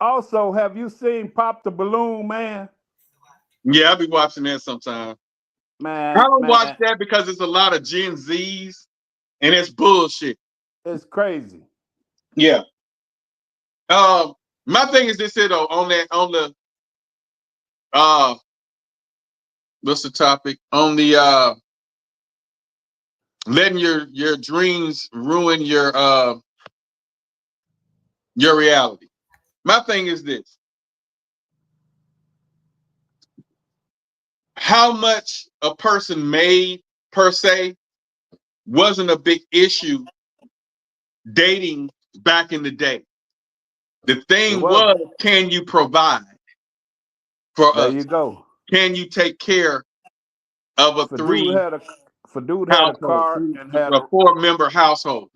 Also, have you seen Pop the Balloon, man? Yeah, I'll be watching that sometime. Man, I don't watch that because it's a lot of Gen Zs and it's bullshit. It's crazy. Yeah. My thing is this here though, on the what's the topic? On the letting your dreams ruin your reality. My thing is this. How much a person made per se wasn't a big issue dating back in the day. The thing was, can you provide for us? There you go. Can you take care of a Dude had a car and had a 4-member household?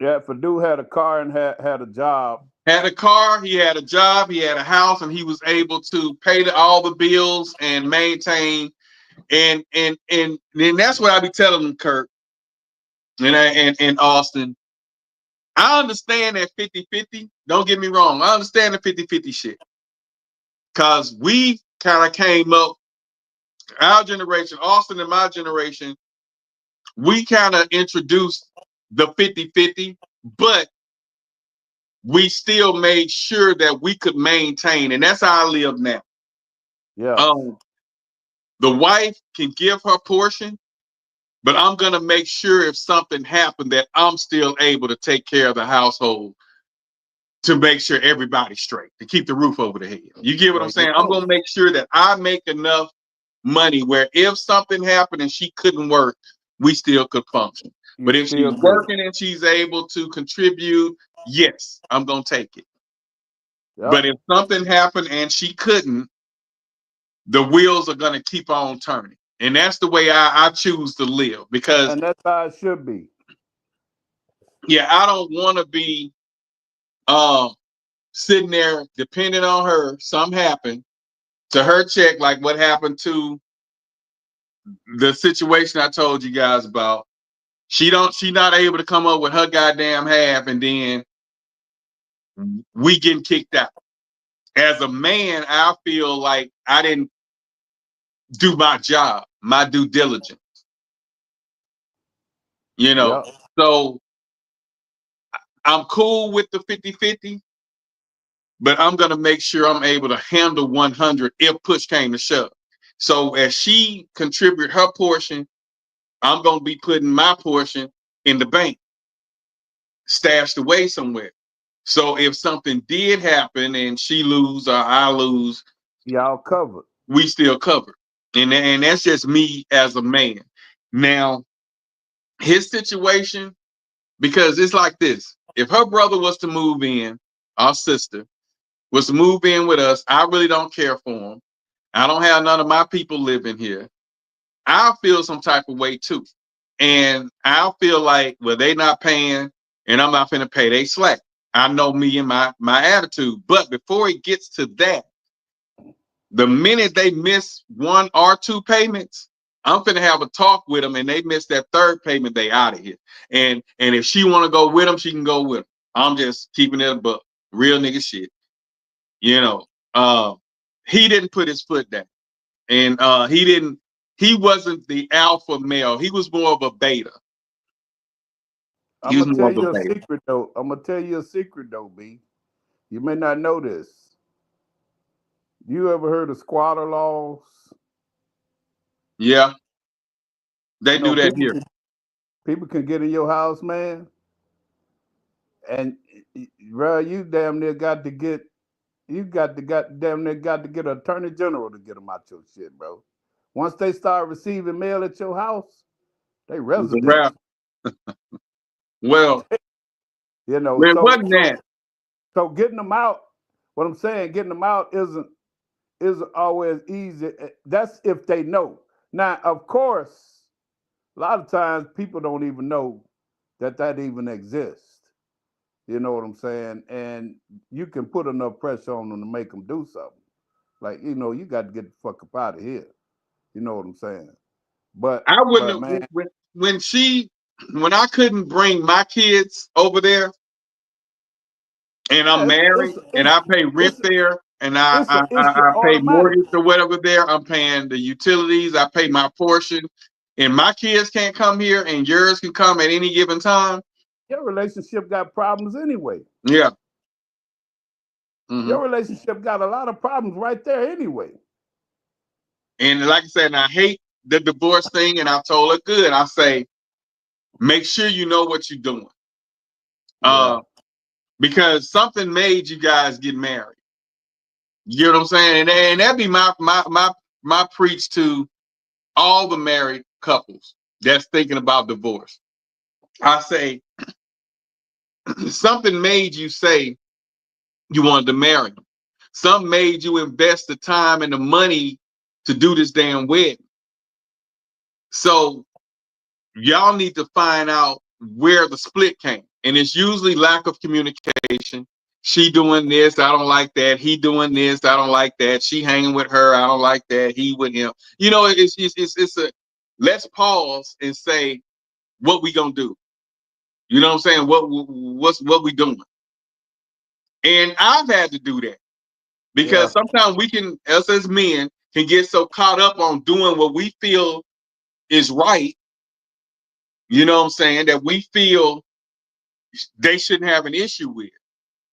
Yeah, dude had a car and had a job. Had a car, he had a job, he had a house, and he was able to pay all the bills and maintain. And that's what I be telling them, Kirk, and Austin. I understand that 50-50. Don't get me wrong. I understand the 50-50 shit. Because we kind of came up, our generation, Austin and my generation, we kind of introduced the 50-50, but we still made sure that we could maintain. And that's how I live now. Yeah. The wife can give her portion, but I'm going to make sure if something happened that I'm still able to take care of the household to make sure everybody's straight, to keep the roof over the head. You get what I'm saying? I'm going to make sure that I make enough money where if something happened and she couldn't work, we still could function. But if she's working and she's able to contribute, yes, I'm going to take it. Yep. But if something happened and she couldn't, the wheels are going to keep on turning. And that's the way I choose to live, because and that's how it should be. Yeah, I don't want to be sitting there depending on her. Something happened to her check, like what happened to the situation I told you guys about. She not able to come up with her goddamn half, and then we getting kicked out. As a man, I feel like I didn't do my job, my due diligence. So I'm cool with the 50-50, but I'm going to make sure I'm able to handle 100 if push came to shove. So as she contribute her portion, I'm going to be putting my portion in the bank. stashed away somewhere. So if something did happen and she lose or I lose, y'all covered. We still covered. And that's just me as a man. Now, his situation, because it's like this. If her brother was to move in, our sister was to move in with us, I really don't care for him. I don't have none of my people living here. I'll feel some type of way too. And I'll feel like, well, they not paying and I'm not finna pay. They slack. I know me and my attitude. But before it gets to that, the minute they miss 1 or 2 payments, I'm finna have a talk with them, and they miss that 3rd payment, they out of here. And if she want to go with them, she can go with them. I'm just keeping it a buck, real nigga shit. You know, he didn't put his foot down, and he wasn't the alpha male. He was more of a beta. I'm gonna tell you a secret though. B. You may not know this. You ever heard of squatter laws? Yeah, they do that here. People can get in your house, man, and bro, you damn near got to get. You got to damn near got to get an attorney general to get them out your shit, bro. Once they start receiving mail at your house, they residents. Well, you know, so getting them out. What I'm saying, getting them out isn't always easy. That's if they know. Now, of course, a lot of times people don't even know that even exists. You know what I'm saying? And you can put enough pressure on them to make them do something. Like, you know, you got to get the fuck up out of here. You know what I'm saying? But I wouldn't but, man, when I couldn't bring my kids over there, and I'm married, and I pay rent there, and I pay mortgage or whatever there. I'm paying the utilities. I pay my portion, and my kids can't come here, and yours can come at any given time. Your relationship got problems anyway. Yeah. Your relationship got a lot of problems right there anyway. And like I said, I hate the divorce thing, and I told her good. I say, make sure you know what you're doing. Because something made you guys get married. You know what I'm saying? And that'd be my preach to all the married couples that's thinking about divorce. I say, something made you say you wanted to marry him. Something made you invest the time and the money to do this damn wedding. So y'all need to find out where the split came. And it's usually lack of communication. She doing this, I don't like that. He doing this, I don't like that. She hanging with her, I don't like that. He with him. You know, it's a let's pause and say, what we gonna do? You know what I'm saying? What we doing? And I've had to do that because sometimes we can, us as men, can get so caught up on doing what we feel is right. You know what I'm saying? That we feel they shouldn't have an issue with.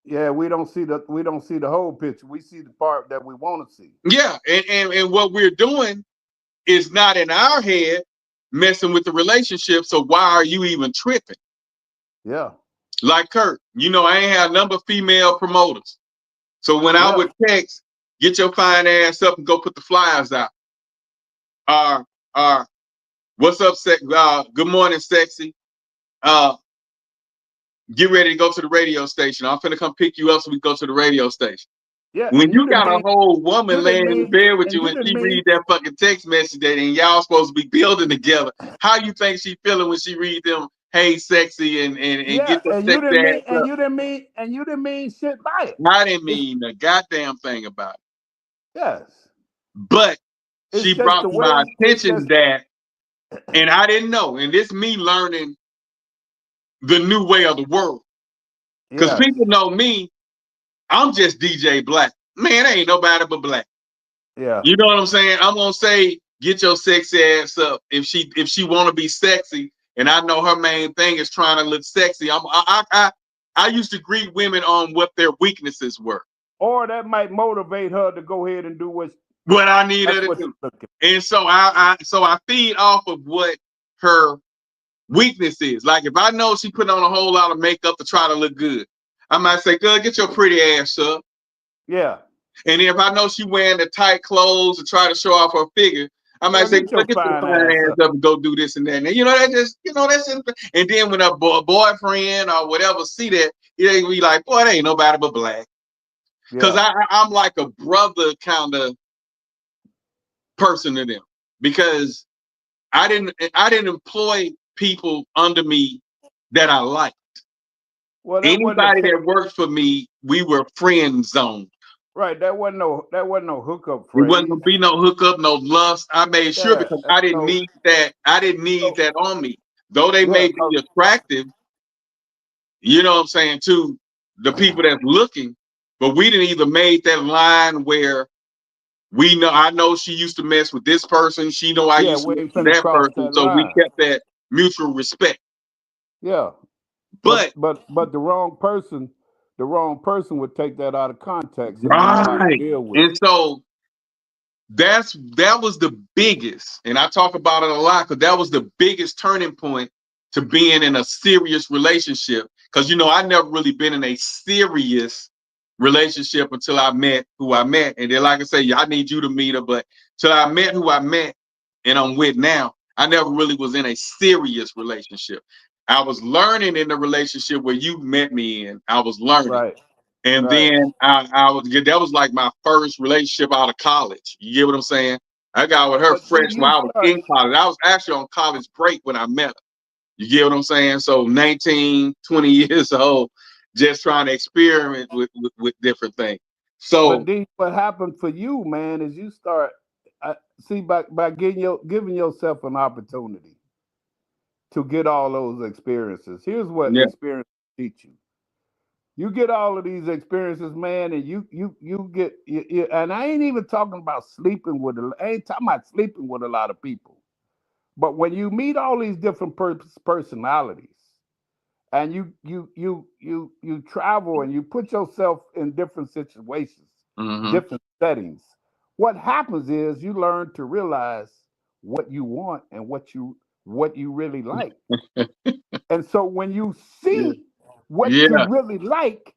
Yeah, we don't see the whole picture. We see the part that we want to see. Yeah, and what we're doing is not in our head messing with the relationship. So why are you even tripping? Yeah. Like Kurt, you know, I ain't had a number of female promoters. So when I would text, get your fine ass up and go put the flyers out. What's up, good morning, sexy. Get ready to go to the radio station. I'm finna come pick you up so we go to the radio station. Yeah, when you got a whole woman laying in the bed with you and she read that fucking text message that and y'all supposed to be building together, how you think she feeling when she read them, hey, sexy and get the sex ass up? And you didn't mean shit by it. I didn't mean a goddamn thing about it. Yes. But she brought to my attention that, and I didn't know. And this me learning the new way of the world. Because people know me, I'm just DJ Black. Man, ain't nobody but Black. Yeah. You know what I'm saying? I'm gonna say, get your sexy ass up. If she wanna be sexy, and I know her main thing is trying to look sexy. I used to greet women on what their weaknesses were. Or that might motivate her to go ahead and do what I need her to do. And so I feed off of what her weakness is. Like if I know she put on a whole lot of makeup to try to look good, I might say, "Girl, get your pretty ass up." Yeah. And if I know she wearing the tight clothes to try to show off her figure, I might say, get your "Get your fine fine ass ass up." up and go do this and that." And that just, that's it. And then when a boyfriend or whatever see that, they be like, "Boy, they ain't nobody but black." Because I'm like a brother kind of person to them, because I didn't employ people under me that I liked. Well, Anybody that worked for me, we were friend zoned. Right. That wasn't no hookup It wasn't phrase. gonna be no hookup, no lust. I made sure, Yeah, because I didn't need that. I didn't need that on me. Though they may be attractive, you know what I'm saying, to the people that's looking, but we didn't even made that line where I know she used to mess with this person. She know I used to we mess ain't with finna that cross person. that So we line. kept that mutual respect. Yeah. But the wrong person would take that out of context and know how to right. deal with And it. so that was the biggest, and I talk about it a lot, because that was the biggest turning point to being in a serious relationship. Because I never really been in a serious relationship until I met who I met. And then, like I say, I need you to meet her, but till I met who I met and I'm with now, I never really was in a serious relationship. I was learning in the relationship where you met me in. I was learning. Right. And Right. then that was like my first relationship out of college. You get what I'm saying? I got with her fresh when I was in college. I was actually on college break when I met her. You get what I'm saying? So 19, 20 years old, just trying to experiment with different things. But So then what happened for you, man, is you start by giving yourself an opportunity to get all those experiences. Here's what experience teach you. You get all of these experiences, man, and you get and I ain't even talking about sleeping with I ain't talking about sleeping with a lot of people. But when you meet all these different personalities, and you travel and you put yourself in different situations, different settings, what happens is you learn to realize what you want and what you really like. And so when you see what you really like,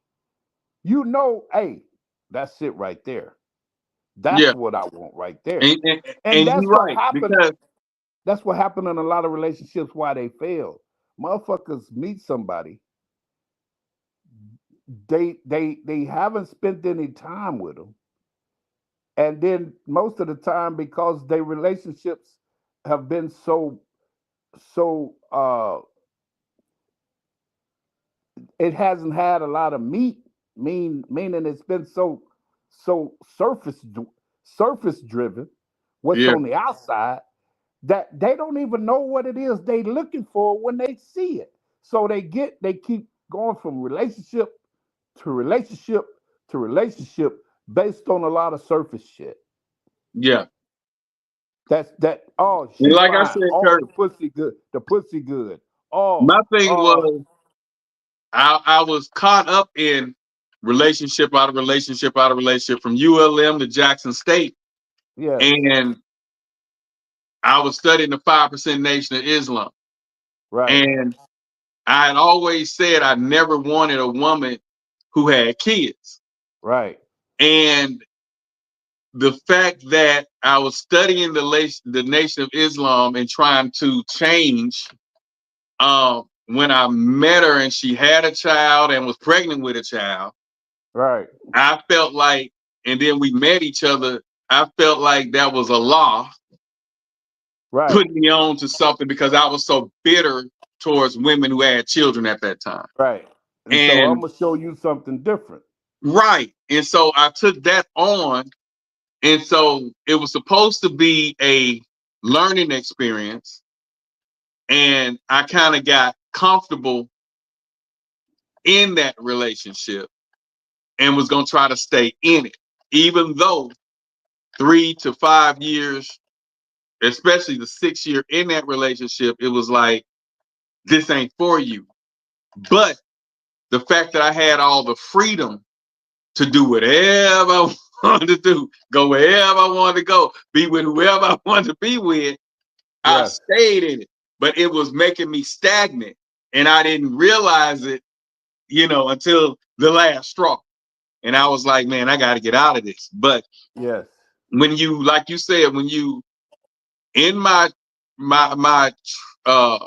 hey, that's it right there. That's what I want right there. And that's you're what right, happened. because That's what happened in a lot of relationships, why they fail. Motherfuckers meet somebody, they haven't spent any time with them, and then most of the time, because their relationships have been so it hasn't had a lot of meat, meaning it's been so surface driven, what's on the outside, that they don't even know what it is they looking for when they see it. So they keep going from relationship to relationship to relationship based on a lot of surface shit. Yeah. Oh, And she like I fine. said, Oh, Kurt, the pussy good. The pussy good. Oh, my thing was I was caught up in relationship out of relationship out of relationship from ULM to Jackson State. Yeah. And I was studying the 5% Nation of Islam. Right. And I had always said I never wanted a woman who had kids. Right. And the fact that I was studying the Nation of Islam and trying to change, when I met her and she had a child and was pregnant with a child, right, I felt like, and then we met each other, I felt like that was a law, putting me on to something, because I was so bitter towards women who had children at that time. Right. And so I'm gonna show you something different. Right. And so I took that on. And so it was supposed to be a learning experience. And I kind of got comfortable in that relationship and was going to try to stay in it, even though 3 to 5 years, especially the 6th year in that relationship, it was like, this ain't for you. But the fact that I had all the freedom to do whatever I wanted to do, go wherever I wanted to go, be with whoever I wanted to be with, I stayed in it. but it was making me stagnant, and I didn't realize it, until the last straw. And I was like, man, I got to get out of this. But yes, when you, like you said, when you in my uh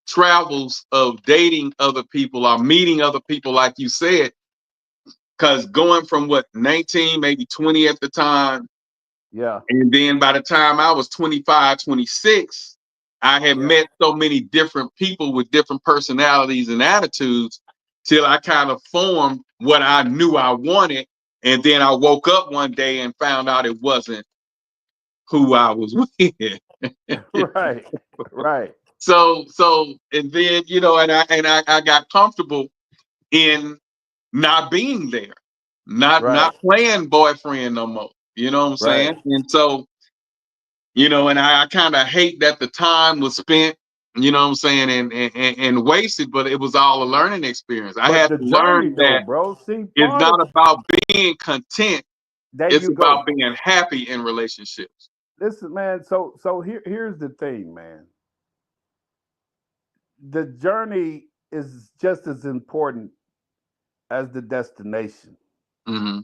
travels of dating other people or meeting other people, like you said, because going from 19, maybe 20 at the time, yeah, and then by the time I was 25, 26, I had met so many different people with different personalities and attitudes till I kind of formed what I knew I wanted. And then I woke up one day and found out it wasn't who I was with. right, right. So, and then, I got comfortable in not being there, not playing boyfriend no more. You know what I'm Right. saying? And so, and I kind of hate that the time was spent, you know what I'm saying, and wasted, but it was all a learning experience. I But had the to journey, learn though, that bro. See, it's part not of about being content, there it's you go. about being happy in relationships. Listen, man. So here's the thing, man. The journey is just as important as the destination. Mm-hmm.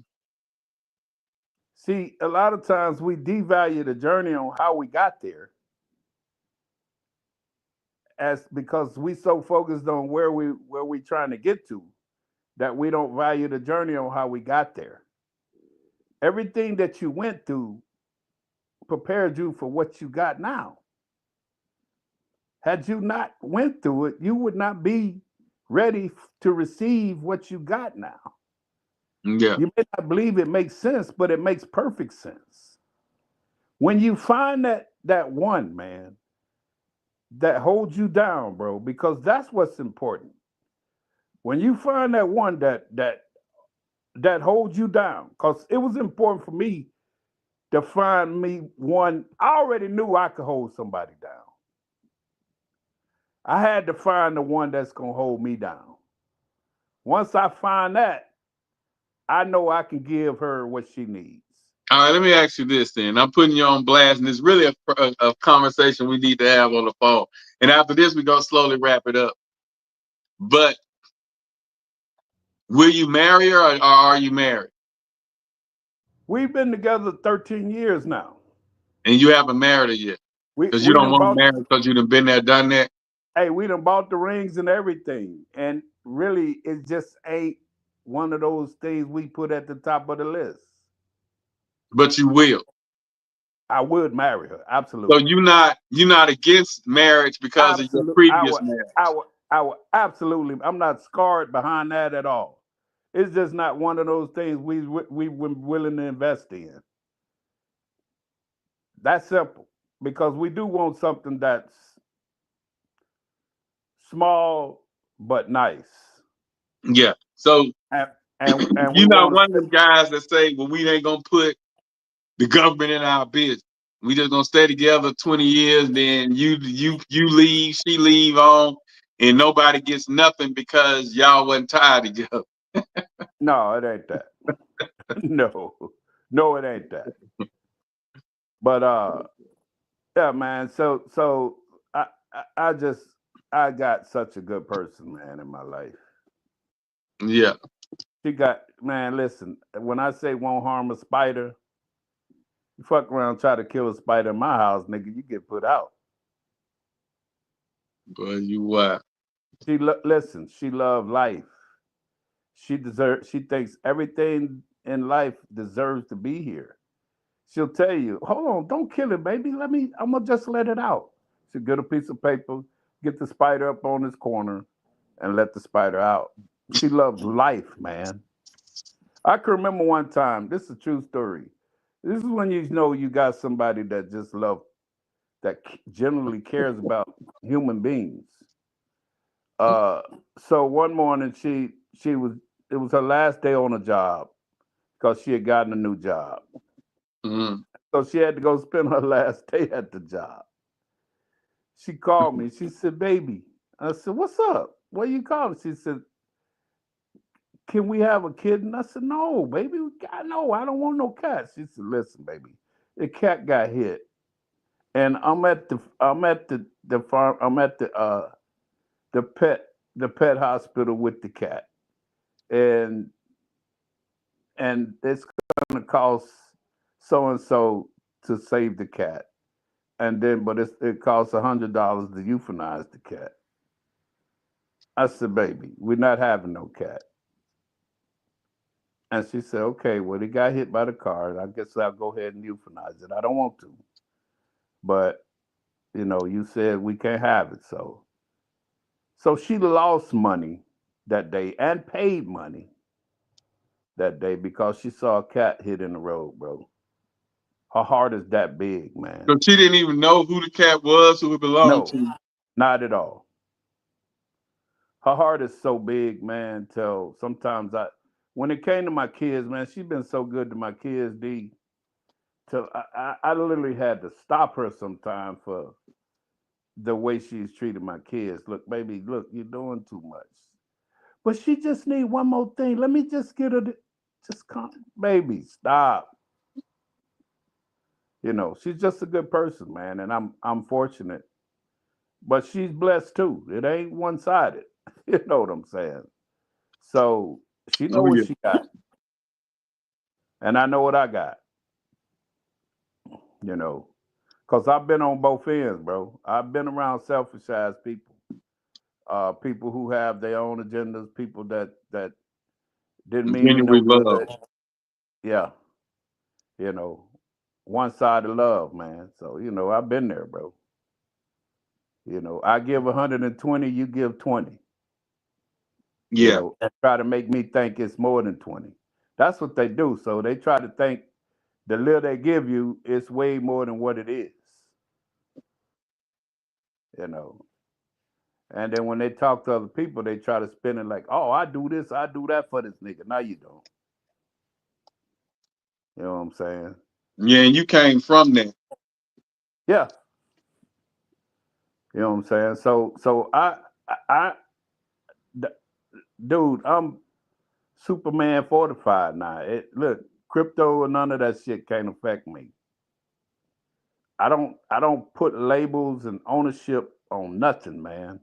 See, a lot of times we devalue the journey on how we got there, as because we so focused on where we trying to get to that we don't value the journey on how we got there. Everything that you went through prepared you for what you got now. Had you not went through it, you would not be ready to receive what you got now. Yeah. You may not believe it makes sense, but it makes perfect sense. When you find that one, man, that holds you down, bro, because that's what's important. When you find that one that holds you down, because it was important for me to find me one. I already knew I could hold somebody down. I had to find the one that's gonna hold me down. Once I find that, I know I can give her what she needs. All right, let me ask you this then. I'm putting you on blast, and it's really a conversation we need to have on the phone. And after this, we're going to slowly wrap it up. But will you marry her, or are you married? We've been together 13 years now. And you haven't married her yet? Because you We don't done want to bought, marry because you done been there, done that? hey, we done bought the rings and everything. And really, it just ain't one of those things we put at the top of the list. But you will. I would marry her, So absolutely. you're not against marriage because of your Absolutely. previous marriage. I would absolutely. I'm not scarred behind that at all. It's just not one of those things we were willing to invest in. That's simple. Because we do want something that's small but nice. Yeah. So And we you're not want one of to them guys that say, well, we ain't going to put the government in our business. We just gonna stay together 20 years, then you leave, she leave on, and nobody gets nothing because y'all wasn't tied together. No, it ain't that. No, it ain't that. But yeah, man. So I just I got such a good person, man, in my life. Yeah. She got, man. Listen, when I say won't harm a spider, you fuck around, try to kill a spider in my house, nigga, you get put out. But you what? Listen. She love life. She thinks everything in life deserves to be here. She'll tell you, hold on, don't kill it, baby. I'm gonna just let it out. She'll get a piece of paper, get the spider up on his corner, and let the spider out. She loves life, man. I can remember one time, this is a true story. This is when you know you got somebody that just love that generally cares about human beings. Uh, so one morning she was it was her last day on a job because she had gotten a new job. Mm-hmm. So she had to go spend her last day at the job. She called me. She said, "Baby," I said, "What's up? What you calling?" She said, "Can we have a kitten?" I said, "No, baby. No, I don't want no cat." She said, "Listen, baby, the cat got hit, And I'm at the farm. I'm at the pet hospital with the cat, and it's gonna cost so and so to save the cat, and then but it costs $100 to euthanize the cat. I said, baby, we're not having no cat. And she said, okay, well, he got hit by the car. I guess I'll go ahead and euthanize it. I don't want to, but you said we can't have it, so she lost money that day and paid money that day because she saw a cat hit in the road, bro. Her heart is that big, man. So she didn't even know who the cat was, who it belonged No, to. not at all. Her heart is so big, man. Till sometimes when it came to my kids, man, she's been so good to my kids, D. Till I literally had to stop her sometime for the way she's treated my kids. Look, baby, look, you're doing too much. But she just need one more thing. Let me just get her. Just come, baby, stop. She's just a good person, man, and I'm fortunate. But she's blessed too. It ain't one sided. You know what I'm saying? So she know Oh, what yeah. she got, and I know what I got. Because I've been on both ends, bro. I've been around selfish ass people, people who have their own agendas, people that didn't mean me no Genuine good. love. Yeah, one sided love, man. So I've been there, bro. I give 120, you give 20. Yeah. And try to make me think it's more than 20. That's what they do. So they try to think the little they give you is way more than what it is. you know. And then when they talk to other people, they try to spin it like, oh, I do this, I do that for this nigga. No, you don't. You know what I'm saying? Yeah, and you came from that. Yeah. You know what I'm saying? So I dude, I'm Superman fortified now. Look, crypto and none of that shit can't affect me. I don't put labels and ownership on nothing, man.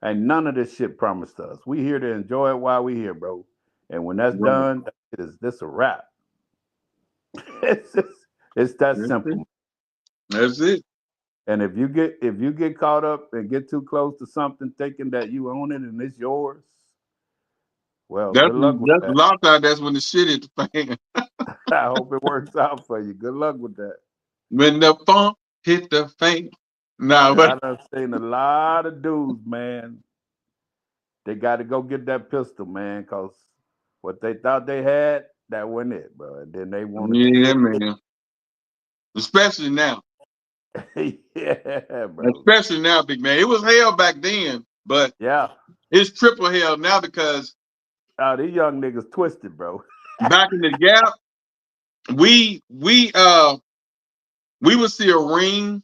And none of this shit promised us. We here to enjoy it while we here, bro. And when that's Right. done, is this a wrap? It's that That's simple. it. That's it. And if you get caught up and get too close to something, thinking that you own it and it's yours, well, That's good luck with a that. lot of times that's when the shit hit the fan. I hope it works out for you. Good luck with that. When the funk hit the fan. Nah, I but done seen a lot of dudes, man. They got to go get that pistol, man, because what they thought they had, that wasn't it, bro. And then they wanted to yeah, get man. Especially now. it. Yeah, bro. Especially now, big man. It was hell back then, but Yeah. it's triple hell now because Oh, these young niggas twisted, bro. back in the gap, we would see a ring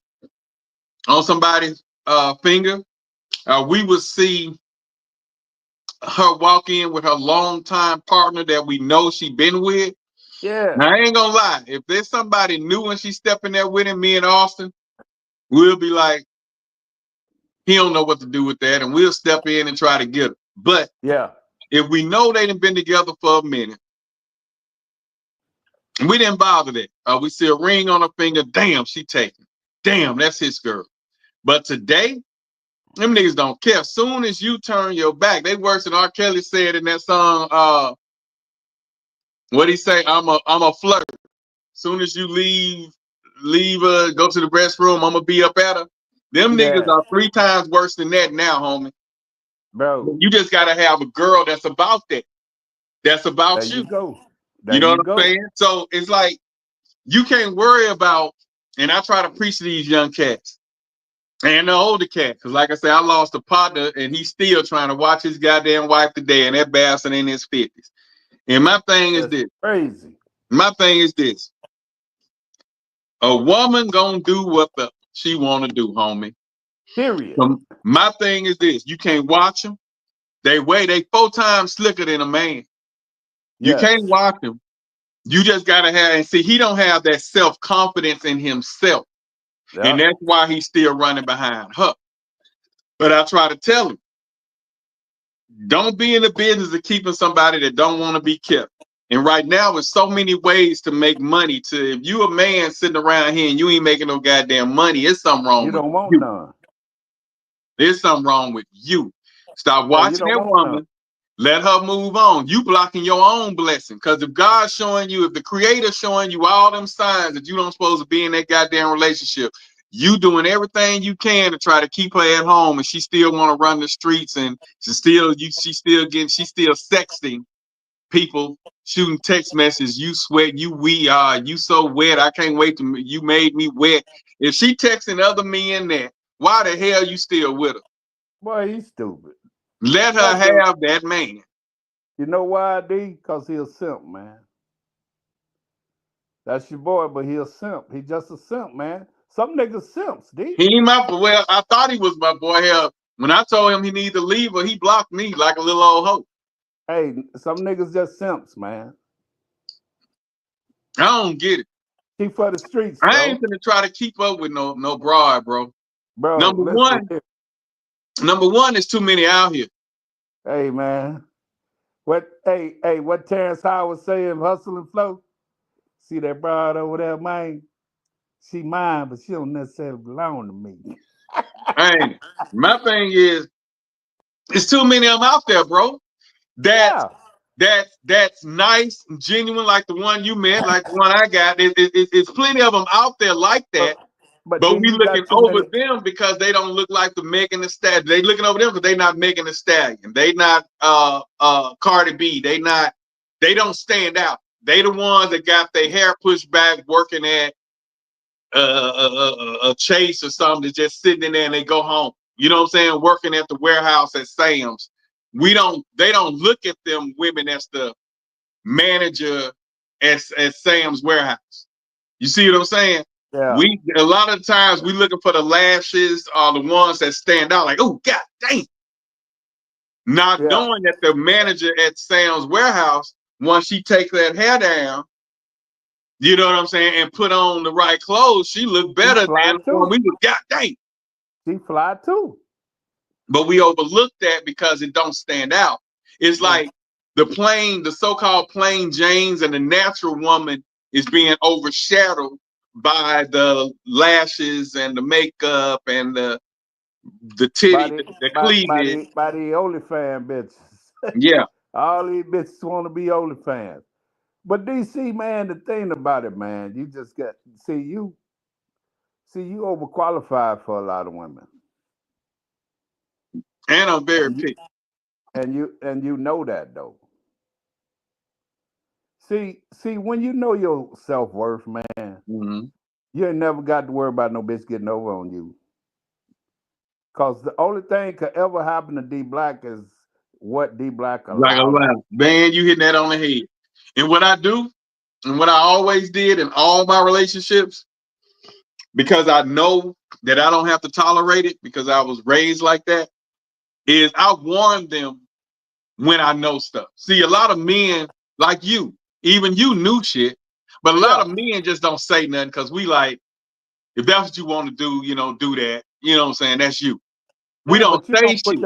on somebody's finger. We would see her walk in with her longtime partner that we know she been with. Yeah. Now I ain't gonna lie, if there's somebody new and she stepping there with him, me and Austin, we'll be like, he don't know what to do with that, and we'll step in and try to get her. But Yeah. if we know they done been together for a minute, and we didn't bother that. We see a ring on her finger, damn, she taking. Damn, that's his girl. But today, them niggas don't care. Soon as you turn your back, they worse than R. Kelly said in that song, what he say? I'm a flirt. Soon as you leave, go to the restroom, I'm gonna be up at her. Them niggas Yeah. are 3 times worse than that now, homie. Bro. You just gotta have a girl that's about that. That's There about you you. go. There You know you what I'm go. saying? So it's like you can't worry about, and I try to preach to these young cats and the older cats, because like I said, I lost a partner and he's still trying to watch his goddamn wife today, and that bastard in his 50s. And my thing is this. Crazy. My thing is this. A woman gonna do what she wanna do, homie. Period. My thing is this: you can't watch them. They 4 times slicker than a man. You Yes. can't watch them. You just gotta have, and see, he don't have that self-confidence in himself. And that's why he's still running behind her. But I try to tell him, don't be in the business of keeping somebody that don't want to be kept. And right now, there's so many ways to make money. If you a man sitting around here and you ain't making no goddamn money, it's something wrong with you. None. There's something wrong with you. Stop watching that woman. None. Let her move on. You blocking your own blessing. Because if God's showing you, if the Creator's showing you all them signs that you don't supposed to be in that goddamn relationship, you doing everything you can to try to keep her at home, and she still want to run the streets, and she's still sexting people, shooting text messages. You sweat, you so wet. I can't wait to you made me wet. If she texting other men that, why the hell you still with her? Boy, he's stupid. Let her have that man. You know why, D? Because he a simp, man. That's your boy, but he a simp. He just a simp, man. Some niggas simps, D. He ain't my boy. Well, I thought he was my boy. Hell, when I told him he needed to leave her, he blocked me like a little old hoe. Hey, some niggas just simps, man. I don't get it. He for the streets, I bro. ain't gonna try to keep up with no broad, bro. Bro, Number one is too many out here. Hey, man. What Terrence Howard saying, hustle and flow? See that broad over there, man? She mine, but she don't necessarily belong to me. Hey, my thing is, it's too many of them out there, bro. That's nice and genuine, like the one you met, like the one I got. It's plenty of them out there like that. But we looking over them because they don't look like the Megan Thee Stallion. They looking over them because they not Megan Thee Stallion. They not Cardi B. They don't stand out. They the ones that got their hair pushed back, working at a Chase or something, just sitting in there and they go home. You know what I'm saying? Working at the warehouse at Sam's. They don't look at them women as the manager at Sam's warehouse. You see what I'm saying? Yeah. A lot of times we looking for the lashes or the ones that stand out, like, oh god dang. Not knowing that the manager at Sam's warehouse, once she takes that hair down, you know what I'm saying, and put on the right clothes, she look better than when we was god dang. She fly too. But we overlook that because it don't stand out. It's like the so-called plain Janes and the natural woman is being overshadowed by the lashes and the makeup and the titty, the cleavage. By the OnlyFans bitches. Yeah. All these bitches want to be OnlyFans. But DC, man, the thing about it, man, you just got you overqualified for a lot of women. And I'm very picky. And you know that though. See, when you know your self-worth, man, you ain't never got to worry about no bitch getting over on you. Cause the only thing could ever happen to D Black is what D Black allows. Like a laugh. Man, you hitting that on the head. And what I do, and what I always did in all my relationships, because I know that I don't have to tolerate it because I was raised like that, is I warn them when I know stuff. See, a lot of men like you, even you knew shit, but a lot of men just don't say nothing because we like, if that's what you want to do, do that. You know what I'm saying? That's you. We don't say shit.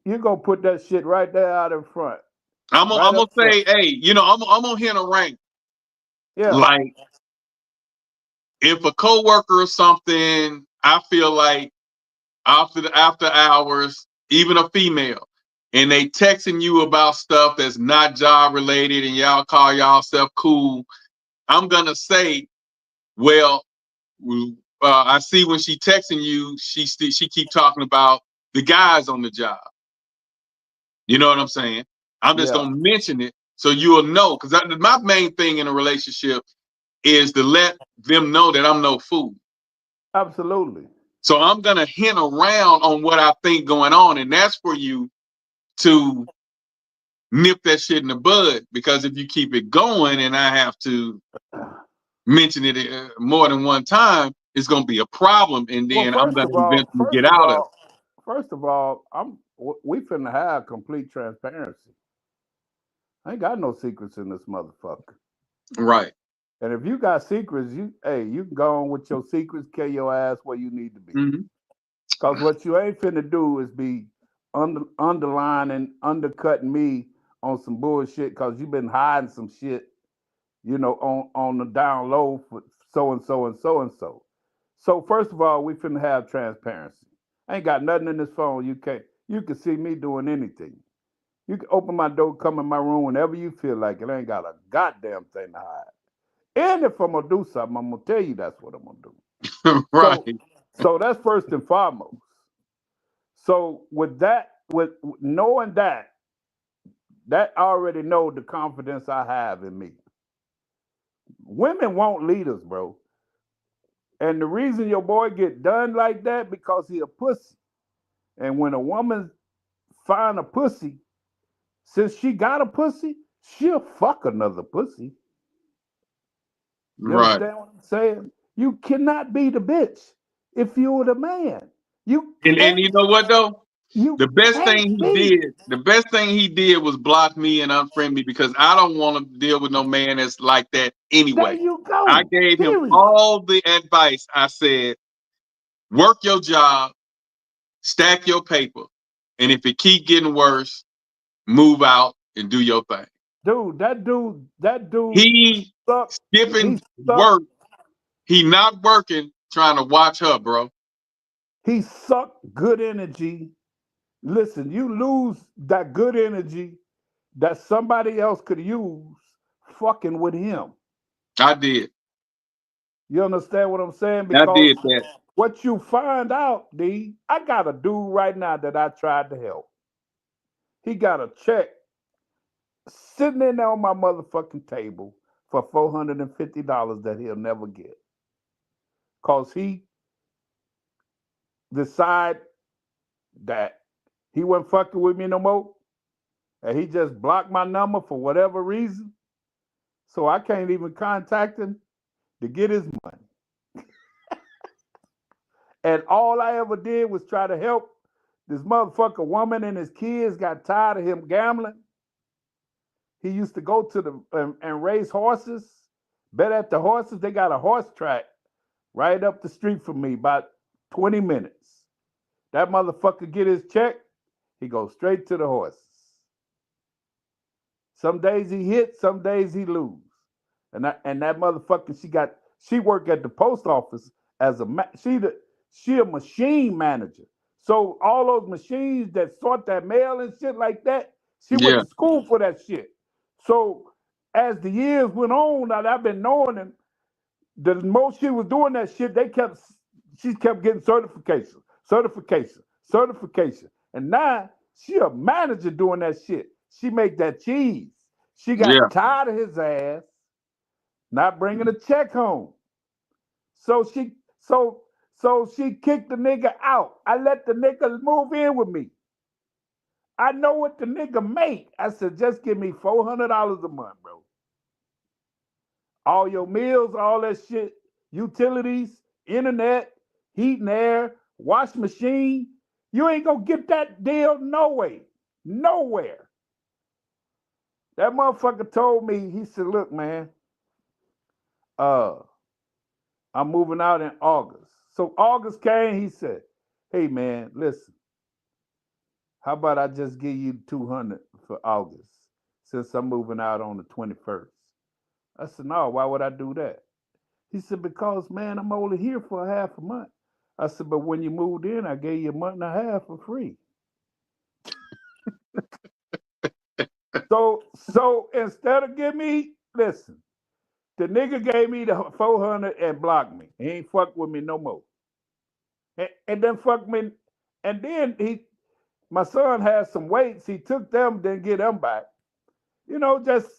You're going to put that shit right there out in front. I'm going to say, hey, I'm going to hit a rank. Yeah. Like, if a coworker or something, I feel like after hours, even a female, and they texting you about stuff that's not job related and y'all call y'all self cool, I'm gonna say, well, I see when she texting you, she keep talking about the guys on the job. You know what I'm saying? I'm just gonna mention it so you'll know, because my main thing in a relationship is to let them know that I'm no fool. Absolutely. So I'm gonna hint around on what I think going on, and that's for you to nip that shit in the bud. Because if you keep it going, and I have to mention it more than one time, it's gonna be a problem, and then I'm gonna eventually get out of it. First of all, we finna have complete transparency. I ain't got no secrets in this motherfucker. Right. And if you got secrets, you can go on with your secrets, carry your ass where you need to be. Because what you ain't finna do is be underlining, undercutting me on some bullshit because you've been hiding some shit, on the down low for so and so and so and so. So first of all, we finna have transparency. I ain't got nothing in this phone. You can see me doing anything. You can open my door, come in my room whenever you feel like it. I ain't got a goddamn thing to hide. And if I'm gonna do something, I'm gonna tell you that's what I'm gonna do. Right. So that's first and foremost. So with that, with knowing that I already know the confidence I have in me. Women won't lead us, bro. And the reason your boy get done like that because he a pussy. And when a woman find a pussy, since she got a pussy, she'll fuck another pussy. You understand what I'm saying? You cannot be the bitch if you're the man. You And you know what though? The best can't thing be. he did was block me and unfriend me because I don't want to deal with no man that's like that anyway. There you go. I gave him Period. all the advice. I said, work your job, stack your paper, and if it keep getting worse, move out and do your thing. Dude, that dude He sucked. skipping work. He not working, trying to watch her, bro. He sucked good energy. Listen, you lose that good energy that somebody else could use fucking with him. I did. You understand what I'm saying? I Because did that. what you find out, D, I got a dude right now that I tried to help. He got a check sitting in there on my motherfucking table for $450 that he'll never get. Because he decided that he wasn't fucking with me no more. And he just blocked my number for whatever reason. So I can't even contact him to get his money. And all I ever did was try to help this motherfucker woman and his kids got tired of him gambling. He used to go to and race horses, bet at the horses. They got a horse track right up the street from me, about 20 minutes. That motherfucker get his check, he goes straight to the horses. Some days he hit, some days he lose. And that motherfucker, she worked at the post office as she a machine manager. So all those machines that sort that mail and shit like that, she went to school for that shit. So as the years went on, that I've been knowing him, the more she was doing that shit, she kept getting certification. And now she a manager doing that shit. She make that cheese. She got tired of his ass not bringing a check home. So she kicked the nigga out. I let the nigga move in with me. I know what the nigga make. I said, just give me $400 a month, bro. All your meals, all that shit, utilities, internet, heat and air, wash machine. You ain't gonna get that deal no way. Nowhere. That motherfucker told me, he said, look, man, I'm moving out in August. So August came, he said, hey man, listen, how about I just give you $200 for August since I'm moving out on the 21st? I said, no, why would I do that? He said, because man, I'm only here for a half a month. I said, but when you moved in, I gave you a month and a half for free. So instead of give me, listen, the nigga gave me the 400 and blocked me. He ain't fuck with me no more. And then fuck me. And then my son has some weights. He took them, didn't get them back. Just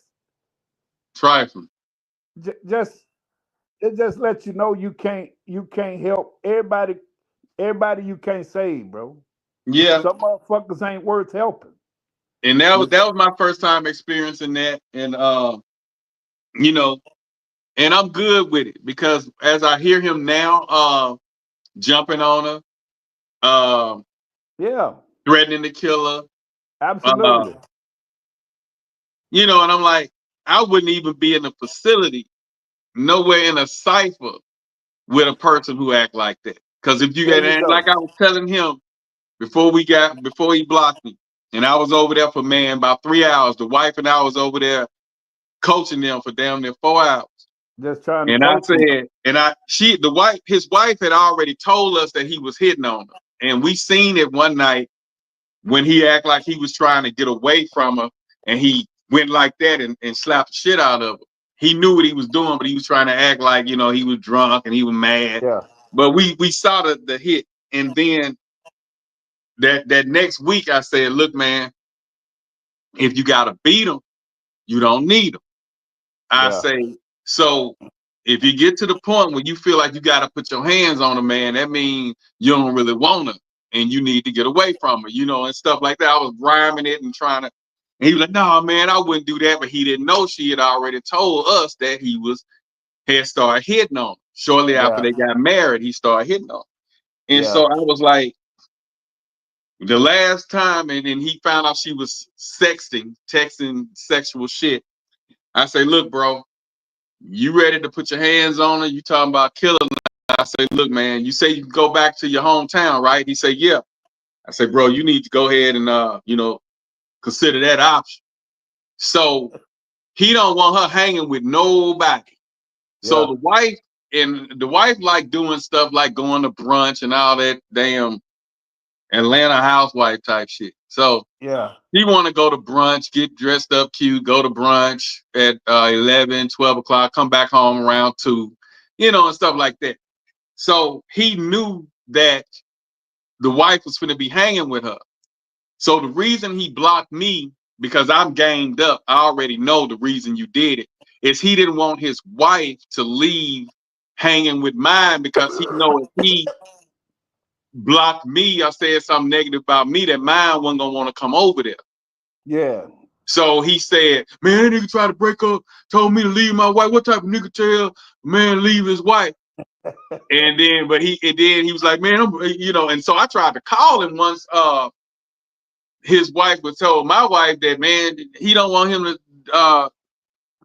trifling. It just lets you know you can't help everybody. Everybody you can't save, bro. Yeah. Some motherfuckers ain't worth helping. And that was my first time experiencing that. And and I'm good with it because as I hear him now, jumping on her, threatening to kill her. Absolutely. And I'm like, I wouldn't even be in the facility nowhere in a cipher with a person who act like that. Because if you There get, you and go. like I was telling him before he blocked me, and I was over there for about 3 hours. The wife and I was over there coaching them for damn near 4 hours. Just trying to And I coach them. said, his wife had already told us that he was hitting on her. And we seen it one night when he acted like he was trying to get away from her, and he went like that and slapped the shit out of her. He knew what he was doing, but he was trying to act like, he was drunk and he was mad. Yeah. But we saw the hit. And then that next week I said, look, man, if you gotta beat him, you don't need him. I Yeah. say, so if you get to the point where you feel like you got to put your hands on a man, that means you don't really want her and you need to get away from her, and stuff like that. I was rhyming it and trying to, and he was like, no, man, I wouldn't do that. But he didn't know she had already told us that he had started hitting on her. Shortly after Yeah. they got married, he started hitting on her. And Yeah. so I was like, the last time, and then he found out she was texting sexual shit. I say, look, bro, you ready to put your hands on her? You talking about killing her? I say, look, man, you say you can go back to your hometown, right? He said, yeah. I said, bro, you need to go ahead and consider that option. So he don't want her hanging with nobody. So the wife like doing stuff like going to brunch and all that damn Atlanta housewife type shit. So Yeah. he want to go to brunch, get dressed up cute, go to brunch at 11, 12 o'clock, come back home around 2, and stuff like that. So he knew that the wife was going to be hanging with her. So the reason he blocked me, because I'm ganged up, I already know the reason you did it, is he didn't want his wife to leave hanging with mine, because he know if he blocked me or said something negative about me, that mine wasn't going to want to come over there. Yeah. So he said, man, that nigga tried to break up, told me to leave my wife. What type of nigga tell a man leave his wife? And then he was like, man, and so I tried to call him once his wife was told my wife that, man, he don't want him to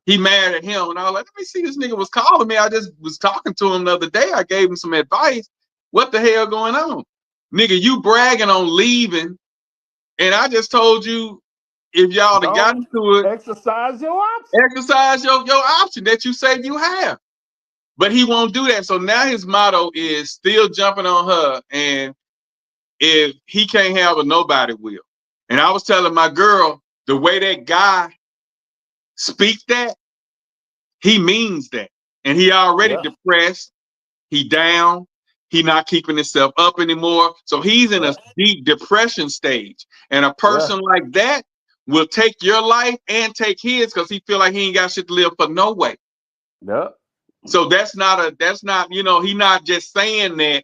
he mad at him. And I was like, let me see, this nigga was calling me. I just was talking to him the other day. I gave him some advice. What the hell going on? Nigga, you bragging on leaving, and I just told you, if y'all had got into it, exercise your option. Exercise your option that you say you have. But he won't do that. So now his motto is still jumping on her. And if he can't have her, nobody will. And I was telling my girl, the way that guy speaks that, he means that. And he already depressed. He down. He not keeping himself up anymore. So he's in a deep depression stage. And a person like that will take your life and take his, because he feel like he ain't got shit to live for no way. Yeah. So that's not, he not just saying that,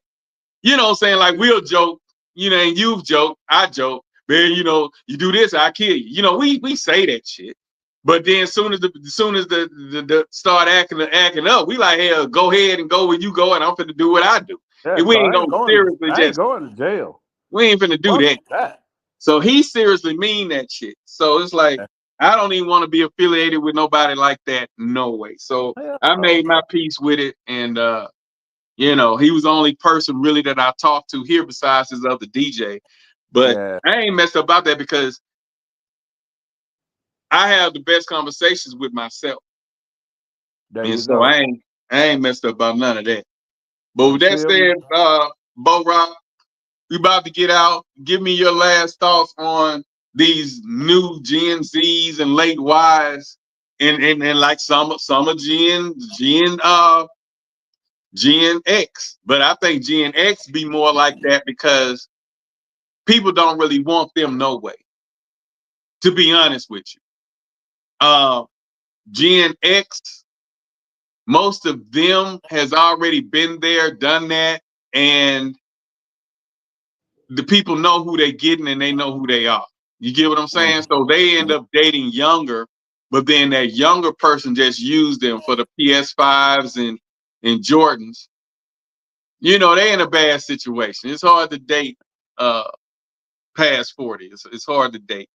saying like we'll joke, and you've joked, I joke, man, you do this, I kill you. We say that shit. But then as soon as the start acting up, we like, hell, go ahead and go where you go, and I'm finna do what I do. Yeah, And we ain't gonna seriously I ain't going to jail. We ain't finna do that. So he seriously mean that shit. So it's like, I don't even want to be affiliated with nobody like that. No way. So I made my peace with it. And, he was the only person really that I talked to here besides his other DJ. But I ain't messed up about that, because I have the best conversations with myself. There and you so go. I ain't messed up about none of that. But with that said, Bo Rock, we about to get out. Give me your last thoughts on these new Gen Zs and late Ys, and like some of Gen X. But I think Gen X be more like that, because people don't really want them no way. To be honest with you, Gen X, most of them has already been there, done that, and the people know who they're getting and they know who they are. You get what I'm saying? So they end up dating younger, but then that younger person just used them for the PS5s and Jordans. They in a bad situation. It's hard to date past 40. It's hard to date.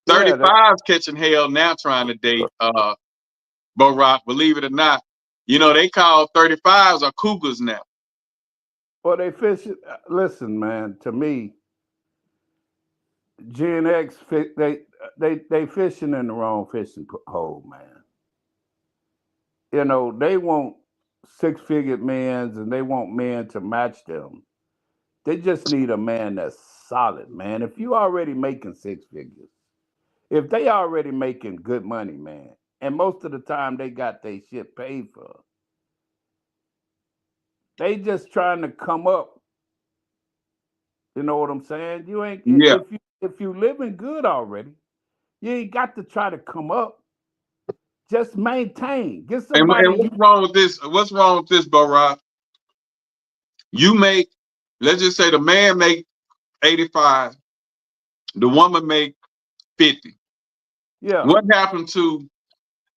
35's catching hell now trying to date Bo Rock, believe it or not. You know, they call 35s are cougars now. Well, they fish. Listen, man. To me, Gen X, they fishing in the wrong fishing hole, man. You know, they want six-figured men and they want men to match them. They just need a man that's solid, man. If you already making six figures, if they already making good money, man, and most of the time they got their shit paid for, they just trying to come up. You know what I'm saying? You ain't Yeah. if you living good already, you ain't got to try to come up. Just maintain. Get And somebody. what's wrong with this? What's wrong with this, Bo Rob? You make, let's just say the man make 85, the woman make 50. Yeah. What happened to,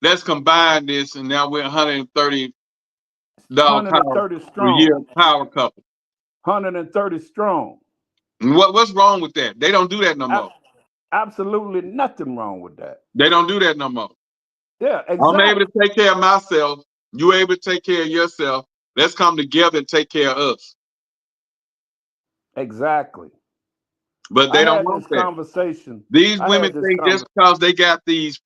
let's combine this and now we're $130 power 130 per year strong. power couple. 130 strong. And what's wrong with that? They don't do that no more. Absolutely nothing wrong with that. They don't do that no more. Yeah, I'm able exactly. to take care of myself. You able to take care of yourself. Let's come together and take care of us. Exactly. But I they don't had want this that. conversation. These I women had this think just conversation. because they got these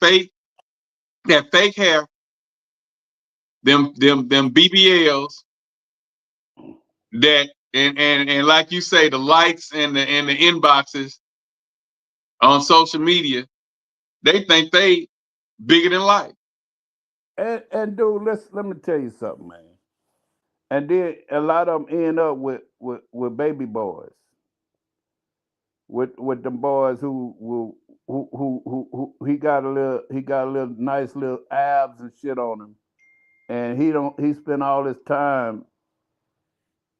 that fake hair, them BBLs, that and like you say, the likes and the inboxes on social media, they think they bigger than life. And dude, let me tell you something, man. And then a lot of them end up with baby boys, with them boys who he got a little nice little abs and shit on him, and he spent all his time,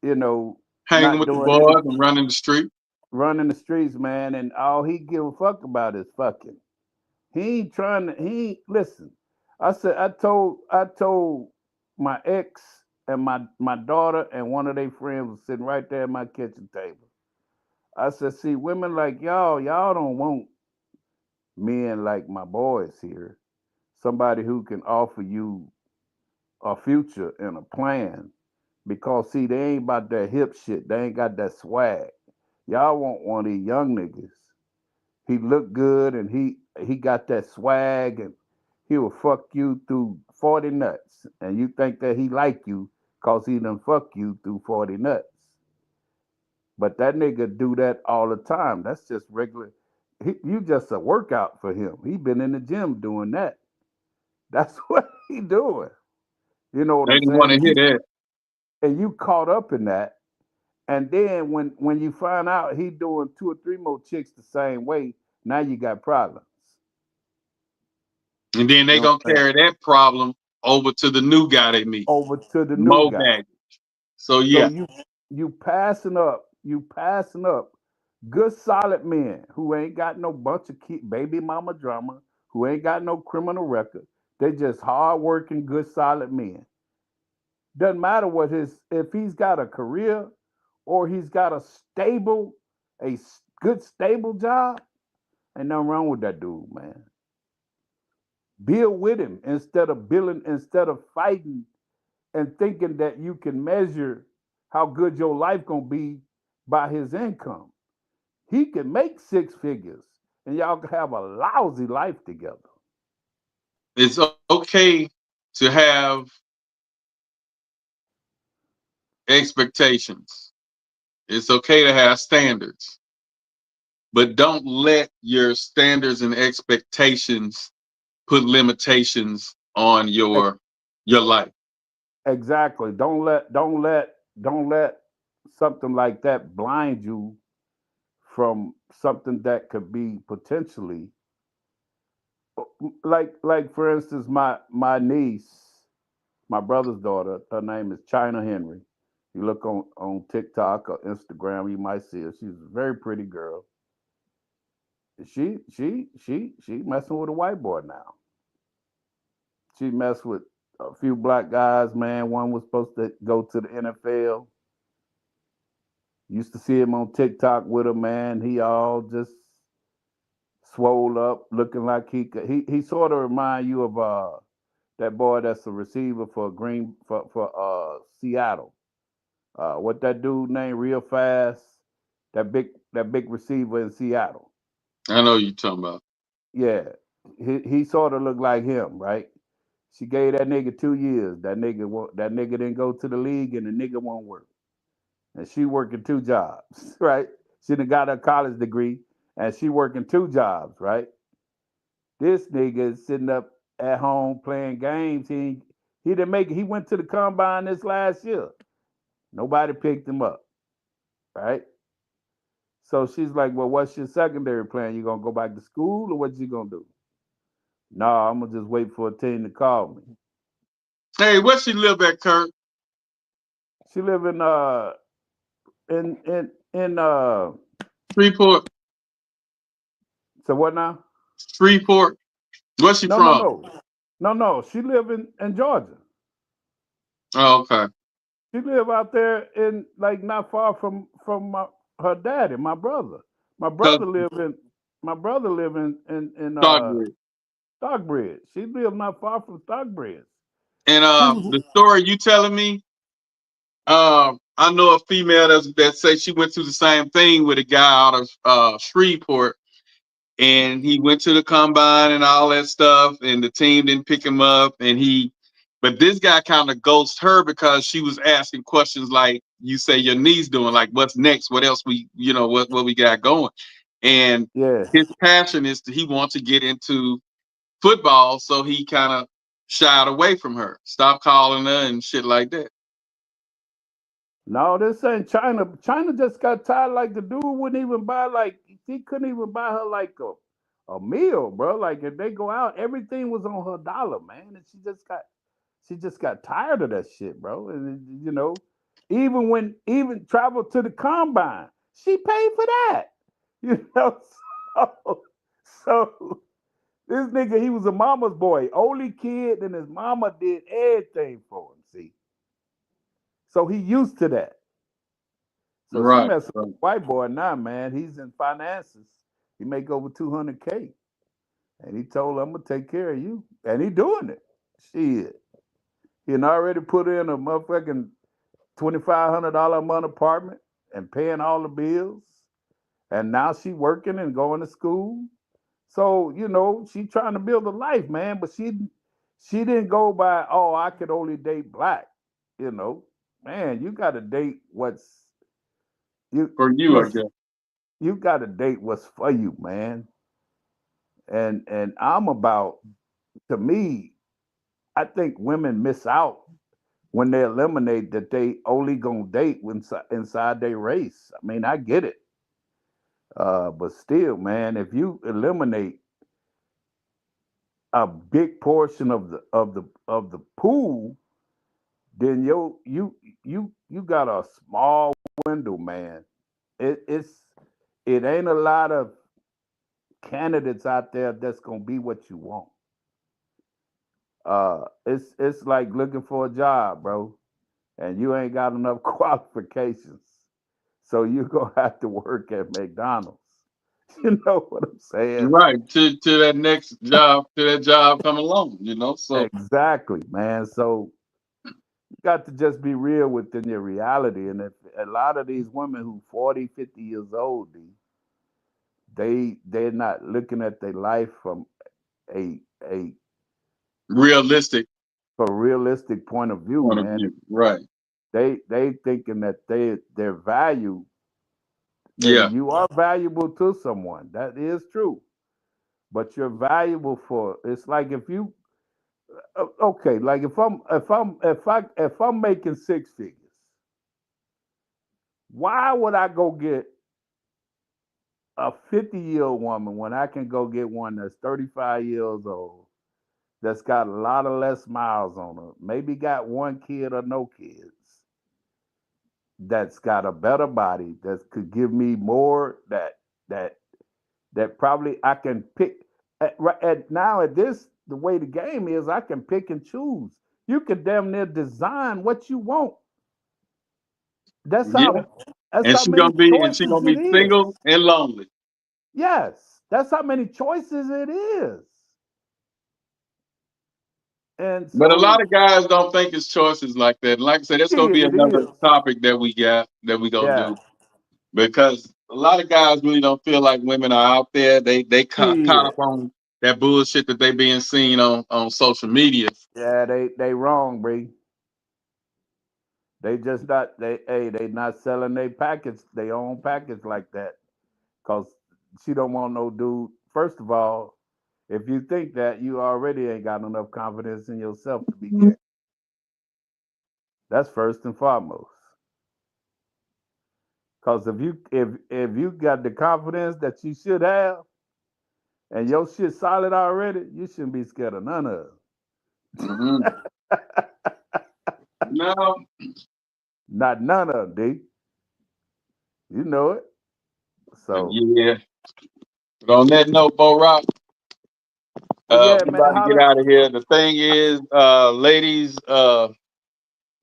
you know, Hanging not with the doing anything, boys and running the street. running the streets, man, and all he give a fuck about is fucking. He ain't trying to. He ain't, listen. I told my ex and my daughter and one of their friends was sitting right there at my kitchen table. I said, see, women like y'all don't want men like my boys here. Somebody who can offer you a future and a plan. Because see, they ain't about that hip shit. They ain't got that swag. Y'all want one of these young niggas. He look good and he got that swag and he will fuck you through 40 nuts. And you think that he like you cause he done fuck you through 40 nuts. But that nigga do that all the time. That's just regular. You just a workout for him. He been in the gym doing that. That's what he doing. You know what They I'm didn't want saying? to hear that. And you caught up in that. And then when you find out he doing two or three more chicks the same way, now you got problems. And then they You know gonna what I'm saying? carry that problem over to the new guy they meet. Over to the new More guy. baggage. So So yeah. you passing up good solid men who ain't got no bunch of baby mama drama, who ain't got no criminal record. They just hardworking, good solid men. Doesn't matter if he's got a career or he's got a good stable job. Ain't nothing wrong with that dude, man. Build with him instead of fighting and thinking that you can measure how good your life gonna be by his income. He can make six figures and y'all can have a lousy life together. It's okay to have expectations. It's okay to have standards. But don't let your standards and expectations put limitations on your life. Exactly. Don't let something like that blind you from something that could be potentially like for instance my niece, my brother's daughter, her name is China Henry. You look on TikTok or Instagram, you might see her. She's a very pretty girl. She messing with a white boy now. She messed with a few black guys, man. One was supposed to go to the NFL. Used to see him on TikTok with her, man. He all just swole up, looking like he sort of remind you of That boy that's a receiver for Seattle. What that dude named real fast? That big receiver in Seattle. I know you're talking about. Yeah, he sort of looked like him, right? She gave that nigga 2 years. That nigga didn't go to the league, and the nigga won't work. And she working 2 jobs, right? She done got her college degree, and she working 2 jobs, right? This nigga is sitting up at home playing games. He didn't make it. He went to the combine this last year. Nobody picked him up, right? So she's like, well, what's your secondary plan? You gonna go back to school or what you gonna do? No, I'm gonna just wait for a team to call me. Hey, where she live at, Kurt? She live in Freeport. So what now? Freeport. Where's she from? No. She live in Georgia. Oh, okay. She live out there in like not far from her daddy, my brother. My brother live in Stockbridge. Stockbridge. She live not far from Stockbridge. And the story you telling me, I know a female that say she went through the same thing with a guy out of Shreveport, and he went to the combine and all that stuff, and the team didn't pick him up, but this guy kind of ghosted her because she was asking questions like, you say your knee's doing, like what's next, what else what we got going. And his passion is he wants to get into football, so he kind of shied away from her, stopped calling her and shit like that. No, this ain't China. China just got tired. Like the dude wouldn't even buy he couldn't even buy her like a meal, bro. Like if they go out, everything was on her dollar, man. And she just got tired of that shit, bro. And even travel to the combine, she paid for that. You know, so this nigga, he was a mama's boy, only kid, and his mama did everything for him. See, so he used to that. So she messing with a white boy now, man. He's in finances. He make over $200K, and he told her, "I'm gonna take care of you," and he doing it. Shit, he already put in a motherfucking $2,500 a month apartment and paying all the bills, and now she working and going to school. So she trying to build a life, man. But she didn't go by, oh, I could only date black. Man, you got to date what's for you, I guess. You got to date what's for you, man. And I'm about, to me, I think women miss out when they eliminate that they only gonna date inside their race. I mean, I get it. But still, man, if you eliminate a big portion of the pool, then you got a small window, man. It ain't a lot of candidates out there that's gonna be what you want. It's like looking for a job, bro, and you ain't got enough qualifications, so you're gonna have to work at McDonald's. You know what I'm saying? Right, to that next job, to that job come along, so exactly, man. So you got to just be real within your reality. And if a lot of these women who 40, 50 years old, they're not looking at their life from a realistic point of view, man. Right. They thinking that their value. Yeah. And you are valuable to someone. That is true. But you're valuable for, it's like if you okay, like if I'm making 6 figures, why would I go get a 50-year-old woman when I can go get one that's 35 years old, that's got a lot of less miles on her, maybe got one kid or no kids, that's got a better body, that could give me more, that probably I can pick the way the game is, I can pick and choose. You can damn near design what you want. That's how many choices it is. Single and lonely. Yes, that's how many choices it is. And But a lot so of guys don't think it's choices like that. Like I said, that's gonna be it another is. topic that we gonna Yeah. do, because a lot of guys really don't feel like women are out there. They caught Shit. up on that bullshit that they being seen on social media. Yeah, they wrong, Bree. They just not they not selling their own package like that. Cause she don't want no dude. First of all, if you think that, you already ain't got enough confidence in yourself to be gay. That's first and foremost. Cause if you got the confidence that you should have, and your shit solid already, you shouldn't be scared of none of it. Mm-hmm. No, not none of them, D. You know it. So yeah. But on that note, Bo Rock, yeah, we man, about to get holler. out of here. The thing is, ladies,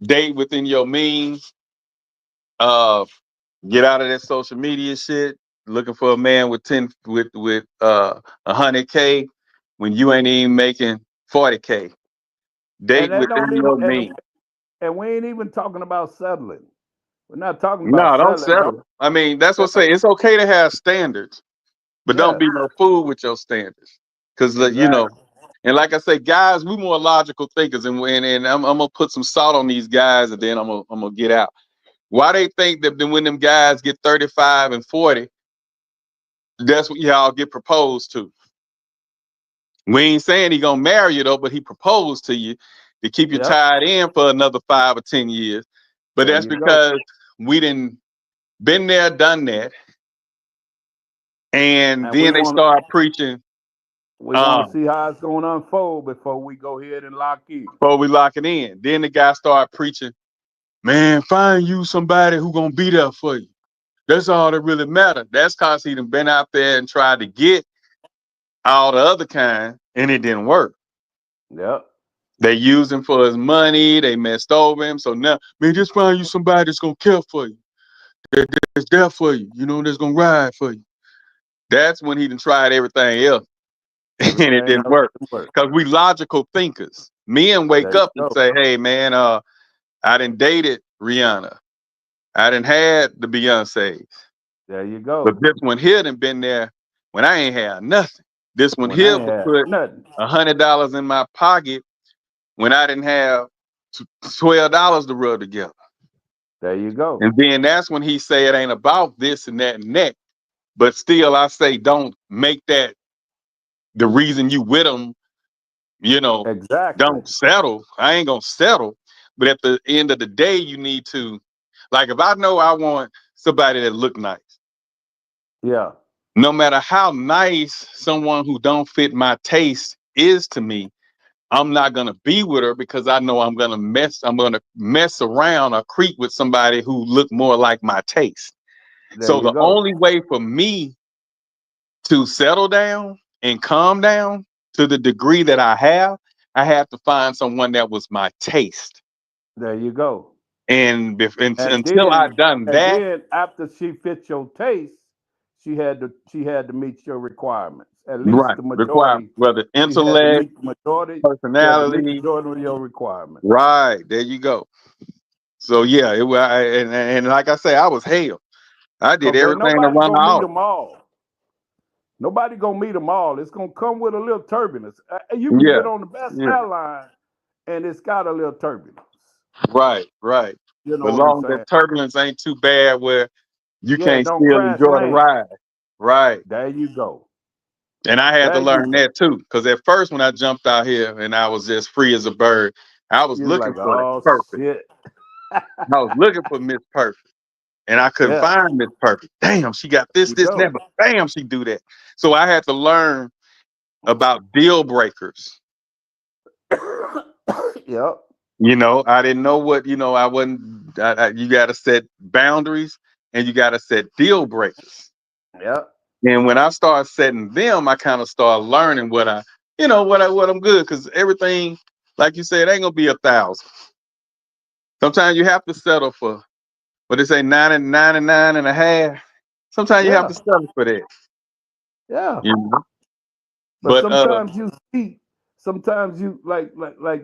date within your means. Uh, get out of that social media shit. Looking for a man with 100K when you ain't even making 40K. And Date that within don't even your means. and we ain't even talking about settling. We're not talking about No, don't settling. settle. I mean, that's what I say. It's okay to have standards, but don't Yeah, be no fool with your standards. Because exactly. and like I say, guys, we more logical thinkers, and I'm gonna put some salt on these guys, and then I'm gonna get out. Why they think that when them guys get 35 and 40, that's what y'all get proposed to? We ain't saying he gonna marry you though, but he proposed to you to keep you Yep. tied in for another 5 or 10 years. But There that's you go. because we didn't been there, done that, and And we then they want start preaching. to see how it's going to unfold before we go ahead and lock in. Before we lock it in, then the guy start preaching. Man, find you somebody who gonna be there for you. That's all that really matters. That's cause he done been out there and tried to get all the other kind, and it didn't work. Yep. They used him for his money. They messed over him. So now, man, just find you somebody that's gonna care for you. That's there for you. You know, that's gonna ride for you. That's when he done tried everything else, and it Everything didn't else work. didn't work. Cause we logical thinkers. Men There wake you up and go. say, "Hey, man, I done dated Rihanna. I done had the Beyonce. There you But go. this one here done been there when I ain't had nothing. This one When I here ain't would had put nothing. $100 in my pocket when I didn't have $12 to rub together." There you go. And then that's when he say it ain't about this and that and that. But still, I say don't make that the reason you with him. Exactly. Don't settle. I ain't gonna settle. But at the end of the day, you need to, like, if I know I want somebody that look nice, Yeah. no matter how nice someone who don't fit my taste is to me, I'm not gonna be with her because I know I'm gonna mess around or creep with somebody who look more like my taste. There So you the go. only way for me to settle down and calm down to the degree that I have to find someone that was my taste. There you go. And And until I then done and that, then after she fits your taste, she had to meet your requirements. At least right, the require majority. whether She had to intellect, meet the majority. She had to meet the personality, majority of your requirements. right, there you go. So yeah, and like I say, I was hell. I did Cause ain't everything to nobody run gonna meet out. them all. Nobody gonna meet them all. It's gonna come with a little turbulence. You can Yeah, get on the best yeah, airline, and it's got a little turbulence. right. You know But what I'm long as that saying? turbulence ain't too bad where you Yeah, can't don't still crash enjoy the land. ride. Right. There you go. And I had to There you learn go. that too. Because at first when I jumped out here and I was just free as a bird, I was You're looking like, for the oh perfect. shit. I was looking for Miss Perfect. And I couldn't Yeah. find Miss Perfect. Damn, she got this, You this, and that, go. but bam, she do that. So I had to learn about deal breakers. Yep. I didn't know what, I wasn't, you got to set boundaries and you got to set deal breakers. Yep. And when I started setting them, I kind of started learning what what I'm good. Cause everything, like you said, ain't gonna be 1,000. Sometimes you have to settle for what they say, 99 and a half. Sometimes you have Yeah. to settle for that. Yeah. You know? But But sometimes you see sometimes you like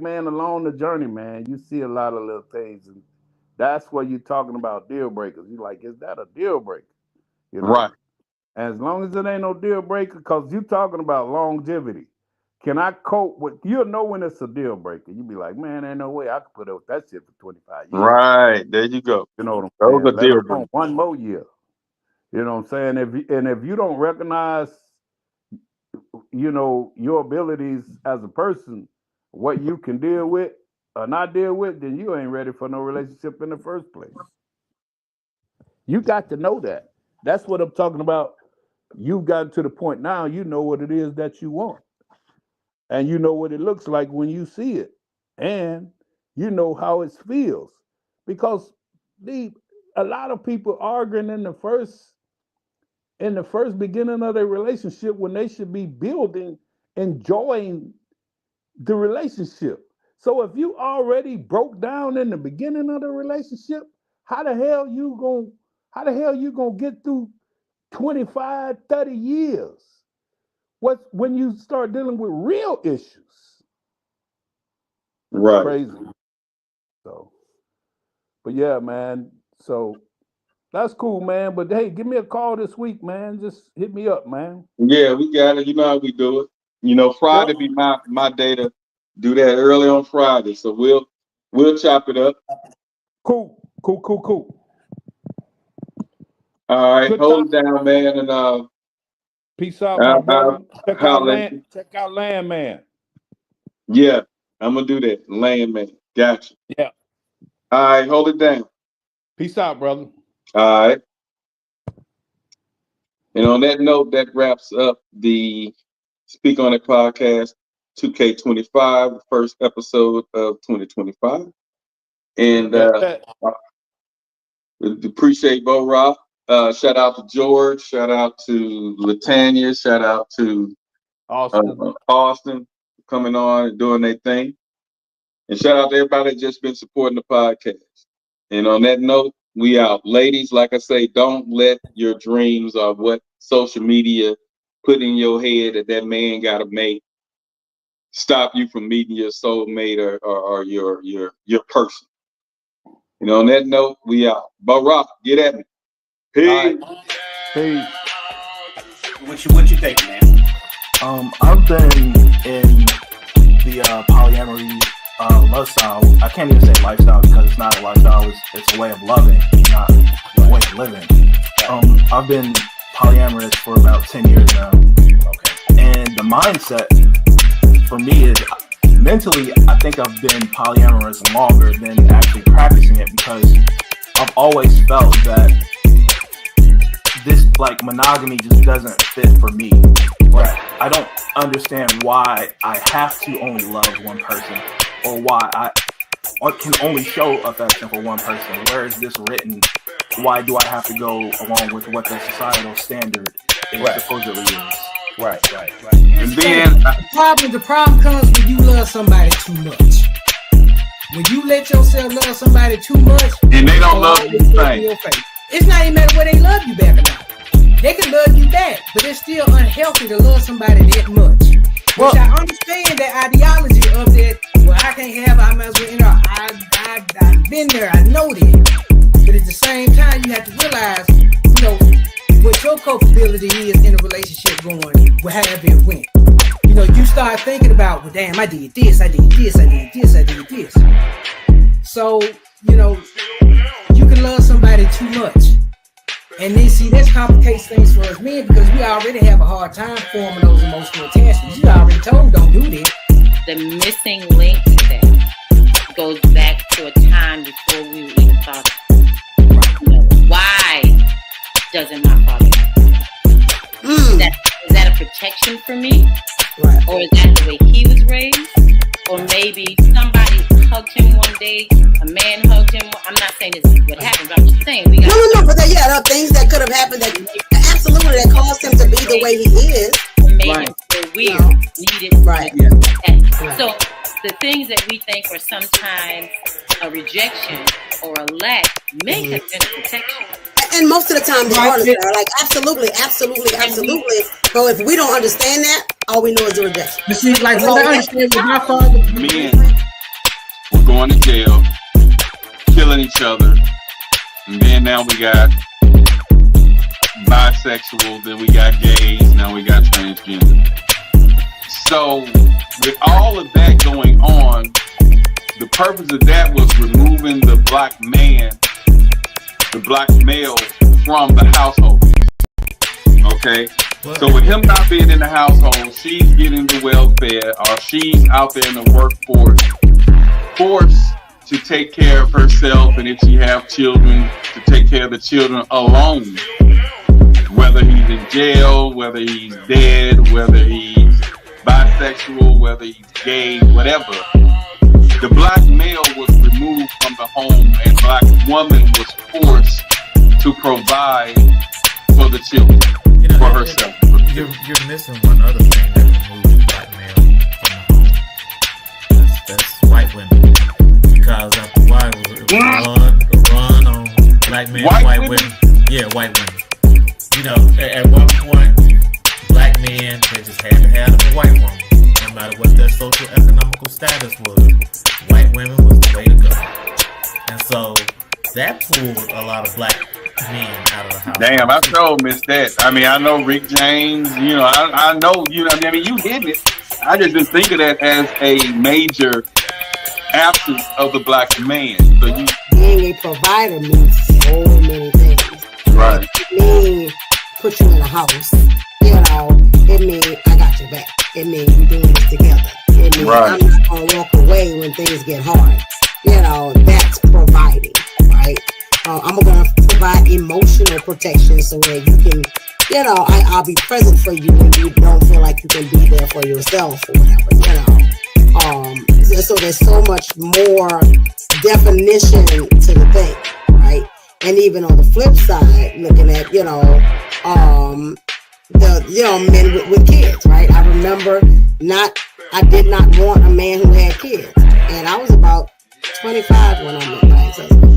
man, along the journey, man, you see a lot of little things, and that's what you're talking about deal breakers. You're like, is that a deal breaker? You know? Right. As long as it ain't no deal breaker, because you're talking about longevity. Can I cope with? You'll know when it's a deal breaker. You be like, man, ain't no way I could put up with that shit for 25 years. Right. There you go. You know what I'm Those saying? are Let deal alone breakers. one more year. You know what I'm saying? If you don't recognize, you know, your abilities as a person, what you can deal with or not deal with, then you ain't ready for no relationship in the first place. You got to know that. That's what I'm talking about. You've gotten to the point now, you know what it is that you want. And you know what it looks like when you see it. And you know how it feels. Because a lot of people arguing in the first beginning of their relationship when they should be building, enjoying the relationship. So if you already broke down in the beginning of the relationship, how the hell you gonna get through 25, 30 years? When you start dealing with real issues? Right. Crazy. So, but yeah, man. So that's cool, man. But hey, give me a call this week, man. Just hit me up, man. Yeah, we got it. You know how we do it. You know, Friday be my day to do that early on Friday. So we'll chop it up. Cool. All right, Good hold it down, man, and peace out, my brother. I'll Check out Landman. Yeah, I'm gonna do that. Landman. Gotcha. Yeah. All right, hold it down. Peace out, brother. All right. And on that note, that wraps up the Speak On It podcast 2K25, the first episode of 2025. And we appreciate Bo Rock. Shout out to George. Shout out to Latanya. Shout out to Austin coming on and doing their thing. And shout out to everybody that's just been supporting the podcast. And on that note, we out. Ladies, like I say, don't let your dreams or what social media put in your head that man got to make stop you from meeting your soulmate or your person. You know, on that note, we out. Barack, get at me. Peace. Peace. What you think, man? I've been in the polyamory lifestyle. I can't even say lifestyle because it's not a lifestyle. It's a way of loving, not a way of living. I've been polyamorous for about 10 years now. Okay. And the mindset for me is mentally, I think I've been polyamorous longer than actually practicing it because I've always felt that this like monogamy just doesn't fit for me. Like, I don't understand why I have to only love one person or why I can only show affection for one person. Where is this written? Why do I have to go along with what the societal standard is supposedly is? Right. And then the problem comes when you love somebody too much. When you let yourself love somebody too much, and they don't love you the same. It's not even matter whether they love you back or not. They can love you back, but it's still unhealthy to love somebody that much. Which I understand that ideology of that. Well, I can't have. I might as well. You know, I've been there. I know that. But at the same time, you have to realize, you know, what your culpability is in a relationship going, however it went. You know, you start thinking about, well, damn, I did this. So, you know, you can love somebody too much. And then, see, that complicates things for us men because we already have a hard time forming those emotional attachments. You already told don't do this. The missing link to that goes back to a time before we even thought, you know, why doesn't my father is that a protection for me? Right. Or is that the way he was raised? Or maybe somebody hugged him one day, a man hugged him. I'm not saying this is what happened, but I'm just saying we got No, but there are things that could have happened that absolutely that caused him to be the way he is. made him feel weird, needed. Right. So the things that we think are sometimes a rejection or a lack may have been a protection. And most of the time they are, like absolutely. But if we don't understand that, all we know is the rejection. But see, like That's all what I we understand with my father, Men were going to jail, killing each other, and then now we got bisexual, then we got gays, now we got transgender. So with all of that going on, the purpose of that was removing the black man, the black male from the household. Okay? So with him not being in the household, she's getting the welfare, or she's out there in the workforce, forced to take care of herself, and if she have children, to take care of the children alone. Whether he's in jail, whether he's dead, whether he's bisexual, whether he's gay, whatever. The black male was removed from the home, and black woman was forced to provide for the children, for herself. You're missing one other thing that removes black male from the home. That's white women. Because after a while, it was run on black men, white women. Yeah, white women. You know, at one point, black men, they just had to have a white woman. No matter what their social economical status was, white women was the way to go. And so that pulled a lot of black men out of the house. Damn, I sure missed that. I mean, I know Rick James, you know, I know, you know, I mean, you hit it. I just didn't think of that as a major absence of the black man. So you being a provider means so many things. Right. It means put you in a house. You know, it means I got your back. It means we're doing this together. It means I'm not gonna walk away when things get hard. You know, that's providing, right? I'm gonna provide emotional protection so that you can, you know, I'll be present for you when you don't feel like you can be there for yourself or whatever, you know. So there's so much more definition to the thing, right? And even on the flip side, looking at, you know, men with kids, right? I remember I did not want a man who had kids. And I was about 25 when I met my ex-husband.